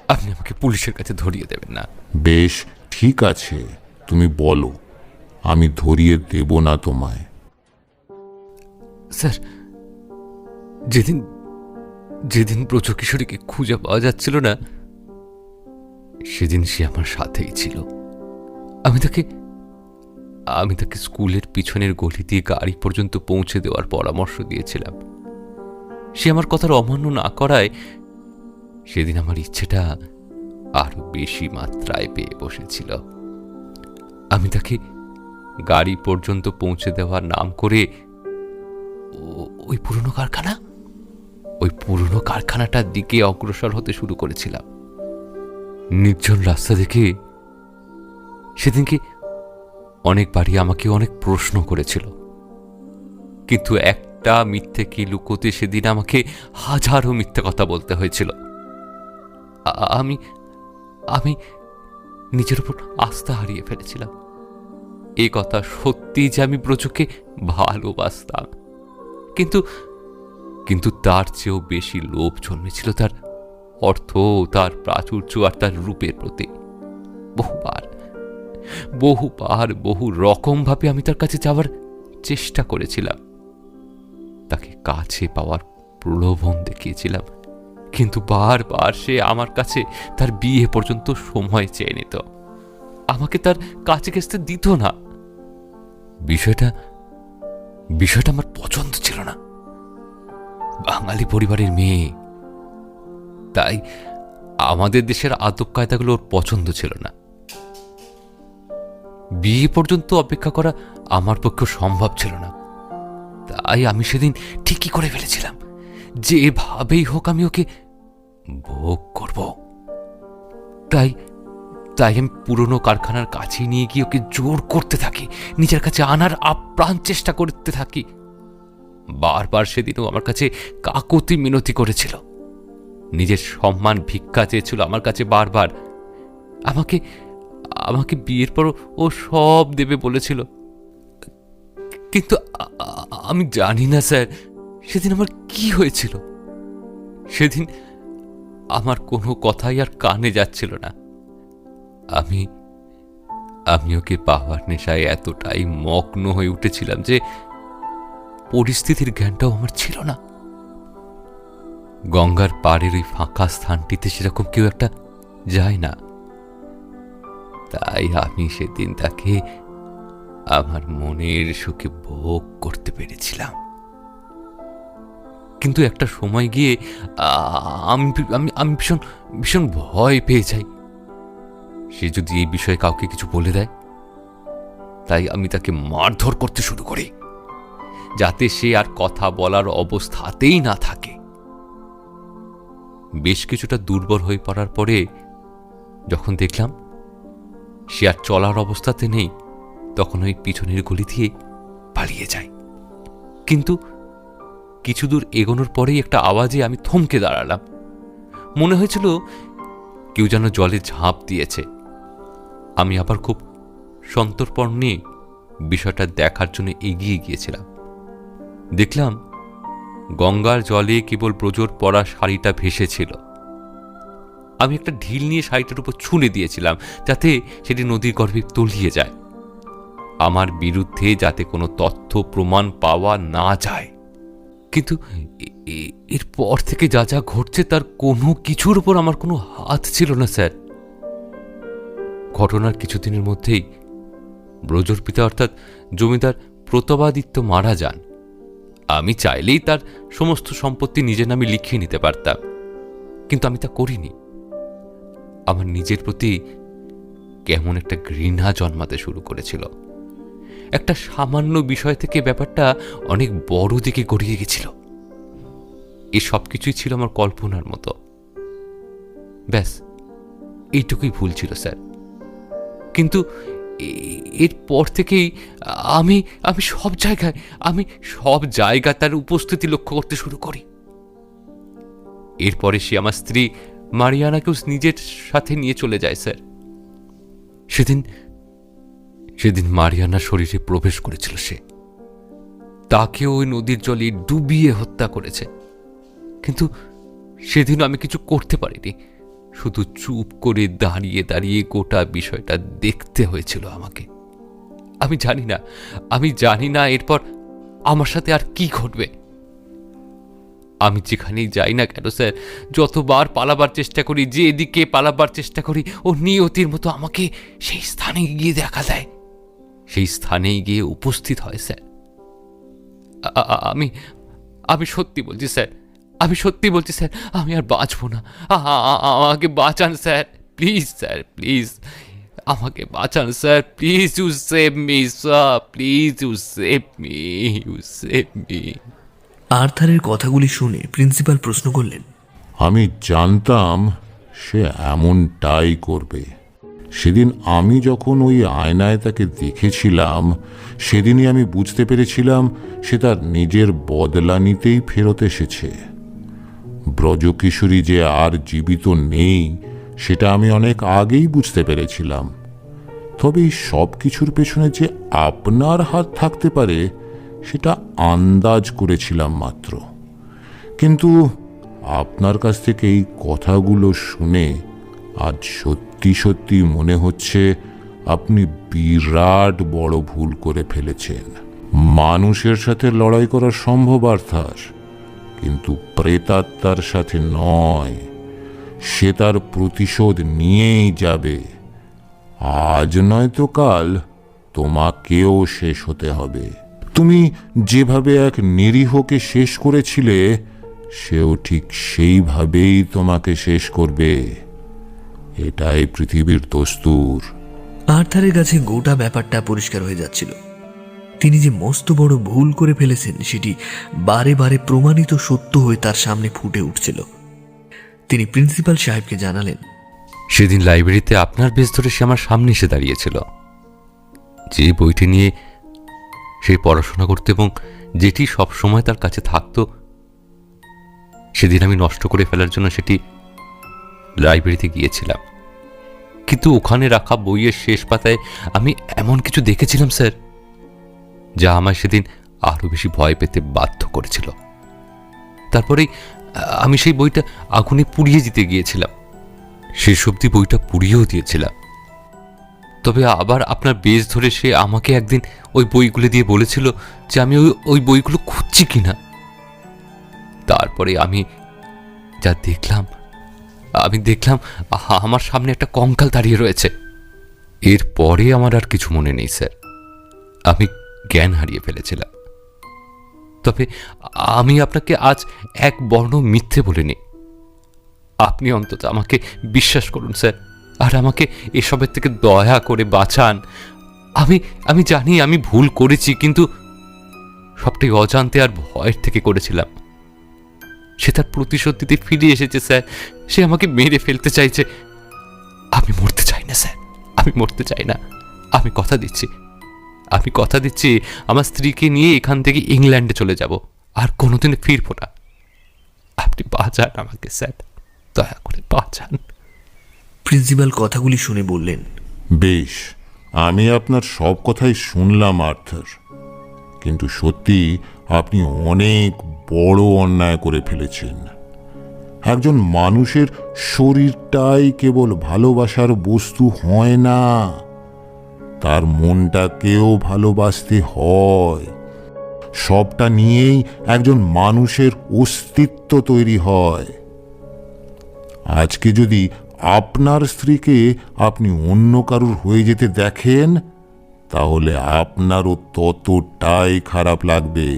আপনি আমাকে পুলিশের কাছে ধরিয়ে দেবেন না। বেশ, ঠিক আছে, তুমি বলো, আমি ধরিয়ে দেব না তোমায়। স্যার, যেদিন যেদিন ব্রজকিশোরীকে খুঁজে পাওয়া যাচ্ছিল না, সেদিন সে আমার সাথেই ছিল। আমি তাকে স্কুলের পিছনের গলি দিয়ে গাড়ি পর্যন্ত পৌঁছে দেওয়ার পরামর্শ দিয়েছিলাম। সে আমার কথার অমান্য না করায় সেদিন আমার ইচ্ছেটা আরো বেশি মাত্রায় পেয়ে বসেছিল। আমি তাকে গাড়ি পর্যন্ত পৌঁছে দেওয়ার নাম করে ওই পুরনো কারখানাটার দিকে অগ্রসর হতে শুরু করেছিলাম। নির্জন রাস্তা দেখে সেদিনকে অনেকবারই আমাকে অনেক প্রশ্ন করেছিল, কিন্তু একটা মিথ্যেকে লুকোতে সেদিন আমাকে হাজারো মিথ্যে কথা বলতে হয়েছিল। আমি নিজের উপর আস্থা হারিয়ে ফেলেছিলাম। এই কথা সত্যি যে আমি ব্রজকে ভালোবাসতাম, কিন্তু তার চেয়েও বেশি লোভ জন্মেছিল তার অর্থ, তার প্রাচুর্য আর তার রূপের প্রতি। বহু রকম ভাবে আমি তার কাছে যাওয়ার চেষ্টা করেছিলাম, তাকে কাছে পাওয়ার প্রলোভন দেখিয়েছিলাম, কিন্তু বারবার সে আমার কাছে তার বিয়ে পর্যন্ত সময় চেয়ে নিত, আমাকে তার কাছে ঘেঁষতে দিত না। বিষয়টা আমার পছন্দ ছিল না। বাঙালি পরিবারের মেয়ে, তাই আমাদের দেশের আদব কায়দাগুলো ওর পছন্দ ছিল না। বিয়ে পর্যন্ত অপেক্ষা করা আমার পক্ষে সম্ভব ছিল না। তাই আমি সেদিন ঠিকই করে ফেলেছিলাম যেভাবেই হোক আমি ওকে ভোগ করব। তাই আমি পুরনো কারখানার কাছে নিয়ে গিয়ে ওকে জোর করতে থাকি, নিজের কাছে আনার আপ্রাণ চেষ্টা করতে থাকি। বারবার সেদিনও আমার কাছে কাকুতি মিনতি করেছিল, নিজের সম্মান ভিক্ষা চেয়েছিল আমার কাছে বারবার। আমাকে বিয়ের পর ও সব দেবে বলেছিল, কিন্তু আমি জানি না স্যার সেদিন আমার কি হয়েছিল। সেদিন আমার কোনো কথাই আর কানে যাচ্ছিল না। আমি ওকে পাওয়ার নেশায় এতটাই মগ্ন হয়ে উঠেছিলাম যে পরিস্থিতির জ্ঞানটাও আমার ছিল না। গঙ্গার পাড়ের ওই ফাঁকা স্থানটিতে সেরকম কেউ একটা যায় না, তাই আমি সেদিন তাকে আমার মনের সুখে ভোগ করতে পেরেছিলাম। কিন্তু একটা সময় গিয়ে আমি ভীষণ ভয় পেয়ে যাই সে যদি এই বিষয়ে কাউকে কিছু বলে দেয়। তাই আমি তাকে মারধর করতে শুরু করি, যাতে সে আর কথা বলার অবস্থাতেই না থাকে। বেশ কিছুটা দুর্বল হয়ে পড়ার পরে যখন দেখলাম সে আর চলার অবস্থাতে নেই, তখন ওই পিছনের গলি দিয়ে পালিয়ে যায়। কিন্তু কিছু দূর এগোনোর পরেই একটা আওয়াজে আমি থমকে দাঁড়ালাম। মনে হয়েছিল কেউ যেন জলে ঝাঁপ দিয়েছে। আমি আবার খুব সন্তর্পণ নিয়ে বিষয়টা দেখার জন্য এগিয়ে গিয়েছিলাম। দেখলাম গঙ্গার জলে কেবল ব্রজর পরা শাড়িটা ভেসেছিল। আমি একটা ঢিল নিয়ে শাড়িটার উপর ছুঁড়ে দিয়েছিলাম, যাতে সেটি নদীর গর্ভে তলিয়ে যায়, আমার বিরুদ্ধে যাতে কোনো তথ্য প্রমাণ পাওয়া না যায়। কিন্তু এরপর থেকে যা যা ঘটছে তার কোনো কিছুর উপর আমার কোনো হাত ছিল না স্যার। ঘটনার কিছুদিনের মধ্যেই ব্রজর পিতা অর্থাৎ জমিদার প্রতাপাদিত্য মারা যান। আমি চাইলেই তার সমস্ত সম্পত্তি নিজের নামে লিখিয়ে নিতে পারতাম, কিন্তু আমি তা করিনি। আমার নিজের প্রতি কেমন একটা ঘৃণা জন্মাতে শুরু করেছিল। একটা সামান্য বিষয় থেকে ব্যাপারটা অনেক বড় দিকে গড়িয়ে গেছিল। এই সব কিছুই ছিল আমার কল্পনার মতো। ব্যাস এইটুকুই ভুল ছিল স্যার। কিন্তু এরপর থেকেই আমি সব জায়গায় তার উপস্থিতি লক্ষ্য করতে শুরু করি। এরপরে সে আমার স্ত্রী মারিয়ানাকেও নিজের সাথে নিয়ে চলে যায় স্যার। সেদিন মারিয়ানার শরীরে প্রবেশ করেছিল সে। তাকে ওই নদীর জলে ডুবিয়ে হত্যা করেছে। কিন্তু সেদিন আমি কিছু করতে পারিনি, শুধু চুপ করে দাঁড়িয়ে দাঁড়িয়ে গোটা বিষয়টা দেখতে হয়েছিল আমাকে। আমি জানি না এরপর আমার সাথে আর কি ঘটবে। আমি যেখানেই যাই না কেন স্যার, যতবার পালাবার চেষ্টা করি, যেদিকে পালাবার চেষ্টা করি, ও নিয়তির মতো আমাকে সেই স্থানে গিয়ে দেখা দেয়, সেই স্থানেই গিয়ে উপস্থিত হয় স্যার। আমি সত্যি বলছি স্যার, আমি আর বাঁচবো না। আমাকে বাঁচান স্যার, প্লিজ স্যার, প্লিজ আমাকে বাঁচান sir, please you save me sir, please you save me. আর্থারের কথাগুলি শুনে প্রিন্সিপাল প্রশ্ন করলেন, আমি জানতাম সে এমনটাই করবে। সেদিন আমি যখন ওই আয়নায় তাকে দেখেছিলাম, সেদিনই আমি বুঝতে পেরেছিলাম সে তার নিজের বদলা নিতেই ফেরত এসেছে। ব্রজকিশোরী যে আর জীবিত নেই সেটা আমি অনেক আগেই বুঝতে পেরেছিলাম। তবে এই সব কিছুর পেছনে যে আপনার হাত থাকতে পারে সেটা আন্দাজ করেছিলাম মাত্র। কিন্তু আপনার কাছ থেকে এই কথাগুলো শুনে আজ সত্যি সত্যি মনে হচ্ছে আপনি বিরাট বড় ভুল করে ফেলেছেন। মানুষের সাথে লড়াই করা সম্ভব আর্থার, কিন্তু প্রেতাত্মার সাথে নয়। সে তার প্রতিশোধ নিয়েই যাবে। আজ নয়তো কাল তোমাকেও শেষ হতে হবে। তুমি যেভাবে এক নিরীহকে শেষ করেছিলে, সেও ঠিক সেইভাবেই তোমাকে শেষ করবে। এটাই পৃথিবীর দস্তুর। আর্থারের কাছে গোটা ব্যাপারটা পরিষ্কার হয়ে যাচ্ছিল। তিনি যে মস্ত বড় ভুল করে ফেলেছেন সেটি বারে বারে প্রমাণিত সত্য হয়ে তার সামনে ফুটে উঠছিল। তিনি প্রিন্সিপাল সাহেবকে জানালেন, সেদিন লাইব্রেরিতে আপনার বেশ ধরে সে আমার সামনে এসে দাঁড়িয়েছিল। যে বইটি নিয়ে সে পড়াশোনা করত এবং যেটি সব সময় তার কাছে থাকত, সেদিন আমি নষ্ট করে ফেলার জন্য সেটি লাইব্রেরিতে গিয়েছিলাম। কিন্তু ওখানে রাখা বইয়ের শেষ পাতায় আমি এমন কিছু দেখেছিলাম স্যার, যা আমায় সেদিন আরো বেশি ভয় পেতে বাধ্য করেছিল। তারপরেই আমি সেই বইটা আগুনে পুড়িয়ে দিতে গিয়েছিলাম। শেষ অবধি বইটা পুড়িয়েও দিয়েছিলাম। তবে আবার আপনার বেশ ধরে সে আমাকে একদিন ওই বইগুলো দিয়ে বলেছিল যে আমি ওই বইগুলো খুঁজছি কিনা। তারপরে আমি যা দেখলাম, আমার সামনে একটা কঙ্কাল দাঁড়িয়ে রয়েছে। এরপরে আমার আর কিছু মনে নেই স্যার, আমি জ্ঞান হারিয়ে ফেলেছিলাম। তবে আমি আপনাকে আজ এক বর্ণ মিথ্যে বলিনি। আপনি অন্তত আমাকে বিশ্বাস করুন স্যার, আর আমাকে এসবের থেকে দয়া করে বাঁচান। আমি জানি আমি ভুল করেছি, কিন্তু সবটাই অজান্তে আর ভয়ের থেকে করেছিলাম। সে তার প্রতিশোধ দিতে ফিরে এসেছে স্যার, সে আমাকে মেরে ফেলতে চাইছে। আমি মরতে চাই না স্যার, আমি মরতে চাই না। আমি কথা দিচ্ছি আমার স্ত্রীকে নিয়ে এখান থেকে ইংল্যান্ডে চলে যাব, আর কোনোদিনে ফিরবো না। আপনি বাঁচান আমাকে স্যার, দয়া করে বাঁচান। প্রিন্সিপাল কথাগুলি শুনে বললেন, বেশ, আমি আপনার সব কথাই শুনলাম আর্থার, কিন্তু সত্যি আপনি অনেক বড় অন্যায় করে ফেলেছেন। একজন মানুষের শরীরটাই কেবল ভালোবাসার বস্তু হয় না, তার মনটাকেও ভালোবাসতে হয়। সবটা নিয়েই একজন মানুষের অস্তিত্ব তৈরি হয়। আজকে যদি আপনার স্ত্রীকে আপনি অন্য কারুর হয়ে যেতে দেখেন, তাহলে আপনারও ততটাই খারাপ লাগবে।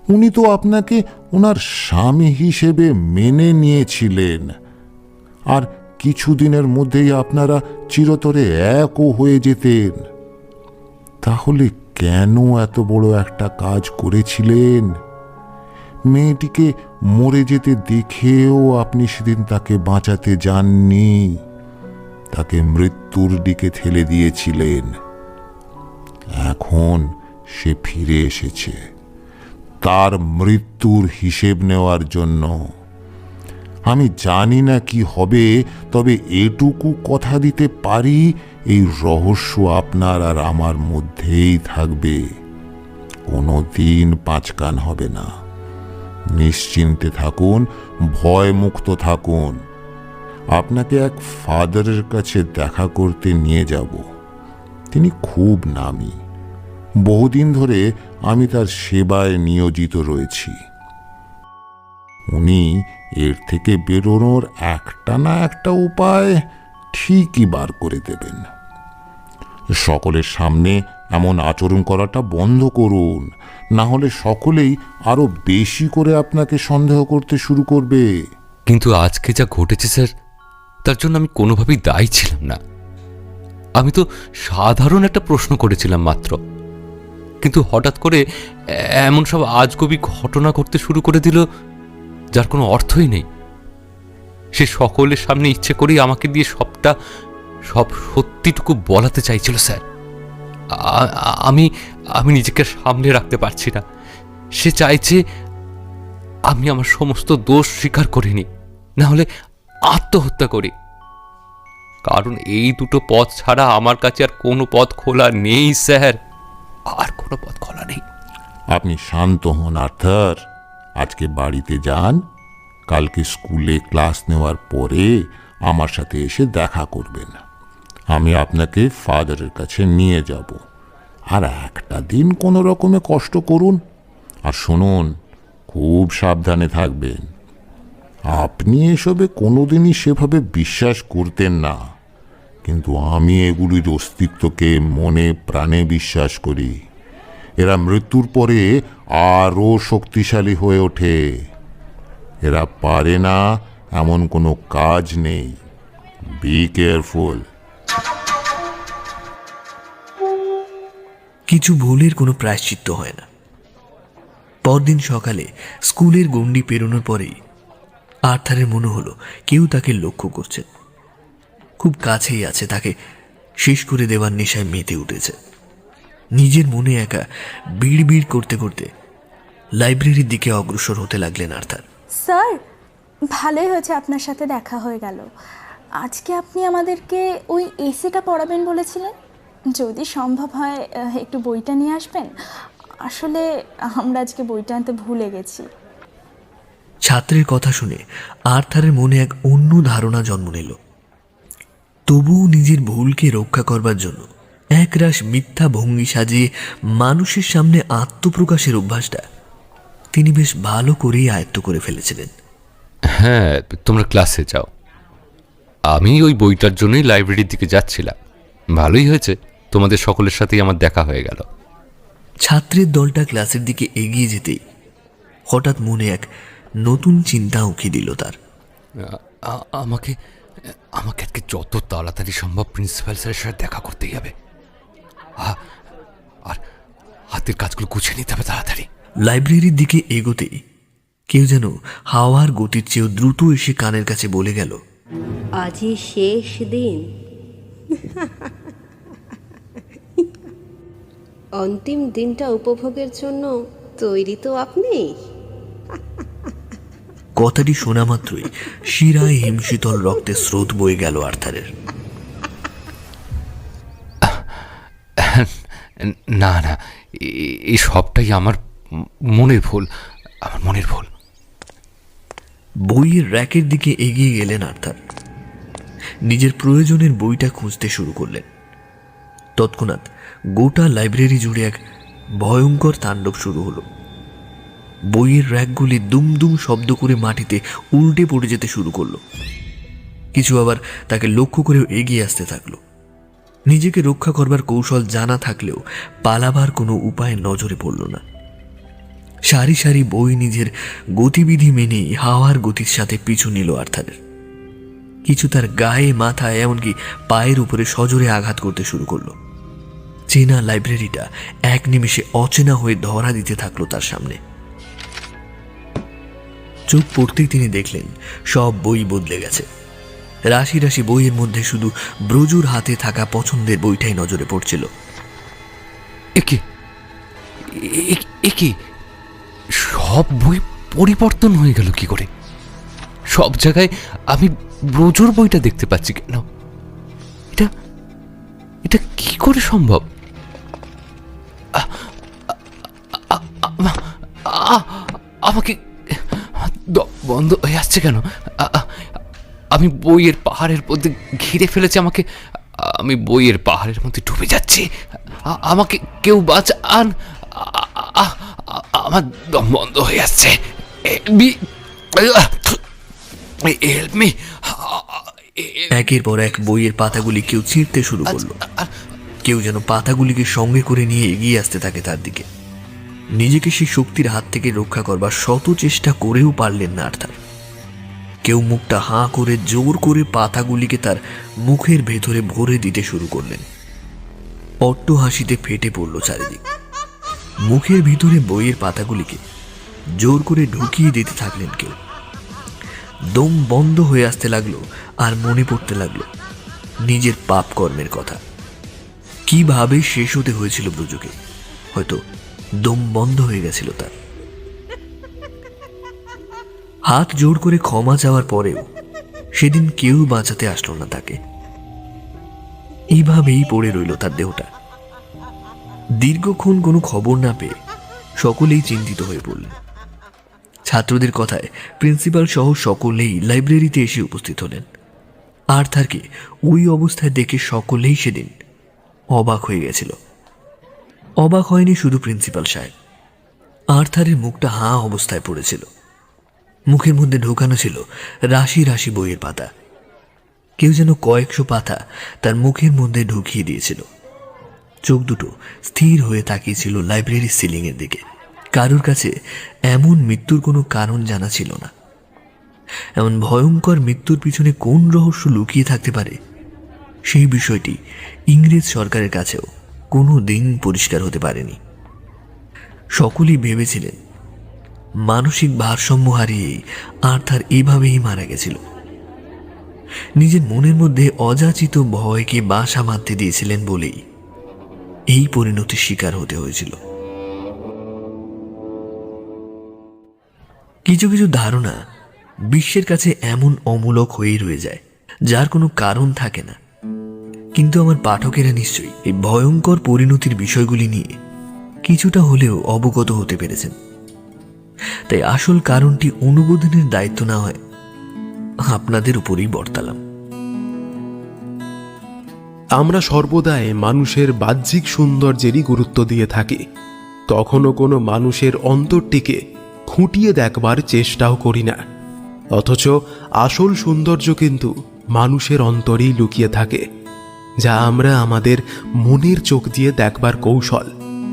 উনি তো আপনাকে ওনার স্বামী হিসেবে মেনে নিয়েছিলেন, আর কিছুদিনের মধ্যেই আপনারা চিরতরে একও হয়ে যেতেন। তাহলে কেন এত বড় একটা কাজ করেছিলেন? মেয়েটিকে মরে যেতে দেখেও আপনি সেদিন তাকে বাঁচাতে যাননি, তাকে মৃত্যুর দিকে ঠেলে দিয়েছিলেন। এখন সে ফিরে এসেছে তার মৃত্যুর হিসেব নেওয়ার জন্য। আমি জানি না কি হবে, তবে এটুকু কথা দিতে পারি, এই রহস্য আপনার আর আমার মধ্যেই থাকবে, কোনোদিন পাঁচকান হবে না। নিশ্চিন্তে থাকুন, ভয়মুক্ত থাকুন। আপনাকে এক ফাদারের কাছে দেখা করতে নিয়ে যাব। তিনি খুব নামী, বহুদিন ধরে আমি তার সেবায় নিয়োজিত রয়েছি। উনি এর থেকে বেরোনোর একটা না একটা উপায় ঠিকই বার করে দেবেন। সকলের সামনে এমন আচরণ করাটা বন্ধ করুন, না হলে সকলেই আরো বেশি করে আপনাকে সন্দেহ করতে শুরু করবে। কিন্তু আজকে যা ঘটেছে স্যার, তার জন্য আমি কোনোভাবেই দায়ী ছিলাম না। আমি তো সাধারণ একটা প্রশ্ন করেছিলাম মাত্র, কিন্তু হঠাৎ করে এমন সব আজগুবি ঘটনা ঘটতে শুরু করে দিল যার কোনো অর্থই নেই। সে সকলের সামনে ইচ্ছে করেই আমাকে দিয়ে সব সত্যিটুকু বলাতে চাইছিল স্যার। আমি আমি নিজেকে সামলে রাখতে পারছি না। সে চাইছে আমি আমার সমস্ত দোষ স্বীকার করিনি, না হলে আত্মহত্যা করি। কারণ এই দুটো পথ ছাড়া আমার কাছে আর কোনো পথ খোলা নেই স্যার, আর কোনো পথ খোলা নেই। আপনি শান্ত হন আর্থার, আজকে বাড়িতে যান, কালকে স্কুলে ক্লাস নেওয়ার পরে আমার সাথে এসে দেখা করবেন। আমি আপনাকে ফাদারের কাছে নিয়ে যাব, আর একটা দিন কোনো রকমে কষ্ট করুন। আর শুনুন, খুব সাবধানে থাকবেন। আপনি এসবে কোনোদিনই সেভাবে বিশ্বাস করতেন না, কিন্তু আমি এগুলির অস্তিত্বকে মনে প্রাণে বিশ্বাস করি। এরা মৃত্যুর পরে আরও শক্তিশালী হয়ে ওঠে। এরা পারে না এমন কোনো কাজ নেই। Be careful. কিছু ভুলের কোনো প্রায়শ্চিত্ত হয় না। পরদিন সকালে স্কুলের গণ্ডি পেরোনোর পরেই আর্থারের মনে হলো কেউ তাকে লক্ষ্য করছে, খুব কাছেই আছে, তাকে শেষ করে দেওয়ার নেশায় মেতে উঠেছে। নিজের মনে একা বিড় করতে করতে লাইব্রেরির দিকে অগ্রসর হতে লাগলেন আর্থার। স্যার, ভালোই হয়েছে আপনার সাথে দেখা হয়ে গেল। আজকে আপনি আমাদেরকে ওই এসিটা পড়াবেন বলেছিলেন, যদি সম্ভব হয় একটু বইটা নিয়ে আসবেন। আসলে আমরা আজকে বইটা আনতে ভুলে গেছি। ছাত্রের কথা শুনে আর্থারের মনে এক অন্য ধারণা জন্ম নিল। তবুও নিজের ভুলকে রক্ষা করবার জন্য একরাশ মিথ্যা ভঙ্গি সাজিয়ে মানুষের সামনে আত্মপ্রকাশের অভ্যাসটা তিনি বেশ ভালো করেই আয়ত্ত করে ফেলেছিলেন। হ্যাঁ, তোমরা ক্লাসে যাও, আমি ওই বইটার জন্যই লাইব্রেরির দিকে যাচ্ছিলাম। ভালোই হয়েছে, তোমাদের সকলের সাথেই আমার দেখা হয়ে গেল। ছাত্রের দলটা ক্লাসের দিকে এগিয়ে যেতেই হঠাৎ মনে এক নতুন চিন্তা উঁকি দিল তার। আমাকে আমাকে আজকে যত তাড়াতাড়ি সম্ভব প্রিন্সিপাল স্যারের সাথে দেখা করতেই হবে, আর হাতের কাজগুলো গুছিয়ে নিতে হবে তাড়াতাড়ি। লাইব্রেরির দিকে এগোতেই কেউ যেন হাওয়ার গতির চেয়েও দ্রুত এসে কানের কাছে বলে গেল, আজই শেষ দিন। অন্তিম দিনটা উপভোগের জন্য তৈরি তো আপনি? কথাটি শোনা মাত্রই শিরায় হিমশীতল রক্তের স্রোত বয়ে গেল আর্থারের। না না, এই সবটাই আমার মনের ভুল, আমার মনের ভুল। বইয়ের র্যাকের দিকে এগিয়ে গেলেন আর্থার। নিজের প্রয়োজনের বইটা খুঁজতে শুরু করলেন। তৎক্ষণাৎ গোটা লাইব্রেরি জুড়ে এক ভয়ঙ্কর তাণ্ডব শুরু হলো। বইয়ের র্যাকগুলি দুমদুম শব্দ করে মাটিতে উল্টে পড়ে যেতে শুরু করলো। কিছু আবার তাকে লক্ষ্য করেও এগিয়ে আসতে থাকলো। নিজেকে রক্ষা করবার কৌশল জানা থাকলেও পালাবার কোনো উপায় নজরে পড়ল না। সারি সারি বই নিজের গতিবিধি মেনেই হাওয়ার গতির সাথে পিছু নিল আর্থারের। কিছু তার গায়ে, মাথায়, এমনকি পায়ের উপরে সজোরে আঘাত করতে শুরু করলো। চেনা লাইব্রেরিটা এক নিমেষে অচেনা হয়ে ধরা দিতে থাকলো তার সামনে। চোখ পড়তেই তিনি দেখলেন সব বই বদলে গেছে। রাশি রাশি বইয়ের মধ্যে শুধু ব্রজুর হাতে থাকা পছন্দের বইটাই নজরে পড়ছিল। একে সব বই পরিবর্তন হয়ে গেল কি করে? সব জায়গায় আমি ব্রজুর বইটা দেখতে পাচ্ছি কেন? এটা এটা কি করে সম্ভব? আমাকে বন্ধ হয়ে আসছে কেন? আমি বইয়ের পাহাড়ের মধ্যে ঘিরে ফেলেছে আমাকে। আমি বইয়ের পাহাড়ের মধ্যে ডুবে যাচ্ছি। আমাকে কেউ বাঁচান। আমার দম বন্ধ হয়ে আসছে। Help me. একের পর এক বইয়ের পাতাগুলি কেউ ছিঁড়তে শুরু করলো। কেউ যেন পাতাগুলিকে সঙ্গে করে নিয়ে এগিয়ে আসতে থাকে তার দিকে। নিজেকে সেই শক্তির হাত থেকে রক্ষা করবার শত চেষ্টা করেও পারলেন না আর্থার। কেউ মুখটা হাঁ করে জোর করে পাতাগুলিকে তার মুখের ভেতরে ভরে দিতে শুরু করলেন। অট্ট হাসিতে ফেটে পড়ল চারিদিক। মুখের ভিতরে বইয়ের পাতাগুলিকে জোর করে ঢুকিয়ে দিতে থাকলেন কেউ। দম বন্ধ হয়ে আসতে লাগলো, আর মনে পড়তে লাগলো নিজের পাপ কর্মের কথা। কিভাবে শেষ হতে হয়েছিল ব্রজকে। হয়তো দম বন্ধ হয়ে গেছিল তার। হাত জোর করে ক্ষমা চাওয়ার পরেও সেদিন কেউ বাঁচাতে আসলো না তাকে। এইভাবেই পড়ে রইল তার দেহটা। দীর্ঘক্ষণ কোনো খবর না পেয়ে সকলেই চিন্তিত হয়ে পড়লেন। ছাত্রদের কথায় প্রিন্সিপাল সহ সকলেই লাইব্রেরিতে এসে উপস্থিত হলেন। আর্থারকে ওই অবস্থায় দেখে সকলেই সেদিন অবাক হয়ে গেছিল। অবাক হয়নি শুধু প্রিন্সিপাল সাহেব। আর্থারের মুখটা হাঁ অবস্থায় পড়েছিল। মুখের মধ্যে ঢোকানো ছিল রাশি রাশি বইয়ের পাতা। কেউ যেন কয়েকশো পাতা তার মুখের মধ্যে ঢুকিয়ে দিয়েছিল। চোখ দুটো স্থির হয়ে তাকিয়েছিল লাইব্রেরির সিলিংয়ের দিকে। কারোর কাছে এমন মৃত্যুর কোনো কারণ জানা ছিল না। এমন ভয়ঙ্কর মৃত্যুর পিছনে কোন রহস্য লুকিয়ে থাকতে পারে, সেই বিষয়টি ইংরেজ সরকারের কাছেও কোনো দিন পরিষ্কার হতে পারেনি। সকলেই ভেবেছিলেন মানসিক ভারসাম্য হারিয়েই আর্থার এভাবেই মারা গেছিল। নিজের মনের মধ্যে অযাচিত ভয়কে বাসা বাঁধতে দিয়েছিলেন বলেই এই পরিণতির শিকার হতে হয়েছিল। কিছু কিছু ধারণা বিশ্বের কাছে এমন অমূলক হয়েই রয়ে যায়, যার কোনো কারণ থাকে না। কিন্তু আমার পাঠকেরা নিশ্চয়ই এই ভয়ঙ্কর পরিণতির বিষয়গুলি নিয়ে কিছুটা হলেও অবগত হতে পেরেছেন। তাই আসল কারণটি অনুবোধনের দায়িত্ব না হয় আপনাদের উপরেই বর্তালাম। আমরা সর্বদাই মানুষের বাহ্যিক সৌন্দর্যেরই গুরুত্ব দিয়ে থাকি, কখনো কোনো মানুষের অন্তরটিকে খুঁটিয়ে দেখবার চেষ্টাও করি না। অথচ আসল সৌন্দর্য কিন্তু মানুষের অন্তরেই লুকিয়ে থাকে, যা আমরা আমাদের মনের চোখ দিয়ে দেখবার কৌশল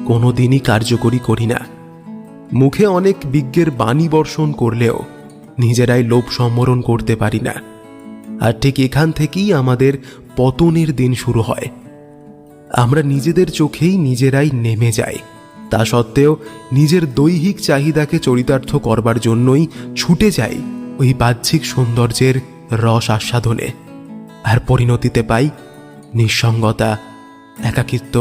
কোনোদিনই কার্যকরী করি না। মুখে অনেক বিজ্ঞের বাণী বর্ষণ করলেও নিজেরাই লোভ সম্বরণ করতে পারি না। আর ঠিক এখান থেকেই আমাদের পতনের দিন শুরু হয়। আমরা নিজেদের চোখেই নিজেরাই নেমে যাই। তা সত্ত্বেও নিজের দৈহিক চাহিদাকে চরিতার্থ করবার জন্যই ছুটে যাই ওই বাহ্যিক সৌন্দর্যের রস আস্বাদনে। আর পরিণতিতে পাই নিঃসঙ্গতা, একাকিত্ব।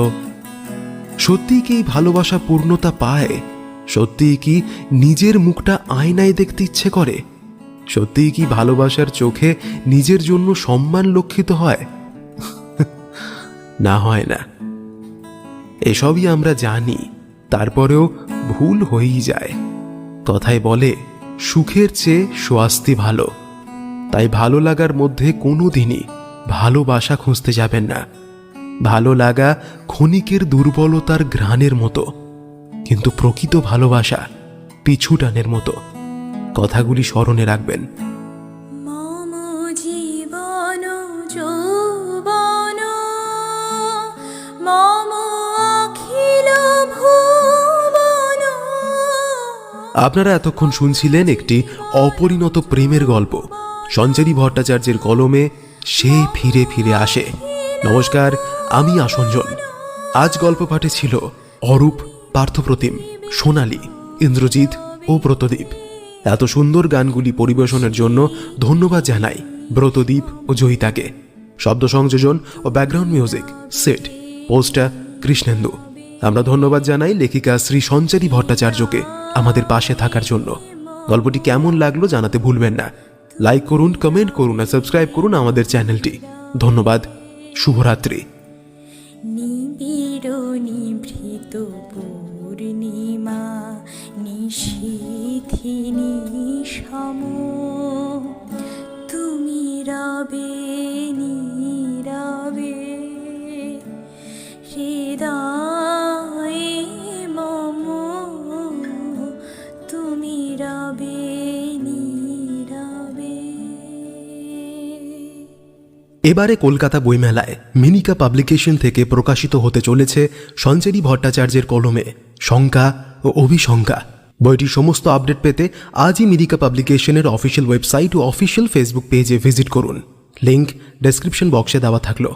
সত্যিই কি ভালোবাসা পূর্ণতা পায়? সত্যিই কি নিজের মুখটা আয়নায় দেখতে ইচ্ছে করে? সত্যিই কি ভালোবাসার চোখে নিজের জন্য সম্মান লক্ষিত হয়? না, হয় না। এসবই আমরা জানি, তারপরেও ভুল হয়েই যায়। কথায় বলে সুখের চেয়ে স্বাস্তি ভালো। তাই ভালো লাগার মধ্যে কোনো দিনই ভালোবাসা খুঁজতে যাবেন না। ভালো লাগা ক্ষণিকের দুর্বলতার ঘ্রাণের মতো, কিন্তু প্রকৃত ভালোবাসা পিছু টানের মতো। কথাগুলি স্মরণে রাখবেন। মম জীবন যৌবন মম অখিল ভুবন। আপনারা এতক্ষণ শুনছিলেন একটি অপরিণত প্রেমের গল্প, সঞ্চারী ভট্টাচার্যের কলমে সে ফিরে ফিরে আসে। নমস্কার, আমি আসঞ্জন। আজ গল্প পাঠে ছিল অরূপ, পার্থপ্রতিম, সোনালী, ইন্দ্রজিৎ ও ব্রতদীপ। এত সুন্দর গানগুলি পরিবেশনের জন্য ধন্যবাদ জানাই ব্রতদীপ ও জয়িতাকে। শব্দ সংযোজন ও background music set poster Krishnendu. আমরা ধন্যবাদ জানাই লেখিকা শ্রী সঞ্চারী ভট্টাচার্যকে আমাদের পাশে থাকার জন্য। গল্পটি কেমন লাগলো জানাতে ভুলবেন না। লাইক করুন, কমেন্ট করুন আর সাবস্ক্রাইব করুন আমাদের চ্যানেলটি। ধন্যবাদ। শুভরাত্রি। নিবিড় নিভৃত পূর্ণিমা নিশীথিনী সম তুমি রবে নীরবে হৃদয়ে মম, তুমি রবে নীরবে। এবারে কলকাতা বইমেলায় মিনিকা পাবলিকেশন থেকে প্রকাশিত হতে চলেছে সঞ্চরী ভট্টাচার্যের কলমে শঙ্কা ও অভিশঙ্কা। বইটির সমস্ত আপডেট পেতে আজই মিনিকা পাবলিকেশনের অফিসিয়াল ওয়েবসাইট ও অফিসিয়াল ফেসবুক পেজে ভিজিট করুন। লিংক ডেসক্রিপশন বক্সে দেওয়া থাকলো।